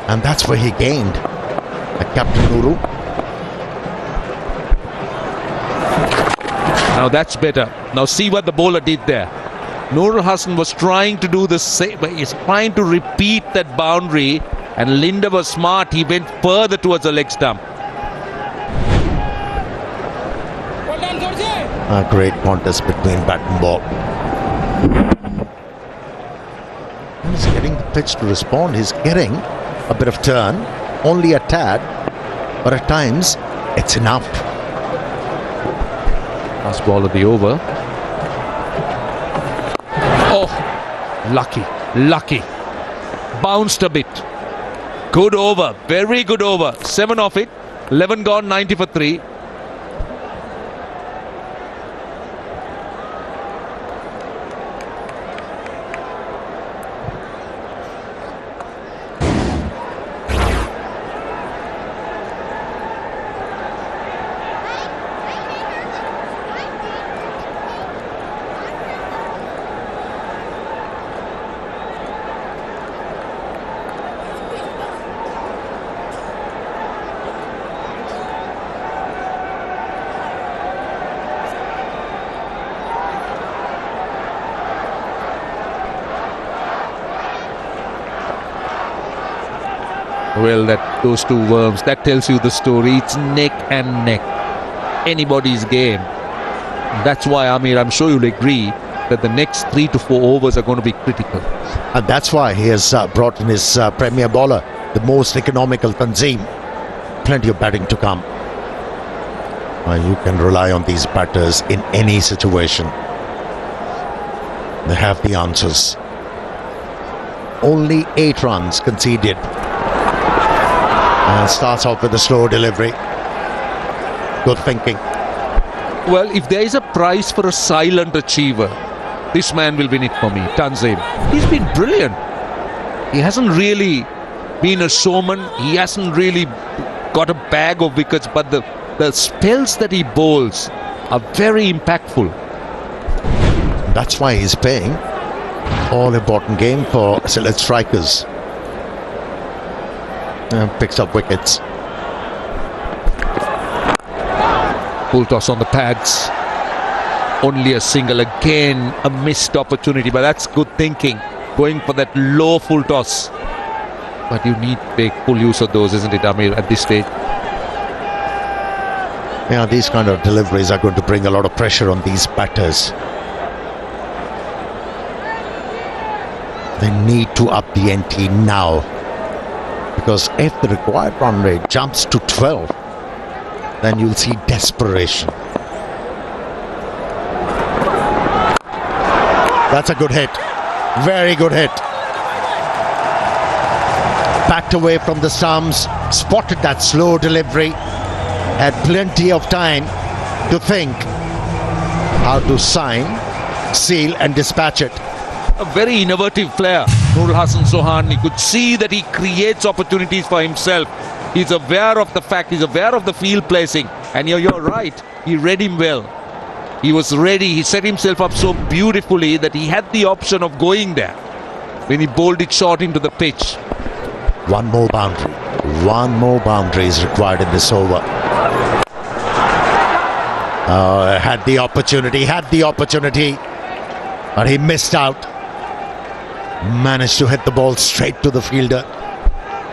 And that's where he gained. Captain Nuru. Now that's better. Now see what the bowler did there. Nurul Hassan was trying to do the same. He's trying to repeat that boundary, and Linda was smart. He went further towards the leg stump. A great contest between bat and ball. He's getting the pitch to respond. He's getting a bit of turn, only a tad, but at times it's enough. Last ball of the over. Oh, lucky. Bounced a bit. Good over, very good over. 7 off it. 11 gone, 90 for 3. Well, those two worms, that tells you the story. It's neck and neck. Anybody's game. That's why, Amir, I'm sure you'll agree that the next 3 to 4 overs are going to be critical. And that's why he has brought in his premier bowler, the most economical Tanzim. Plenty of batting to come. You can rely on these batters in any situation. They have the answers. Only 8 runs conceded. And starts off with a slow delivery. Good thinking. Well, if there is a prize for a silent achiever, this man will win it for me, Tanzim. He's been brilliant. He hasn't really been a showman. He hasn't really got a bag of wickets, but the spells that he bowls are very impactful. That's why he's playing all important game for Sylhet strikers. Picks up wickets. Full toss on the pads. Only a single. Again, a missed opportunity, but that's good thinking. Going for that low full toss. But you need to make full use of those, isn't it, Amir, at this stage? Yeah, these kind of deliveries are going to bring a lot of pressure on these batters. They need to up the ante now. Because if the required run rate jumps to 12, then you'll see desperation. That's a good hit. Very good hit. Backed away from the stumps, spotted that slow delivery, had plenty of time to think how to sign, seal and dispatch it. A very innovative player, Nurul Hassan Sohan. You could see that he creates opportunities for himself. He's aware of the fact, he's aware of the field placing. And you're right, he read him well. He was ready, he set himself up so beautifully that he had the option of going there when he bowled it short into the pitch. One more boundary. One more boundary is required in this over. Had the opportunity, but he missed out. Managed to hit the ball straight to the fielder.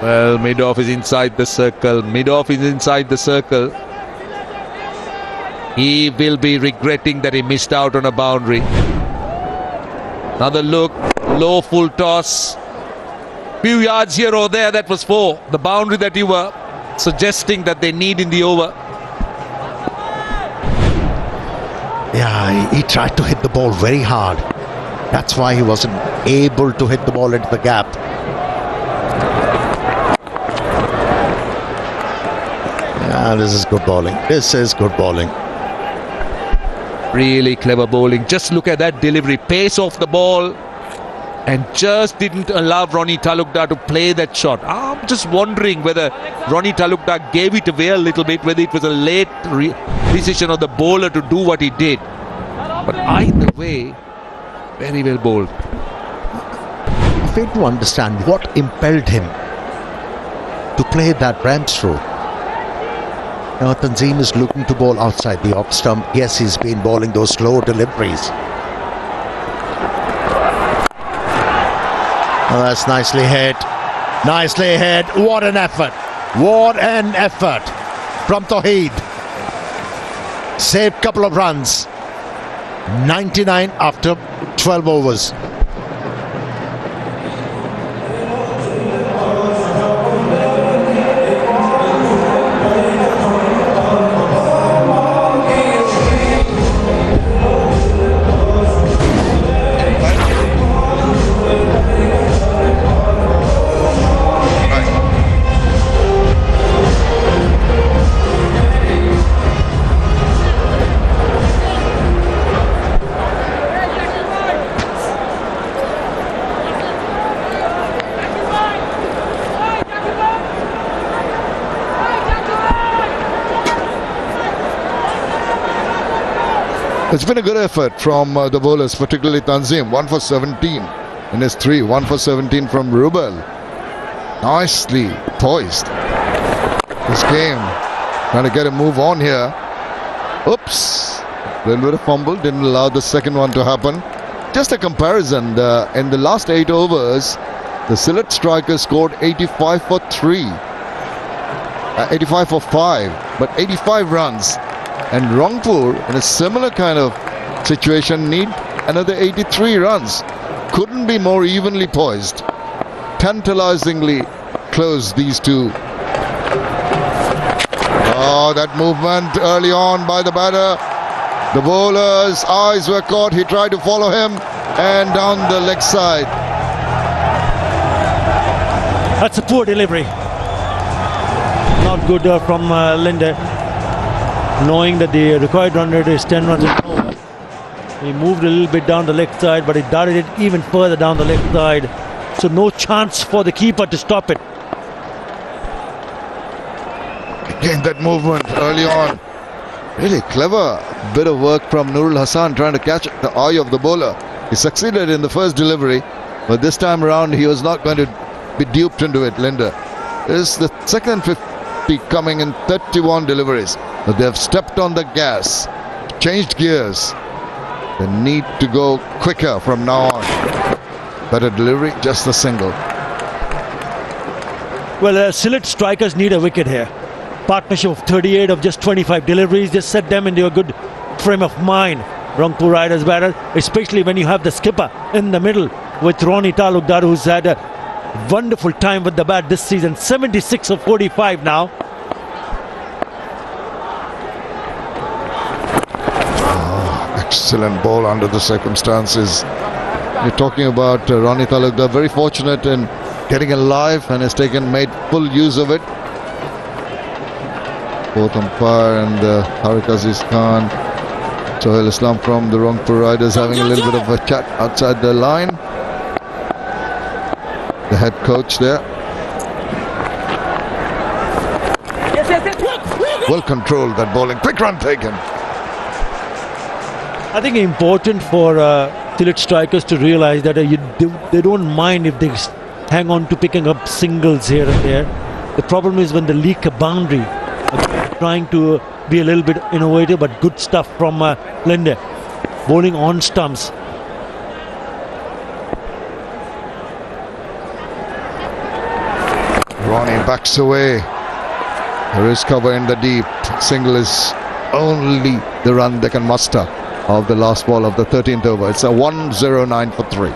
Well, mid-off is inside the circle. He will be regretting that he missed out on a boundary. Another look, low full toss. Few yards here or there, that was 4. The boundary that you were suggesting that they need in the over. Yeah, he tried to hit the ball very hard. That's why he wasn't able to hit the ball into the gap. Yeah, this is good bowling. Really clever bowling. Just look at that delivery. Pace off the ball. And just didn't allow Ronnie Talukdar to play that shot. I'm just wondering whether Ronnie Talukdar gave it away a little bit, whether it was a late decision of the bowler to do what he did. But either way, very well bowled. I fail to understand what impelled him to play that ramp through. Now Tanzim is looking to bowl outside the off stump. Yes, he's been bowling those slow deliveries. Oh, that's nicely hit. Nicely hit. What an effort. What an effort from Tauheed. Saved couple of runs. 99 after 12 overs. It's been a good effort from the bowlers, particularly Tanzim. 1 for 17 in his 3. 1 for 17 from Rubel. Nicely poised. This game trying to get a move on here. Oops. A little bit of fumble. Didn't allow the second one to happen. Just a comparison. In the last 8 overs, the Sylhet strikers scored 85 for 3. 85 for 5. But 85 runs. And Rangpur, in a similar kind of situation, need another 83 runs. Couldn't be more evenly poised. Tantalizingly close, these two. Oh, that movement early on by the batter. The bowler's eyes were caught. He tried to follow him and down the leg side. That's a poor delivery. Not good from Linde. Knowing that the required run rate is 10 runs and over. He moved a little bit down the leg side, but he darted it even further down the leg side. So no chance for the keeper to stop it. Again, that movement early on. Really clever bit of work from Nurul Hassan trying to catch the eye of the bowler. He succeeded in the first delivery, but this time around he was not going to be duped into it, Linda. This is the second 50 coming in 31 deliveries. But they have stepped on the gas, changed gears. They need to go quicker from now on. Better delivery, just a single. Well, Sylhet strikers need a wicket here. Partnership of 38 of just 25 deliveries just set them into a good frame of mind. Rangpur Riders batter, especially when you have the skipper in the middle with Ronnie Talukdar, who's had a wonderful time with the bat this season. 76 of 45 now. Excellent ball under the circumstances. You're talking about Ronnie Talukdar, very fortunate in getting alive and has made full use of it. Both umpire and Tariq Aziz Khan, Sohail Islam from the Rangpur Riders having a little bit of a chat outside the line. The head coach there. Well controlled, that bowling. Quick run taken. I think it's important for Sylhet strikers to realize that they don't mind if they hang on to picking up singles here and there. The problem is when they leak a boundary. Trying to be a little bit innovative, but good stuff from Linde. Bowling on stumps. Ronnie backs away. There is cover in the deep. Single is only the run they can muster of the last ball of the 13th over. It's a 109 for 3.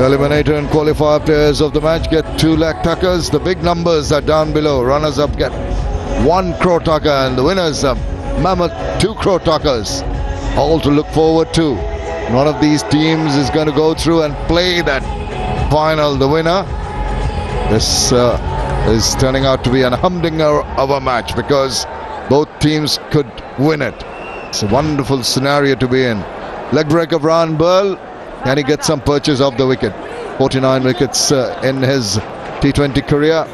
Eliminator and qualifier players of the match get 2 lakh takas. The big numbers are down below. Runners up get 1 crore taka and the winners are mammoth 2 crore takas. All to look forward to. One of these teams is going to go through and play that final. The winner, this is turning out to be an humdinger of a match because both teams could win it. It's a wonderful scenario to be in. Leg break of Ryan Burl. Can he get some purchase off the wicket? 49 wickets in his T20 career.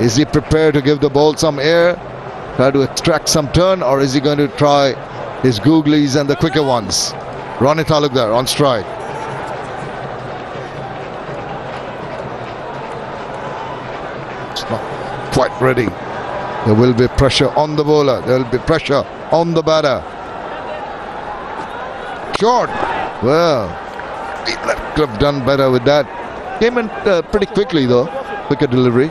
Is he prepared to give the ball some air, try to extract some turn, or is he going to try his googlies and the quicker ones? Ronnie Talukdar on strike. It's not quite ready. There will be pressure on the bowler. There will be pressure on the batter. Short. Well, he could have done better with that. Came in pretty quickly though. Quicker delivery.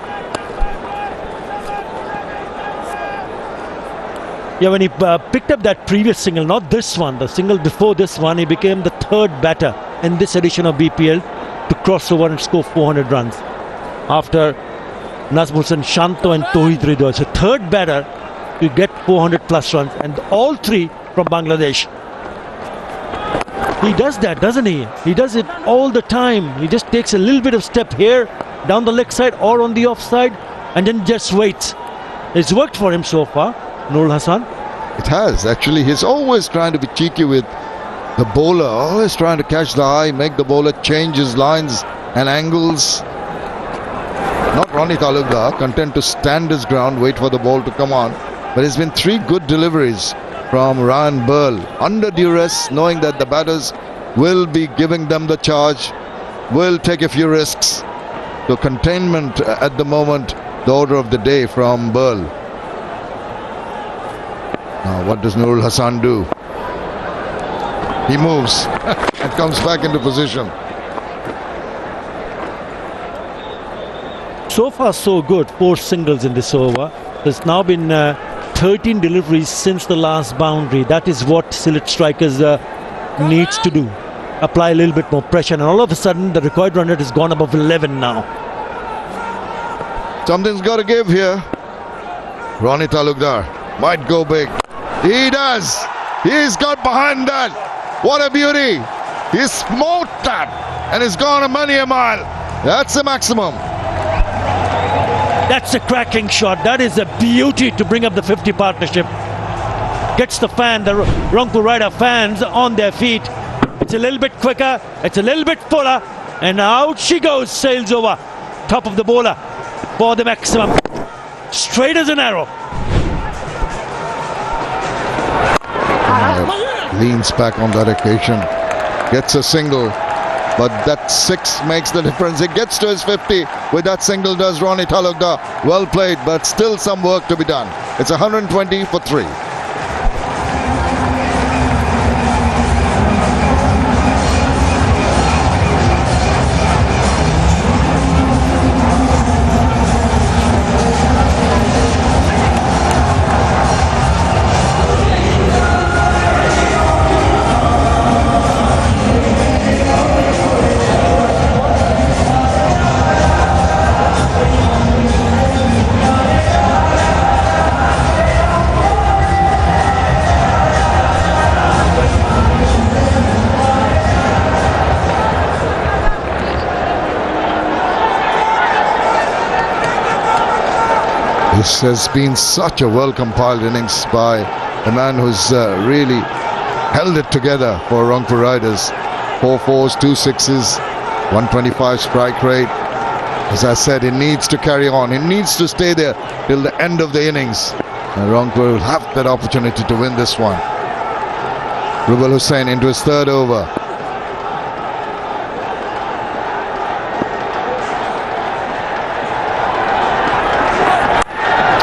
Yeah, when he picked up that previous single, not this one, the single before this one, he became the third batter in this edition of BPL to cross over and score 400 runs. After Nazmul Hossain, Shanto and Tauhid Hridoy. So third batter to get 400 plus runs, and all three from Bangladesh. He does that, doesn't he? He does it all the time. He just takes a little bit of step here, down the leg side or on the offside, and then just waits. It's worked for him so far, Nurul Hassan. It has, actually. He's always trying to be cheeky with the bowler, always trying to catch the eye, make the bowler change his lines and angles. Not Ronnie Talukdar, content to stand his ground, wait for the ball to come on. But it's been three good deliveries from Ryan Burl, under duress, knowing that the batters will be giving them the charge, will take a few risks. So containment at the moment, the order of the day from Burl. Now what does Nurul Hassan do? He moves and comes back into position. So far so good, 4 singles in this over. There's now been 13 deliveries since the last boundary. That is what Sylhet strikers needs to do. Apply a little bit more pressure, and all of a sudden the required run rate has gone above 11 now. Something's got to give here. Ronnie Talukdar might go big. He does. He's got behind that. What a beauty. He's smote that, and he's gone a many a mile. That's the maximum. That's a cracking shot. That is a beauty to bring up the 50 partnership. Gets the Rangpur Rider fans on their feet. It's a little bit quicker. It's a little bit fuller. And out she goes, sails over. Top of the bowler for the maximum. Straight as an arrow. Leans back on that occasion. Gets a single. But that 6 makes the difference. It gets to his 50 with that single, does Ronnie Talukdar. Well played, but still some work to be done. It's 120 for 3. This has been such a well-compiled innings by a man who's really held it together for Rangpur Riders. 4 4s, 2 6s, 125 strike rate. As I said, it needs to carry on. It needs to stay there till the end of the innings. And Rangpur will have that opportunity to win this one. Rubal Hussain into his 3rd over.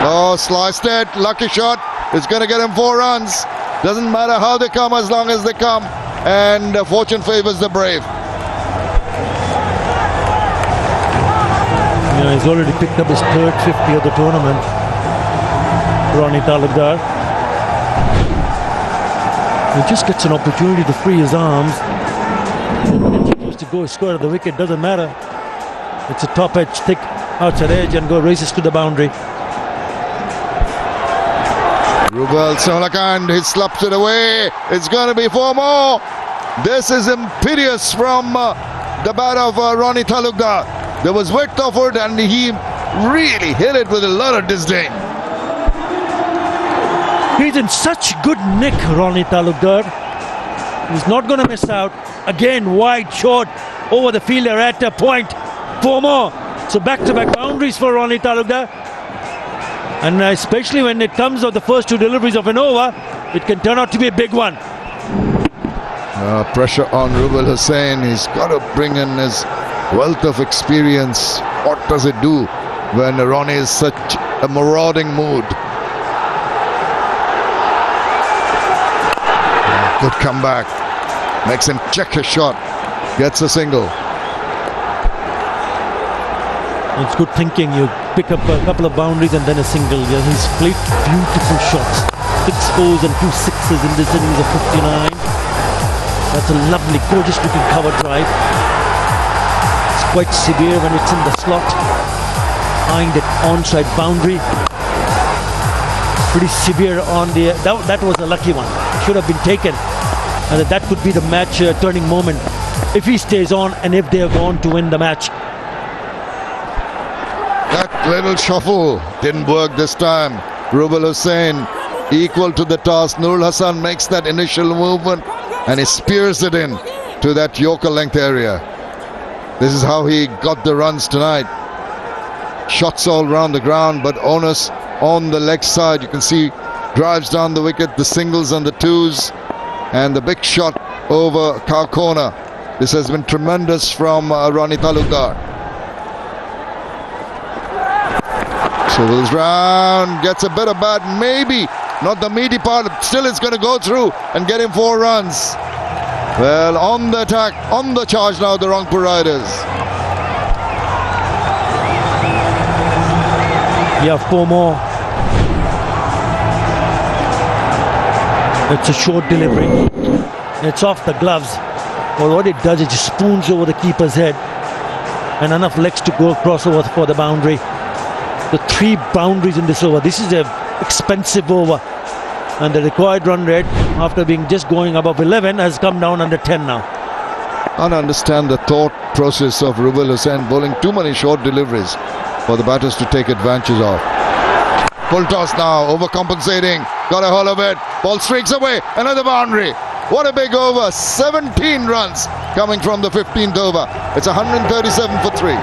Oh, sliced it. Lucky shot. It's going to get him 4 runs. Doesn't matter how they come, as long as they come. And fortune favors the brave. Yeah, he's already picked up his 3rd 50 of the tournament. Ronnie Talukdar. He just gets an opportunity to free his arms. He goes to go square at the wicket. Doesn't matter. It's a top edge, thick outside edge, and go races to the boundary. Rubal Sahlakand, he slaps it away. It's going to be 4 more. This is imperious from the bat of Ronnie Talukdar. There was width offered, and he really hit it with a lot of disdain. He's in such good nick, Ronnie Talukdar. He's not going to miss out. Again, wide shot over the fielder at a point. 4 more. So back-to-back boundaries for Ronnie Talukdar. And especially when it comes of the first 2 deliveries of an over, it can turn out to be a big one. Pressure on Rubal Hussain. He's got to bring in his wealth of experience. What does it do when Ronnie is such a marauding mood? Good comeback. Makes him check his shot. Gets a single. It's good thinking. You pick up a couple of boundaries and then a single. Yeah, he's played beautiful shots. 6 4s and 2 6s in this innings of 59. That's a lovely, gorgeous looking cover drive. It's quite severe when it's in the slot. Eyeing that onside boundary. Pretty severe on the... That was a lucky one. Should have been taken. And that could be the match turning moment if he stays on and if they are going to win the match. That little shuffle didn't work this time. Rubal Hussain equal to the task. Nurul Hassan makes that initial movement and he spears it in to that Yorker length area. This is how he got the runs tonight. Shots all around the ground, but onus on the leg side. You can see drives down the wicket, the singles and the 2s, and the big shot over cow corner. This has been tremendous from Ronnie Talukdar. Swivels round, gets a bit of bat, maybe not the meaty part, still it's going to go through and get him 4 runs. Well, on the attack, on the charge now, the Rangpur Riders. Yeah, 4 more. It's a short delivery. It's off the gloves. Well, what it does is it spoons over the keeper's head and enough legs to go across over for the boundary. The 3 boundaries in this over. This is an expensive over. And the required run rate, after being just going above 11, has come down under 10 now. I don't understand the thought process of Rubal Hussain bowling too many short deliveries for the batters to take advantage of. Full toss now, overcompensating, got a hold of it, ball streaks away, another boundary. What a big over, 17 runs coming from the 15th over. It's 137 for 3.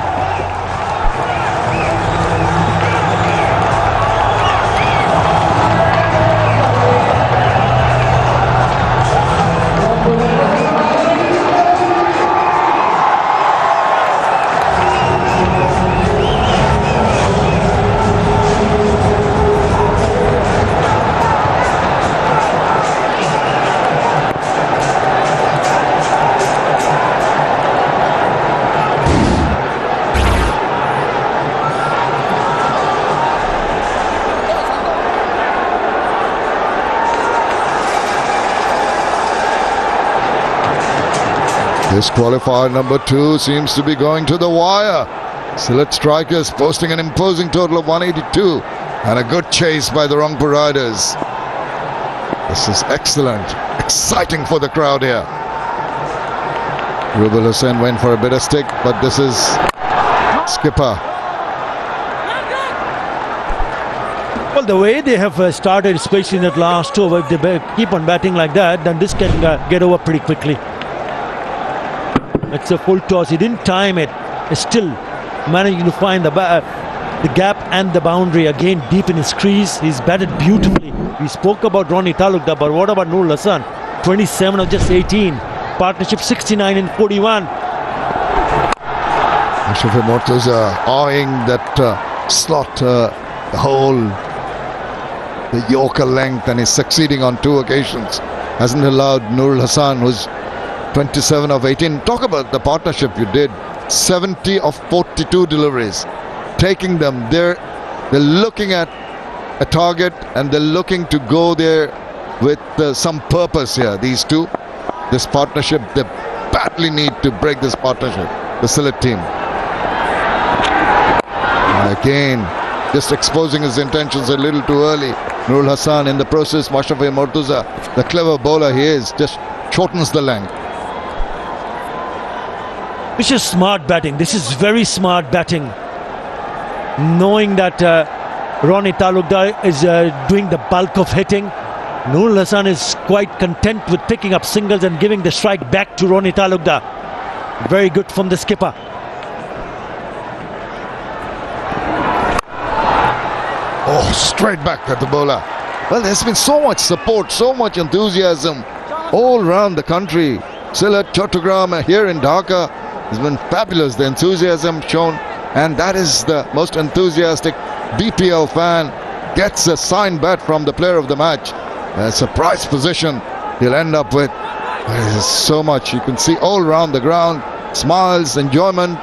This qualifier number 2 seems to be going to the wire. Sylhet strikers posting an imposing total of 182 and a good chase by the Rangpur Riders. This is excellent, exciting for the crowd here. Rubal Hussain went for a bit of stick, but this is skipper. Well, the way they have started, especially in that last over, if they keep on batting like that, then this can get over pretty quickly. It's a full toss. He didn't time it. He's still managing to find the gap and the boundary again deep in his crease. He's batted beautifully. We spoke about Ronnie Talukdar, but what about Nurul Hassan? 27 of just 18. Partnership 69 in 41. Mashrafi Mortaza eyeing that slot hole, the Yorker length, and is succeeding on 2 occasions. Hasn't allowed Nurul Hassan, who's 27 of 18. Talk about the partnership you did. 70 of 42 deliveries. Taking them, they're looking at a target and they're looking to go there with some purpose here. These two, this partnership, they badly need to break this partnership, the Sylhet team. Again, just exposing his intentions a little too early. Nurul Hassan in the process. Mashrafi Mortaza, the clever bowler he is, just shortens the length. This is smart batting. This is very smart batting. knowing that Ronnie Talukdar is doing the bulk of hitting. Nurul Hassan is quite content with picking up singles and giving the strike back to Ronnie Talukdar. Very good from the skipper. Oh, straight back at the bowler. Well, there's been so much support, so much enthusiasm all around the country. Sylhet, Chattogram, here in Dhaka, has been fabulous, the enthusiasm shown. And that is the most enthusiastic BPL fan. Gets a signed bat from the player of the match. It's a prize position he'll end up with. There's so much you can see all around the ground. Smiles, enjoyment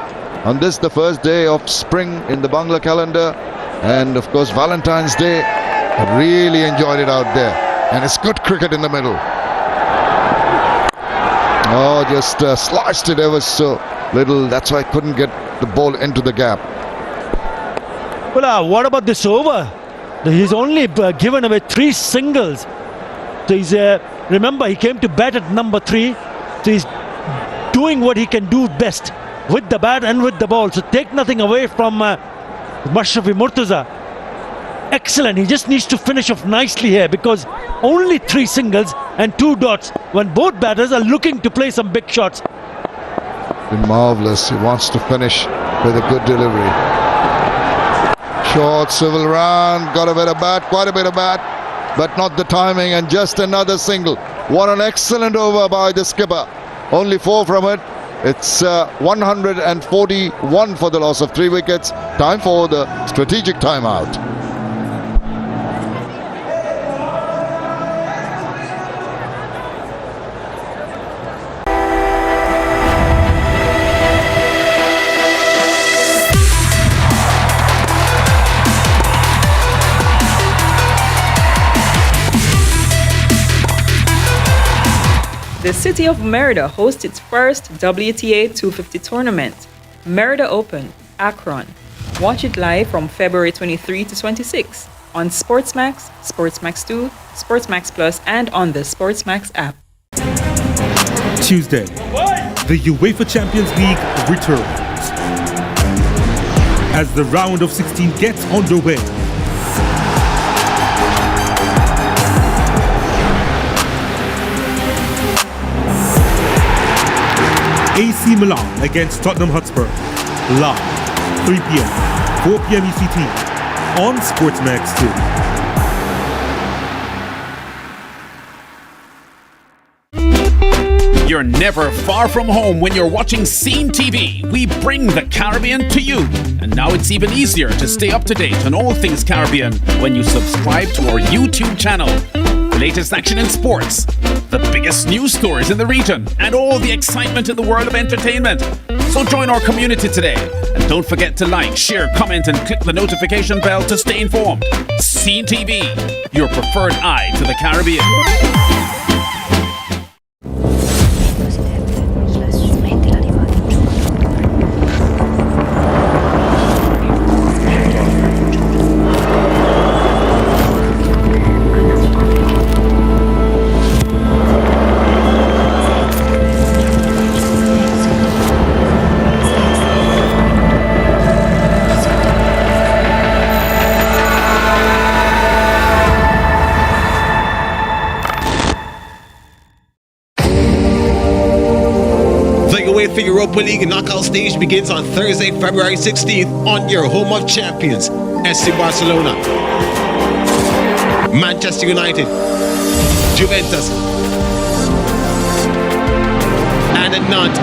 on this, the first day of spring in the Bangla calendar. And of course, Valentine's Day. I really enjoyed it out there. And it's good cricket in the middle. Oh, just sliced it ever so little. That's why I couldn't get the ball into the gap. Well, what about this over? He's only given away 3 singles. So he's, remember, he came to bat at number 3. So he's doing what he can do best with the bat and with the ball. So take nothing away from Mashrafi Murtaza. Excellent. He just needs to finish off nicely here, because only 3 singles and 2 dots when both batters are looking to play some big shots. Been marvellous. He wants to finish with a good delivery. Short civil run, got a bit of bat, quite a bit of bat, but not the timing, and just another single. What an excellent over by the skipper. Only 4 from it. It's 141 for the loss of 3 wickets. Time for the strategic timeout. The city of Merida hosts its first WTA 250 tournament, Merida Open, Akron. Watch it live from February 23 to 26 on SportsMax, SportsMax 2, SportsMax Plus, and on the SportsMax app. Tuesday, the UEFA Champions League returns as the round of 16 gets underway. AC Milan against Tottenham Hotspur, live, 3 p.m., 4 p.m. ECT, on SportsMax 2. You're never far from home when you're watching Scene TV. We bring the Caribbean to you. And now it's even easier to stay up to date on all things Caribbean when you subscribe to our YouTube channel. Latest action in sports, the biggest news stories in the region, and all the excitement in the world of entertainment. So join our community today. And don't forget to like, share, comment, and click the notification bell to stay informed. Scene TV, your preferred eye to the Caribbean. The Europa League knockout stage begins on Thursday, February 16th on your home of champions, SC Barcelona, Manchester United, Juventus, and Nantes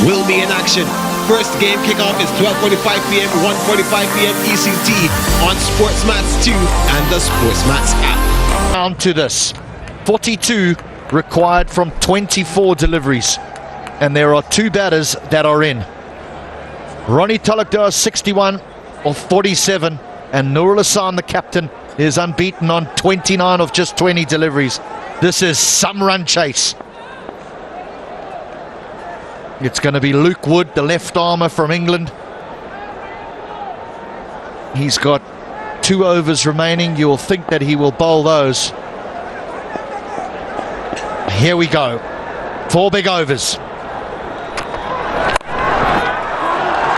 will be in action. First game kickoff is 12:45 p.m., 1:45 p.m. ECT on SportsMax 2 and the SportsMax app. Down to this, 42 required from 24 deliveries, and there are 2 batters that are in. Ronnie Talukdar 61 of 47, and Nurul Hassan, the captain, is unbeaten on 29 of just 20 deliveries. This is some run chase. It's going to be Luke Wood, the left armer from England. He's got 2 overs remaining. You'll think that he will bowl those. Here we go. 4 big overs.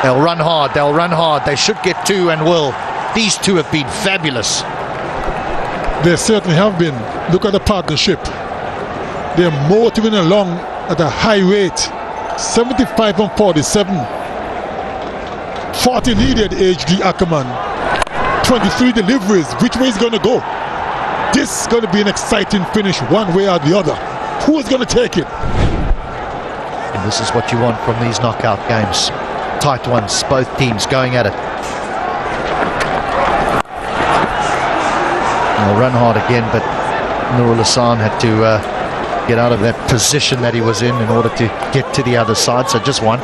They'll run hard, they'll run hard. They should get two and will. These two have been fabulous. They certainly have been. Look at the partnership. They're motoring along at a high rate. 75 and 47. 40 needed, HD Ackerman. 23 deliveries. Which way is going to go? This is going to be an exciting finish one way or the other. Who is going to take it? And this is what you want from these knockout games. Tight ones, both teams going at it. They'll run hard again, but Nurul Hassan had to get out of that position that he was in order to get to the other side, so just one.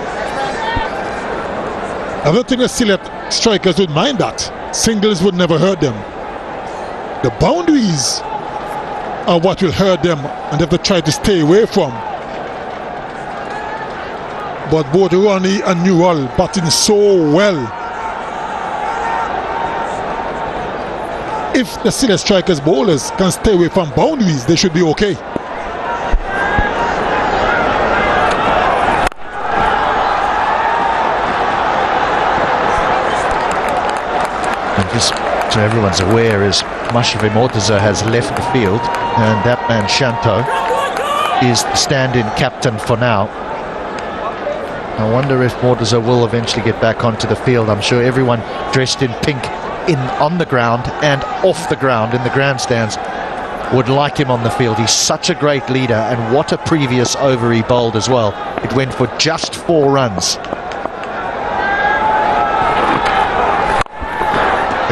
I don't think the Sylhet strikers would mind that. Singles would never hurt them. The boundaries are what will hurt them and they have to try to stay away from. But both Ronnie and Newell batting so well. If the Sylhet strikers bowlers can stay away from boundaries, they should be okay. And just so everyone's aware, is Mashrafe Mortaza has left the field, and that man Shanto is the stand-in captain for now. I wonder if Mortaza will eventually get back onto the field. I'm sure everyone dressed in pink on the ground and off the ground in the grandstands would like him on the field. He's such a great leader, and what a previous over he bowled as well. It went for just 4 runs.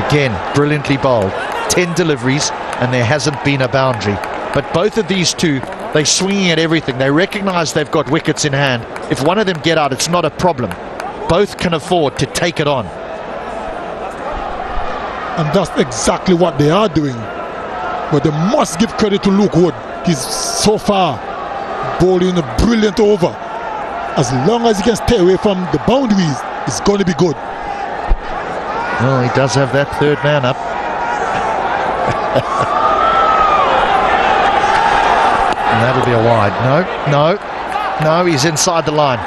Again, brilliantly bowled. 10 deliveries and there hasn't been a boundary. But both of these two, they're swinging at everything. They recognise they've got wickets in hand. If one of them get out, it's not a problem. Both can afford to take it on. And that's exactly what they are doing. But they must give credit to Luke Wood. He's so far bowling a brilliant over. As long as he can stay away from the boundaries, it's going to be good. Well, he does have that third man up. And that'll be a wide. No, he's inside the line.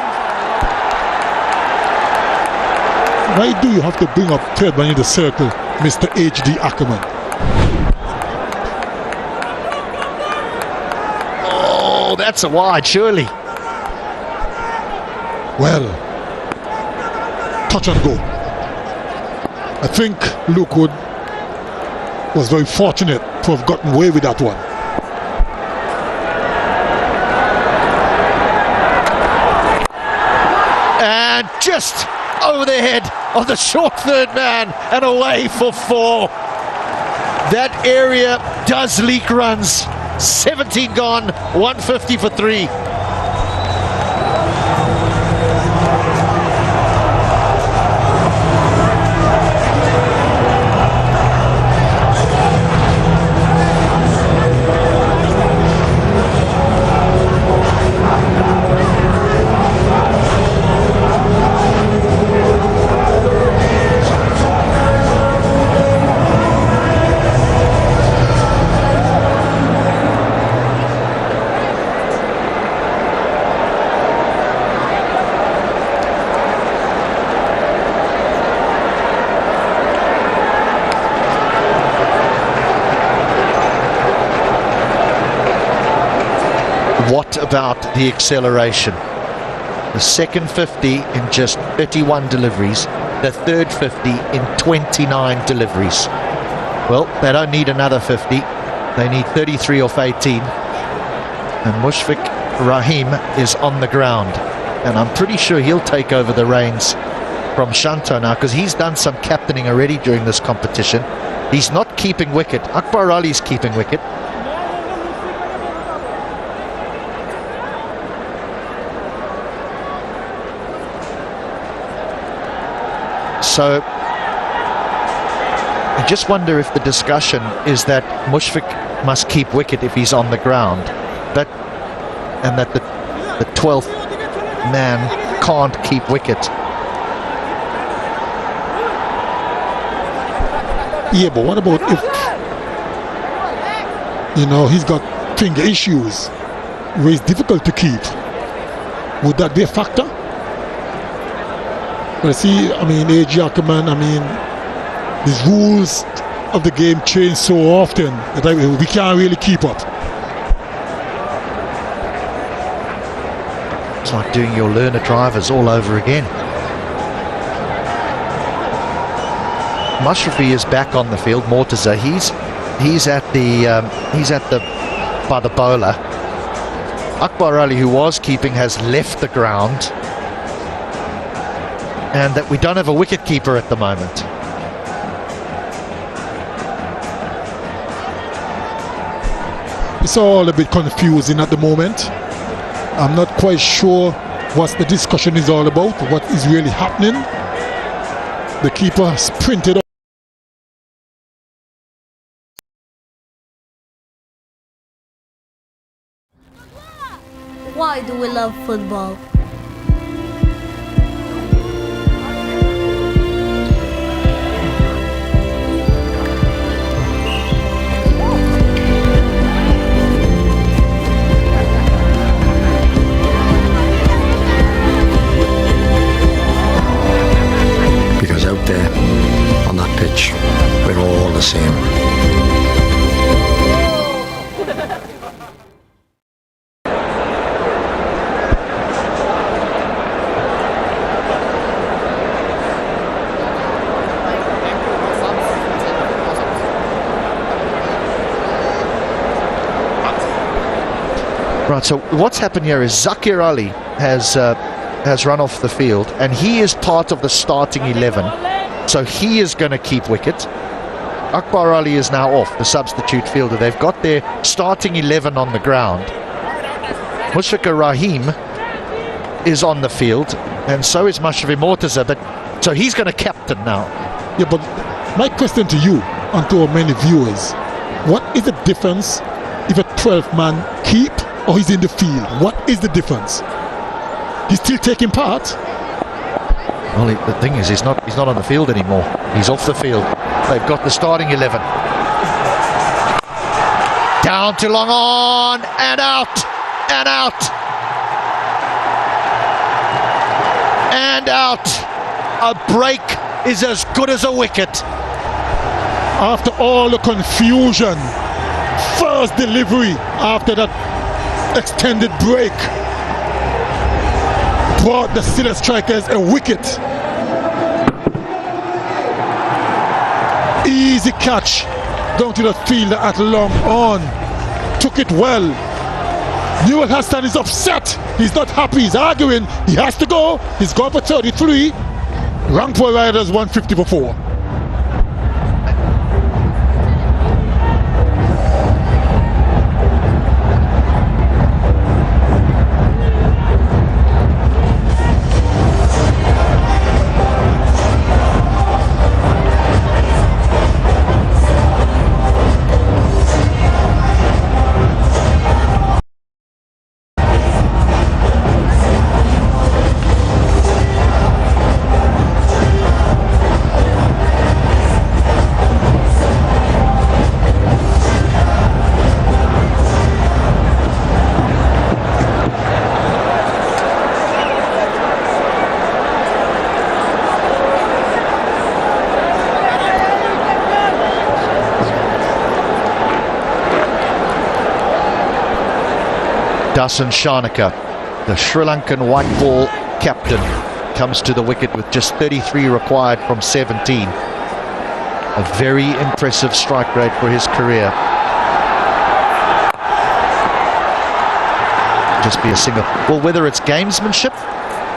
Why do you have to bring up third man in the circle, Mr. HD Ackerman? Oh, that's a wide, surely. Well, touch and go. I think Luke Wood was very fortunate to have gotten away with that one. And just over the head of the short third man and away for 4. That area does leak runs. 17 gone, 150 for 3. What about the acceleration? The second 50 in just 31 deliveries, the third 50 in 29 deliveries. Well, they don't need another 50. They need 33 off 18. And Mushfiq Rahim is on the ground. And I'm pretty sure he'll take over the reins from Shanto now, because he's done some captaining already during this competition. He's not keeping wicket. Akbar Ali's keeping wicket. So I just wonder if the discussion is that Mushfiq must keep wicket if he's on the ground, and that the 12th man can't keep wicket. Yeah, but what about if, he's got finger issues where it's difficult to keep? Would that be a factor? You see, I mean, A.J. Ackerman, I mean, these rules of the game change so often that we can't really keep up. It's like doing your learner drivers all over again. Mashrafi is back on the field. Mortaza, he's at the by the bowler. Akbar Ali, who was keeping, has left the ground, and that we don't have a wicket keeper at the moment. It's all a bit confusing at the moment. I'm not quite sure what the discussion is all about, what is really happening. The keeper sprinted up. Why do we love football? Because out there, on that pitch, we're all the same. Right, so what's happened here is Zakir Ali has run off the field, and he is part of the starting 11, so he is going to keep wicket. Akbar Ali is now off, the substitute fielder. They've got their starting 11 on the ground. Mushfiqur Rahim is on the field, and so is Mashrafi Mortaza, but so he's going to captain now. Yeah, but my question to you and to our many viewers, what is the difference if a 12-man keep or he's in the field? What is the difference? He's still taking part. Well, the thing is, he's not on the field anymore. He's off the field. They've got the starting 11. Down to long on and out and out and out. A break is as good as a wicket. After all the confusion, first delivery after that extended break brought the Sylhet Strikers a wicket. Easy catch down to the fielder at long on. Took it well. Newell Hassan is upset. He's not happy. He's arguing. He has to go. He's gone for 33. Rangpur Riders 150 for 4. Dasan Shanaka, the Sri Lankan white ball captain, comes to the wicket with just 33 required from 17. A very impressive strike rate for his career. Just be a single. Well, whether it's gamesmanship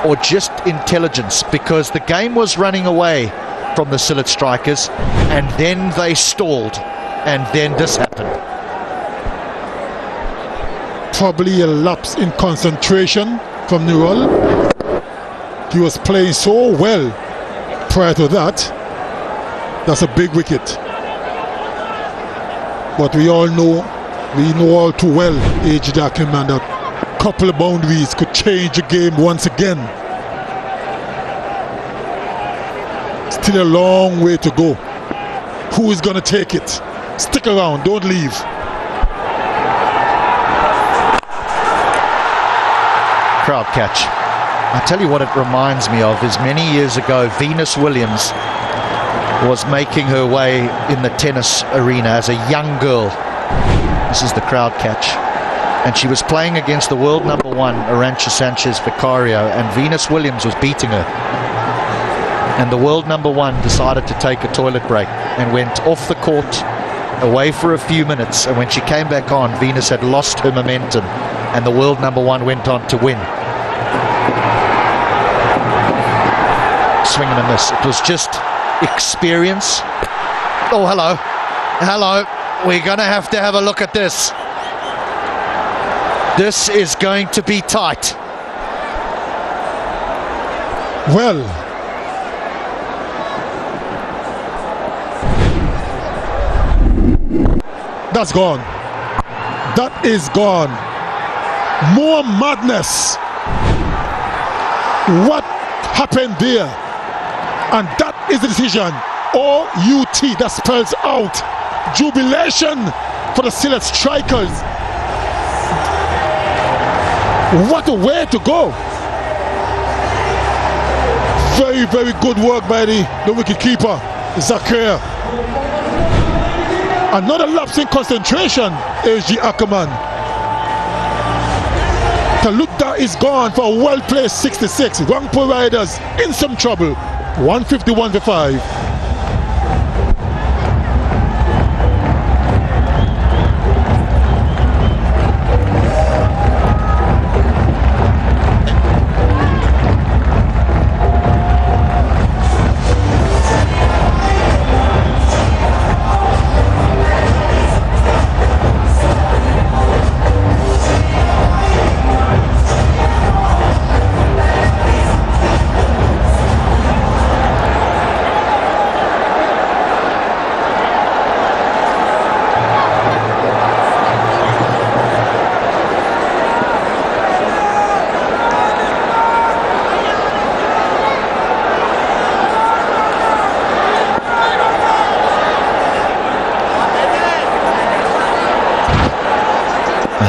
or just intelligence, because the game was running away from the Sylhet Strikers, and then they stalled, and then this happened. Probably a lapse in concentration from Newell. He was playing so well prior to that. That's a big wicket. But we know all too well, A.J. Ackerman, that a couple of boundaries could change the game once again. Still a long way to go. Who is going to take it? Stick around, don't leave. Crowd catch. I tell you what it reminds me of is many years ago, Venus Williams was making her way in the tennis arena as a young girl. This is the crowd catch. And she was playing against the world number 1, Arantxa Sanchez Vicario, and Venus Williams was beating her. And the world number 1 decided to take a toilet break and went off the court, away for a few minutes. And when she came back on, Venus had lost her momentum, and the world number 1 went on to win. Swing and a miss. It was just experience. Oh, hello. Hello. We're going to have a look at this. This is going to be tight. Well, that's gone. That is gone. More madness. What happened there? And that is the decision. O-U-T, that spells out jubilation for the Sylhet strikers. What a way to go. Very, very good work by the wicket keeper, Zakir. Another lapse in concentration, A.G. Ackerman. Talukdar is gone for a well-placed 66. Rangpur Riders in some trouble. 151 for 5.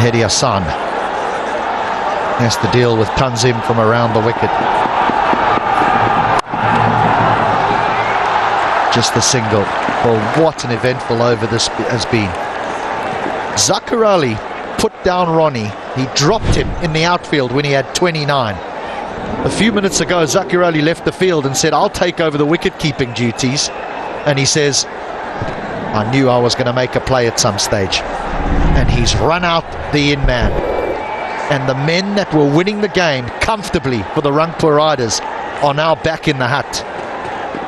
Hedi Hassan has to deal with Tanzim from around the wicket. Just the single. Well, what an eventful over this has been. Zakir Ali put down Ronnie. He dropped him in the outfield when he had 29. A few minutes ago, Zakir Ali left the field and said, I'll take over the wicket-keeping duties. And he says, I knew I was going to make a play at some stage. And he's run out the in-man. And the men that were winning the game comfortably for the Rangpur Riders are now back in the hut.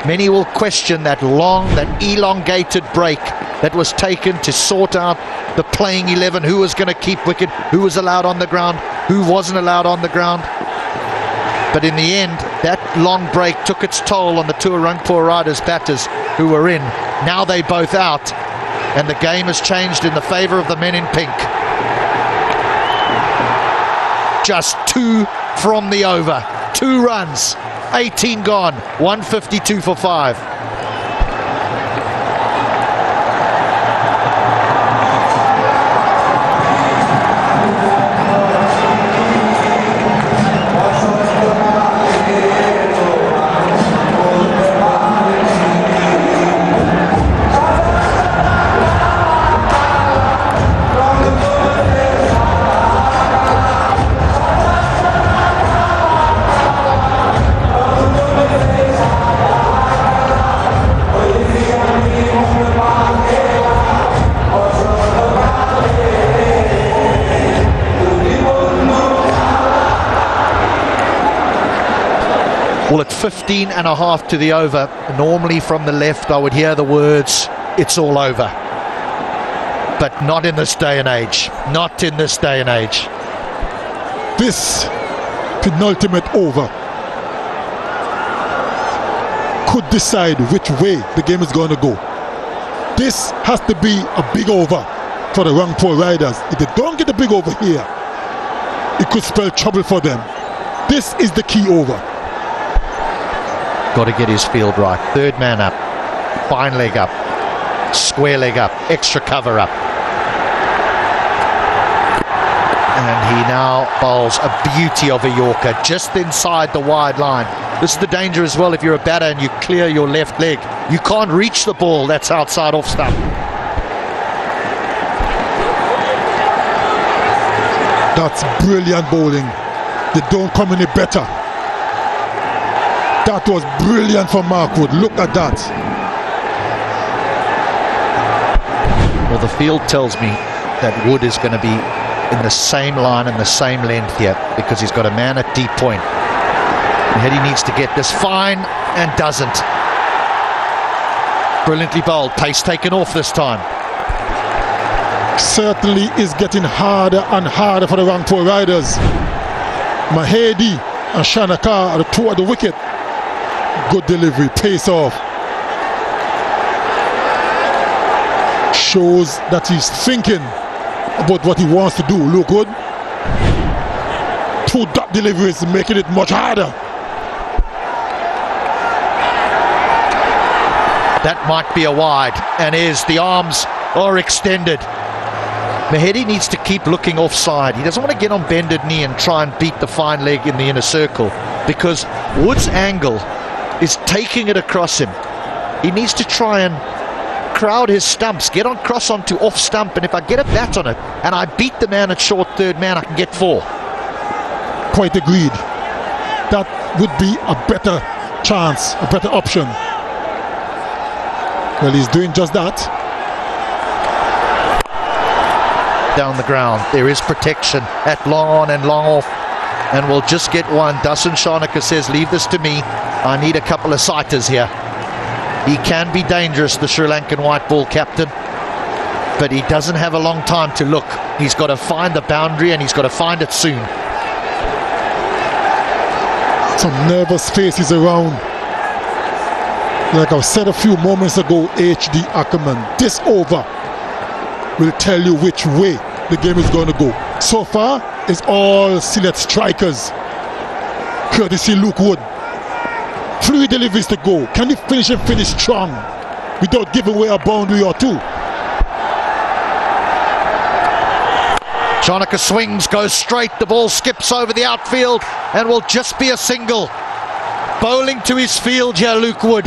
Many will question that elongated break that was taken to sort out the playing 11, who was going to keep wicket, who was allowed on the ground, who wasn't allowed on the ground. But in the end, that long break took its toll on the two Rangpur Riders batters who were in. Now they both out, and the game has changed in the favour of the men in pink. Just 2 from the over. 2 runs. 18 gone. 152 for 5. Well, at 15 and a half to the over, normally from the left I would hear the words, it's all over. But not in this day and age. Not in this day and age. This penultimate over could decide which way the game is going to go. This has to be a big over for the Rangpur Riders. If they don't get a big over here, it could spell trouble for them. This is the key over. Got to get his field right. Third man up, fine leg up, square leg up, extra cover up. And he now bowls a beauty of a Yorker just inside the wide line. This is the danger as well if you're a batter and you clear your left leg. You can't reach the ball that's outside off stump. That's brilliant bowling. They don't come any better. That was brilliant from Mark Wood. Look at that. Well, the field tells me that Wood is going to be in the same line and the same length here because he's got a man at deep point. And he needs to get this fine and doesn't. Brilliantly bowled. Pace taken off this time. Certainly is getting harder and harder for the Rangpur Riders. Mahedi and Shanaka are the two at the wicket. Good delivery, pace off. Shows that he's thinking about what he wants to do. Look good. Two dot deliveries making it much harder. That might be a wide, and is. The arms are extended. Mahedi needs to keep looking offside. He doesn't want to get on bended knee and try and beat the fine leg in the inner circle because Wood's angle is taking it across him. He needs to try and crowd his stumps, get on cross onto off stump, and if I get a bat on it and I beat the man at short third man, I can get 4. Quite agreed. That would be a better chance, a better option. Well, he's doing just that. Down the ground, there is protection at long on and long off, and we'll just get one. Dasun Shanaka says, leave this to me. I need a couple of sighters here. He can be dangerous, the Sri Lankan white ball captain, but he doesn't have a long time to look. He's got to find the boundary and he's got to find it soon. Some nervous faces around. Like I said a few moments ago, H.D. Ackerman, this over will tell you which way the game is going to go. So far, it's all Sylhet strikers, courtesy Luke Wood. 3 deliveries to go. Can he finish and finish strong without giving away a boundary or 2? Shanaka swings, goes straight. The ball skips over the outfield and will just be a single. Bowling to his field here, Luke Wood.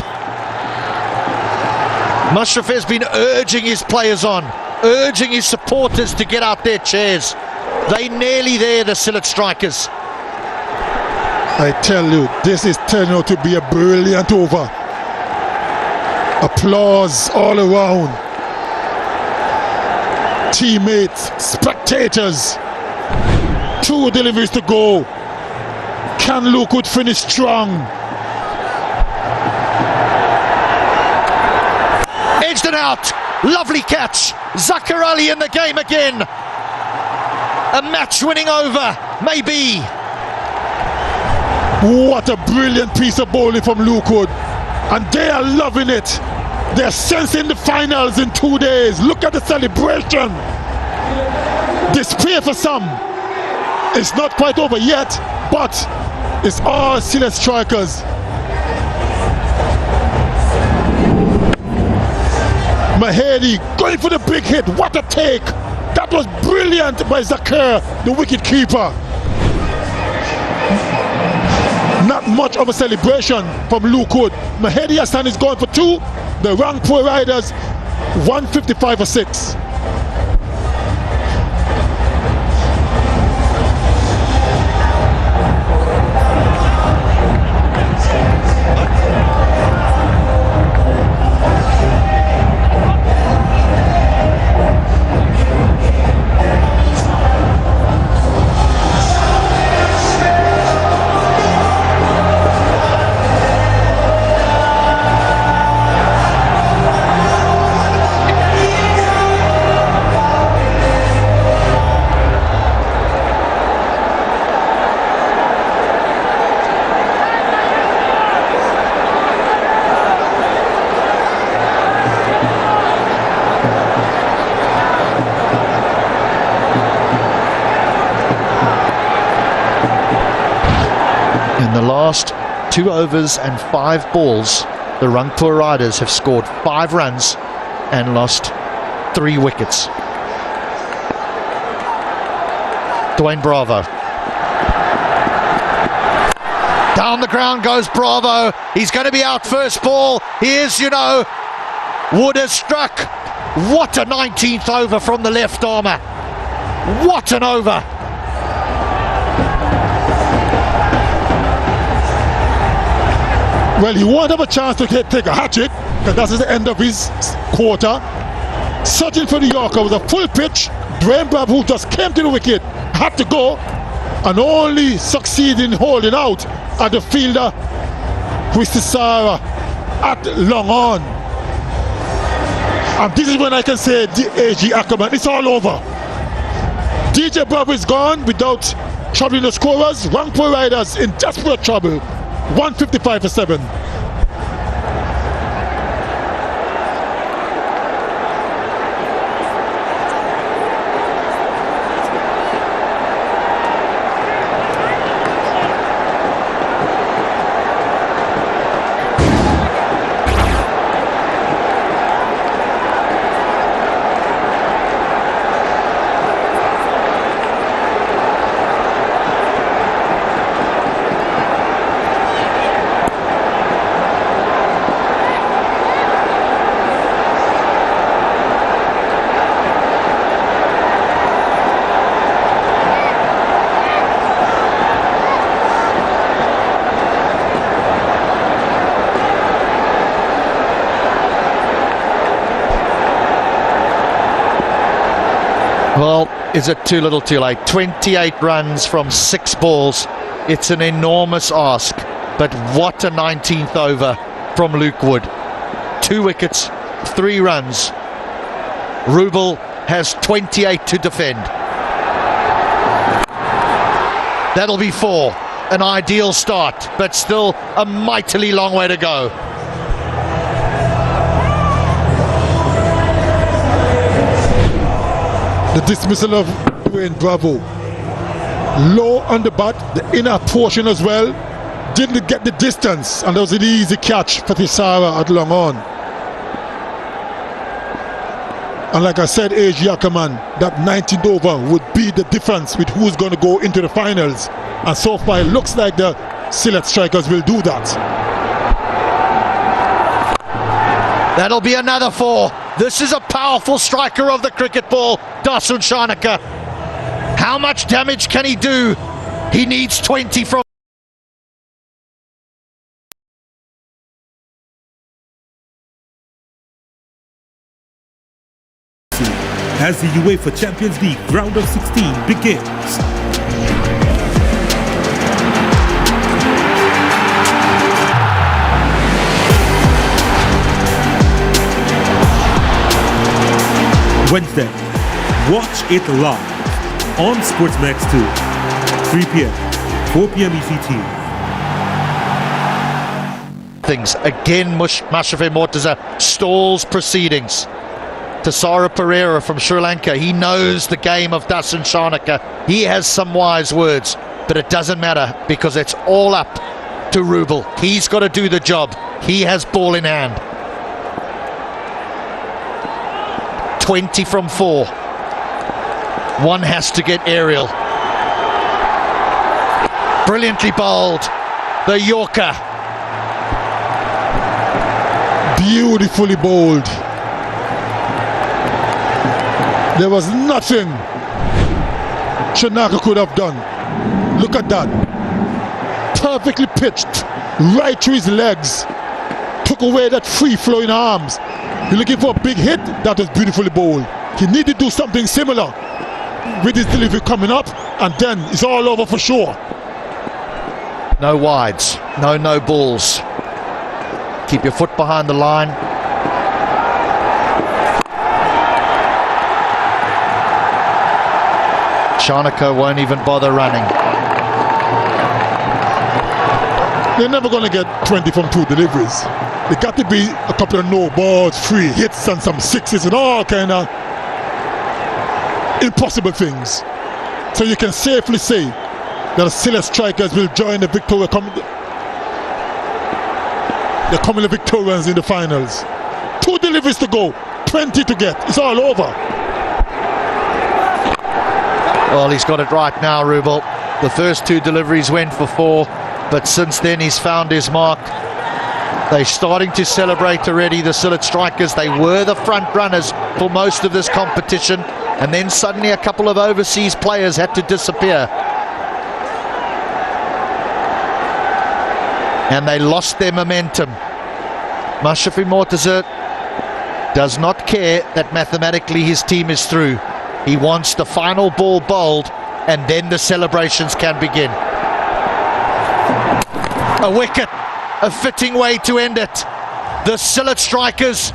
Mushraf has been urging his players on, urging his supporters to get out their chairs. They nearly there, the Sylhet strikers. I tell you, this is turning out to be a brilliant over. Applause all around. Teammates, spectators. 2 deliveries to go. Can Luke Wood finish strong? Edged and out. Lovely catch. Zakir Ali in the game again. A match-winning over, maybe. What a brilliant piece of bowling from Luke Wood. And they are loving it. They're sensing the finals in 2 days. Look at the celebration. Despair for some. It's not quite over yet, but it's all Sylhet strikers. Mahedi going for the big hit. What a take. That was brilliant by Zakir, the wicket keeper. Not much of a celebration from Luke Wood. Mahedi Hassan is going for 2. The Rangpur Riders 155 for 6. Last 2 overs and 5 balls, the Rangpur Riders have scored 5 runs and lost 3 wickets. Dwayne Bravo. Down the ground goes Bravo. He's going to be out first ball. He is, you know. Wood has struck. What a 19th over from the left armour. What an over. Well, he won't have a chance to take a hat-trick, because that's the end of his quarter. Searching for the Yorker was a full pitch. Dwayne Bravo, who just came to the wicket, had to go and only succeed in holding out at the fielder, Sarah, at long on. And this is when I can say, A.G. Ackerman, it's all over. DJ Bravo is gone without troubling the scorers. Rangpur Riders in desperate trouble. 155 for 7. Well, is it too little too late? 28 runs from 6 balls. It's an enormous ask, but what a 19th over from Luke Wood. 2 wickets, 3 runs. Rubel has 28 to defend. That'll be 4. An ideal start, but still a mightily long way to go. The dismissal of Dwayne Bravo. Low on the bat, the inner portion as well. Didn't get the distance, and there was an easy catch for Thisara at long on. And like I said, A.G. Ackerman, that 19th over would be the difference with who's going to go into the finals. And so far, it looks like the Sylhet strikers will do that. That'll be another 4. This is a powerful striker of the cricket ball, Dasun Shanaka. How much damage can he do? He needs 20 from... As the UEFA Champions League round of 16 begins. Wednesday, watch it live on SportsMax 2, 3 p.m., 4 p.m. ECT. Things again, Mushafe Mortaza stalls proceedings. Thisara Pereira from Sri Lanka, he knows the game of Dasun Shanaka. He has some wise words, but it doesn't matter because it's all up to Rubel. He's got to do the job. He has ball in hand. 20 from 4. One has to get aerial. Brilliantly bowled. The Yorker. Beautifully bowled. There was nothing Shanaka could have done. Look at that. Perfectly pitched. Right through his legs. Took away that free-flowing arms. You're looking for a big hit. That was beautifully bowled. He needed to do something similar with his delivery coming up, and then it's all over for sure. No wides, no balls. Keep your foot behind the line. Shanaka won't even bother running. They're never going to get 20 from 2 deliveries. There got to be a couple of no balls, 3 hits and some 6s and all kind of impossible things. So you can safely say that the Sylhet strikers will join the Victoria. They're coming the Victorians in the finals. 2 deliveries to go, 20 to get. It's all over. Well, he's got it right now, Rubel. The first 2 deliveries went for 4, but since then he's found his mark. They're starting to celebrate already, the Sylhet Strikers. They were the front runners for most of this competition, and then suddenly a couple of overseas players had to disappear. And they lost their momentum. Mashrafi Mortaza does not care that mathematically his team is through. He wants the final ball bowled, and then the celebrations can begin. A wicket, a fitting way to end it. The Sylhet Strikers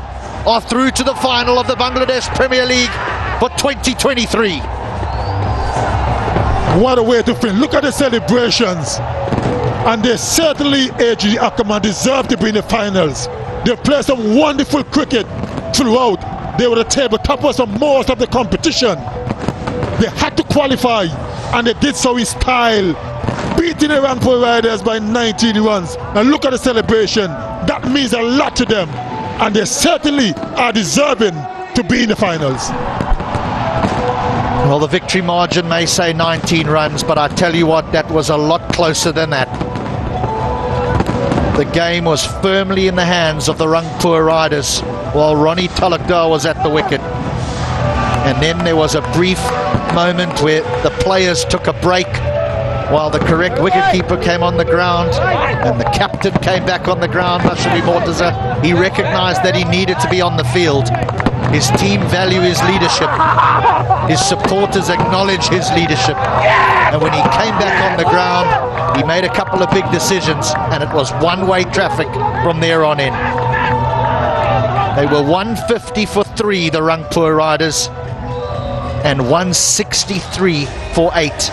are through to the final of the Bangladesh Premier League for 2023. What a way to finish. Look at the celebrations. And they certainly, AG Ackerman, deserve to be in the finals. They played some wonderful cricket throughout. They were the table toppers of most of the competition. They had to qualify, and they did so in style, beating the Rangpur Riders by 19 runs. And look at the celebration. That means a lot to them, and they certainly are deserving to be in the finals. Well, the victory margin may say 19 runs, but I tell you what, that was a lot closer than that. The game was firmly in the hands of the Rangpur Riders while Ronnie Talukdar was at the wicket. And then there was a brief moment where the players took a break while the correct wicketkeeper came on the ground and the captain came back on the ground, Mashrafi Mortaza. He recognised that he needed to be on the field. His team value his leadership. His supporters acknowledge his leadership. And when he came back on the ground, he made a couple of big decisions, and it was one-way traffic from there on in. They were 150 for 3, the Rangpur Riders, and 163 for 8.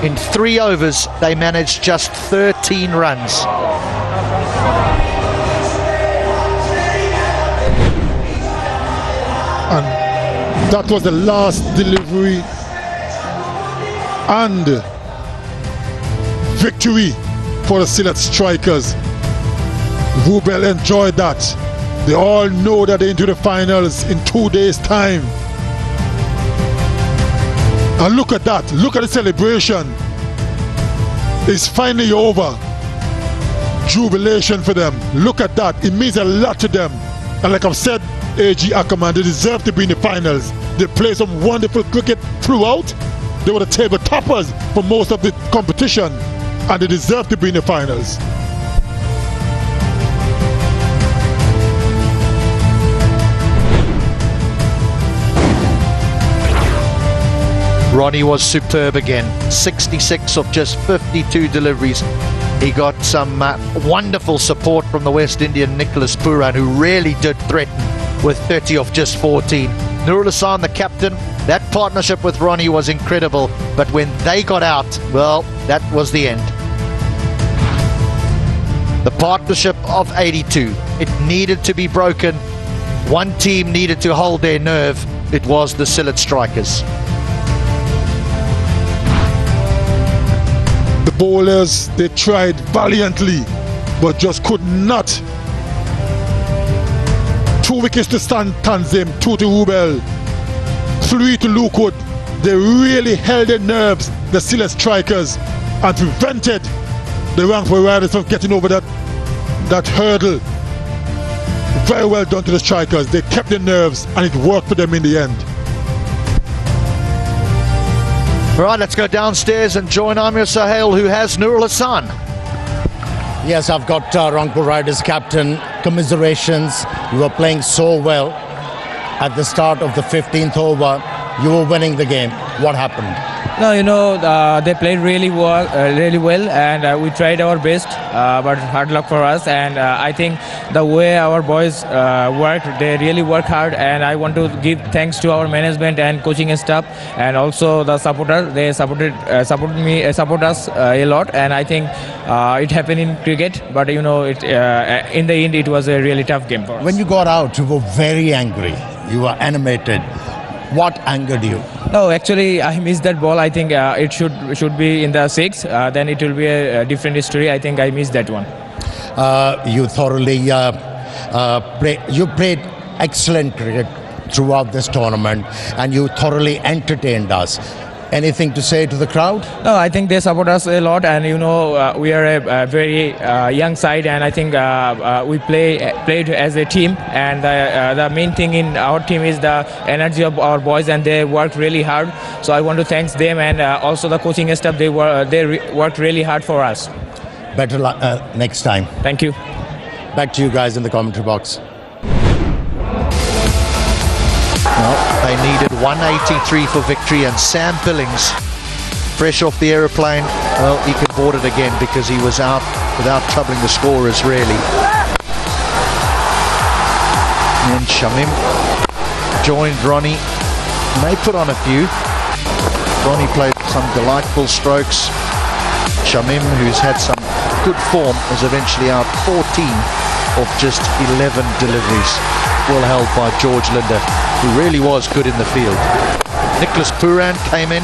In 3 overs, they managed just 13 runs. And that was the last delivery and victory for the Sylhet Strikers. Rubel enjoyed that. They all know that they're into the finals in 2 days' time. And look at that. Look at the celebration. It's finally over. Jubilation for them. Look at that. It means a lot to them. And like I've said, AG Ackerman, they deserve to be in the finals. They play some wonderful cricket throughout. They were the table toppers for most of the competition, and they deserve to be in the finals. Ronnie was superb again. 66 of just 52 deliveries. He got some wonderful support from the West Indian Nicholas Pooran, who really did threaten with 30 of just 14. Nurul Hassan, the captain, that partnership with Ronnie was incredible, but when they got out, well, that was the end. The partnership of 82, it needed to be broken. One team needed to hold their nerve. It was the Sylhet Strikers. The bowlers, they tried valiantly, but just could not. 2 wickets to Tanzim, 2 to Rubel, 3 to Lookwood. They really held their nerves, the Sylhet Strikers, and prevented the Rangpur Riders from getting over that hurdle. Very well done to the Strikers. They kept their nerves, and it worked for them in the end. All right, let's go downstairs and join Amir Sahel, who has Nurul Hassan. Yes, I've got Rangpur Riders captain. Commiserations. You were playing so well at the start of the 15th over. You were winning the game. What happened? No, they played really well, and we tried our best, but hard luck for us. And I think the way our boys worked, they really work hard. And I want to give thanks to our management and coaching staff, and also the supporters. They support us a lot. And I think it happened in cricket, but in the end, it was a really tough game for us. When you got out, you were very angry. You were animated. What angered you? No, actually, I missed that ball. I think it should be in the 6. Then it will be a different history. I think I missed that one. You thoroughly you played excellent cricket throughout this tournament, and you thoroughly entertained us. Anything to say to the crowd? No, I think they support us a lot, and we are a very young side, and I think we played as a team, and the main thing in our team is the energy of our boys, and they work really hard. So I want to thank them, and also the coaching staff. They worked really hard for us. Better luck next time. Thank you. Back to you guys in the commentary box. Well, they needed 183 for victory, and Sam Billings, fresh off the aeroplane, well, he could board it again because he was out without troubling the scorers, really. And Shamim joined Ronnie. May put on a few. Ronnie played some delightful strokes. Shamim, who's had some good form, was eventually out 14 of just 11 deliveries. Well held by George Linder, who really was good in the field. Nicholas Puran came in,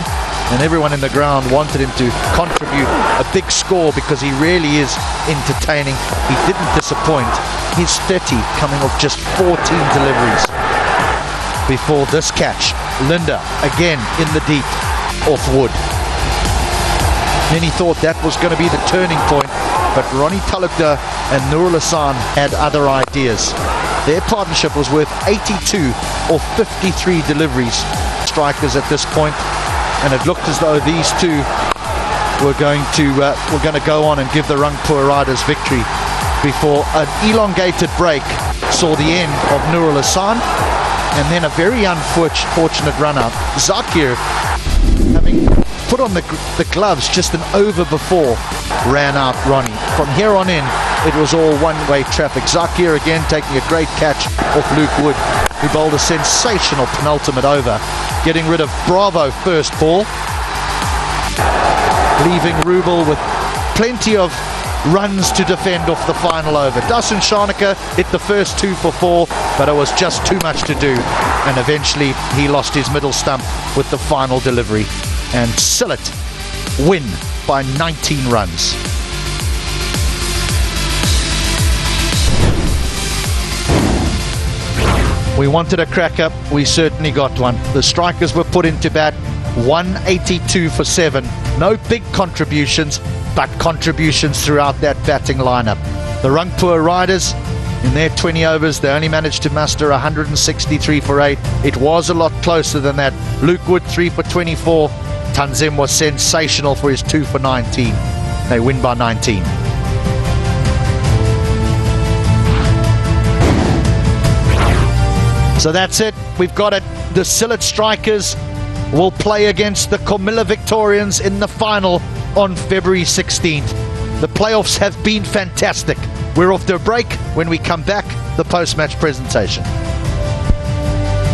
and everyone in the ground wanted him to contribute a big score because he really is entertaining. He didn't disappoint. He's 30, coming off just 14 deliveries. Before this catch, Linder again in the deep, off wood. Many thought that was going to be the turning point, but Ronnie Talukder and Nurul Hassan had other ideas. Their partnership was worth 82 or 53 deliveries, strikers at this point, and it looked as though these two were going to go on and give the Rangpur Riders victory before an elongated break saw the end of Nurul Hassan, and then a very unfortunate run-up. Zakir, having put on the gloves just an over before, ran out Ronnie. From here on in, it was all one-way traffic. Zakir again taking a great catch off Luke Wood, who bowled a sensational penultimate over, getting rid of Bravo first ball, leaving Rubel with plenty of runs to defend off the final over. Dasun Shanaka hit the first 2 for 4, but it was just too much to do, and eventually he lost his middle stump with the final delivery, and Sylhet win by 19 runs. We wanted a cracker, we certainly got one. The strikers were put into bat, 182 for 7. No big contributions, but contributions throughout that batting lineup. The Rangpur Riders, in their 20 overs, they only managed to muster 163 for 8. It was a lot closer than that. Luke Wood 3 for 24. Tanzim was sensational for his 2 for 19. They win by 19. So that's it. We've got it. The Sylhet Strikers will play against the Comilla Victorians in the final on February 16th. The playoffs have been fantastic. We're off to a break. When we come back, the post-match presentation.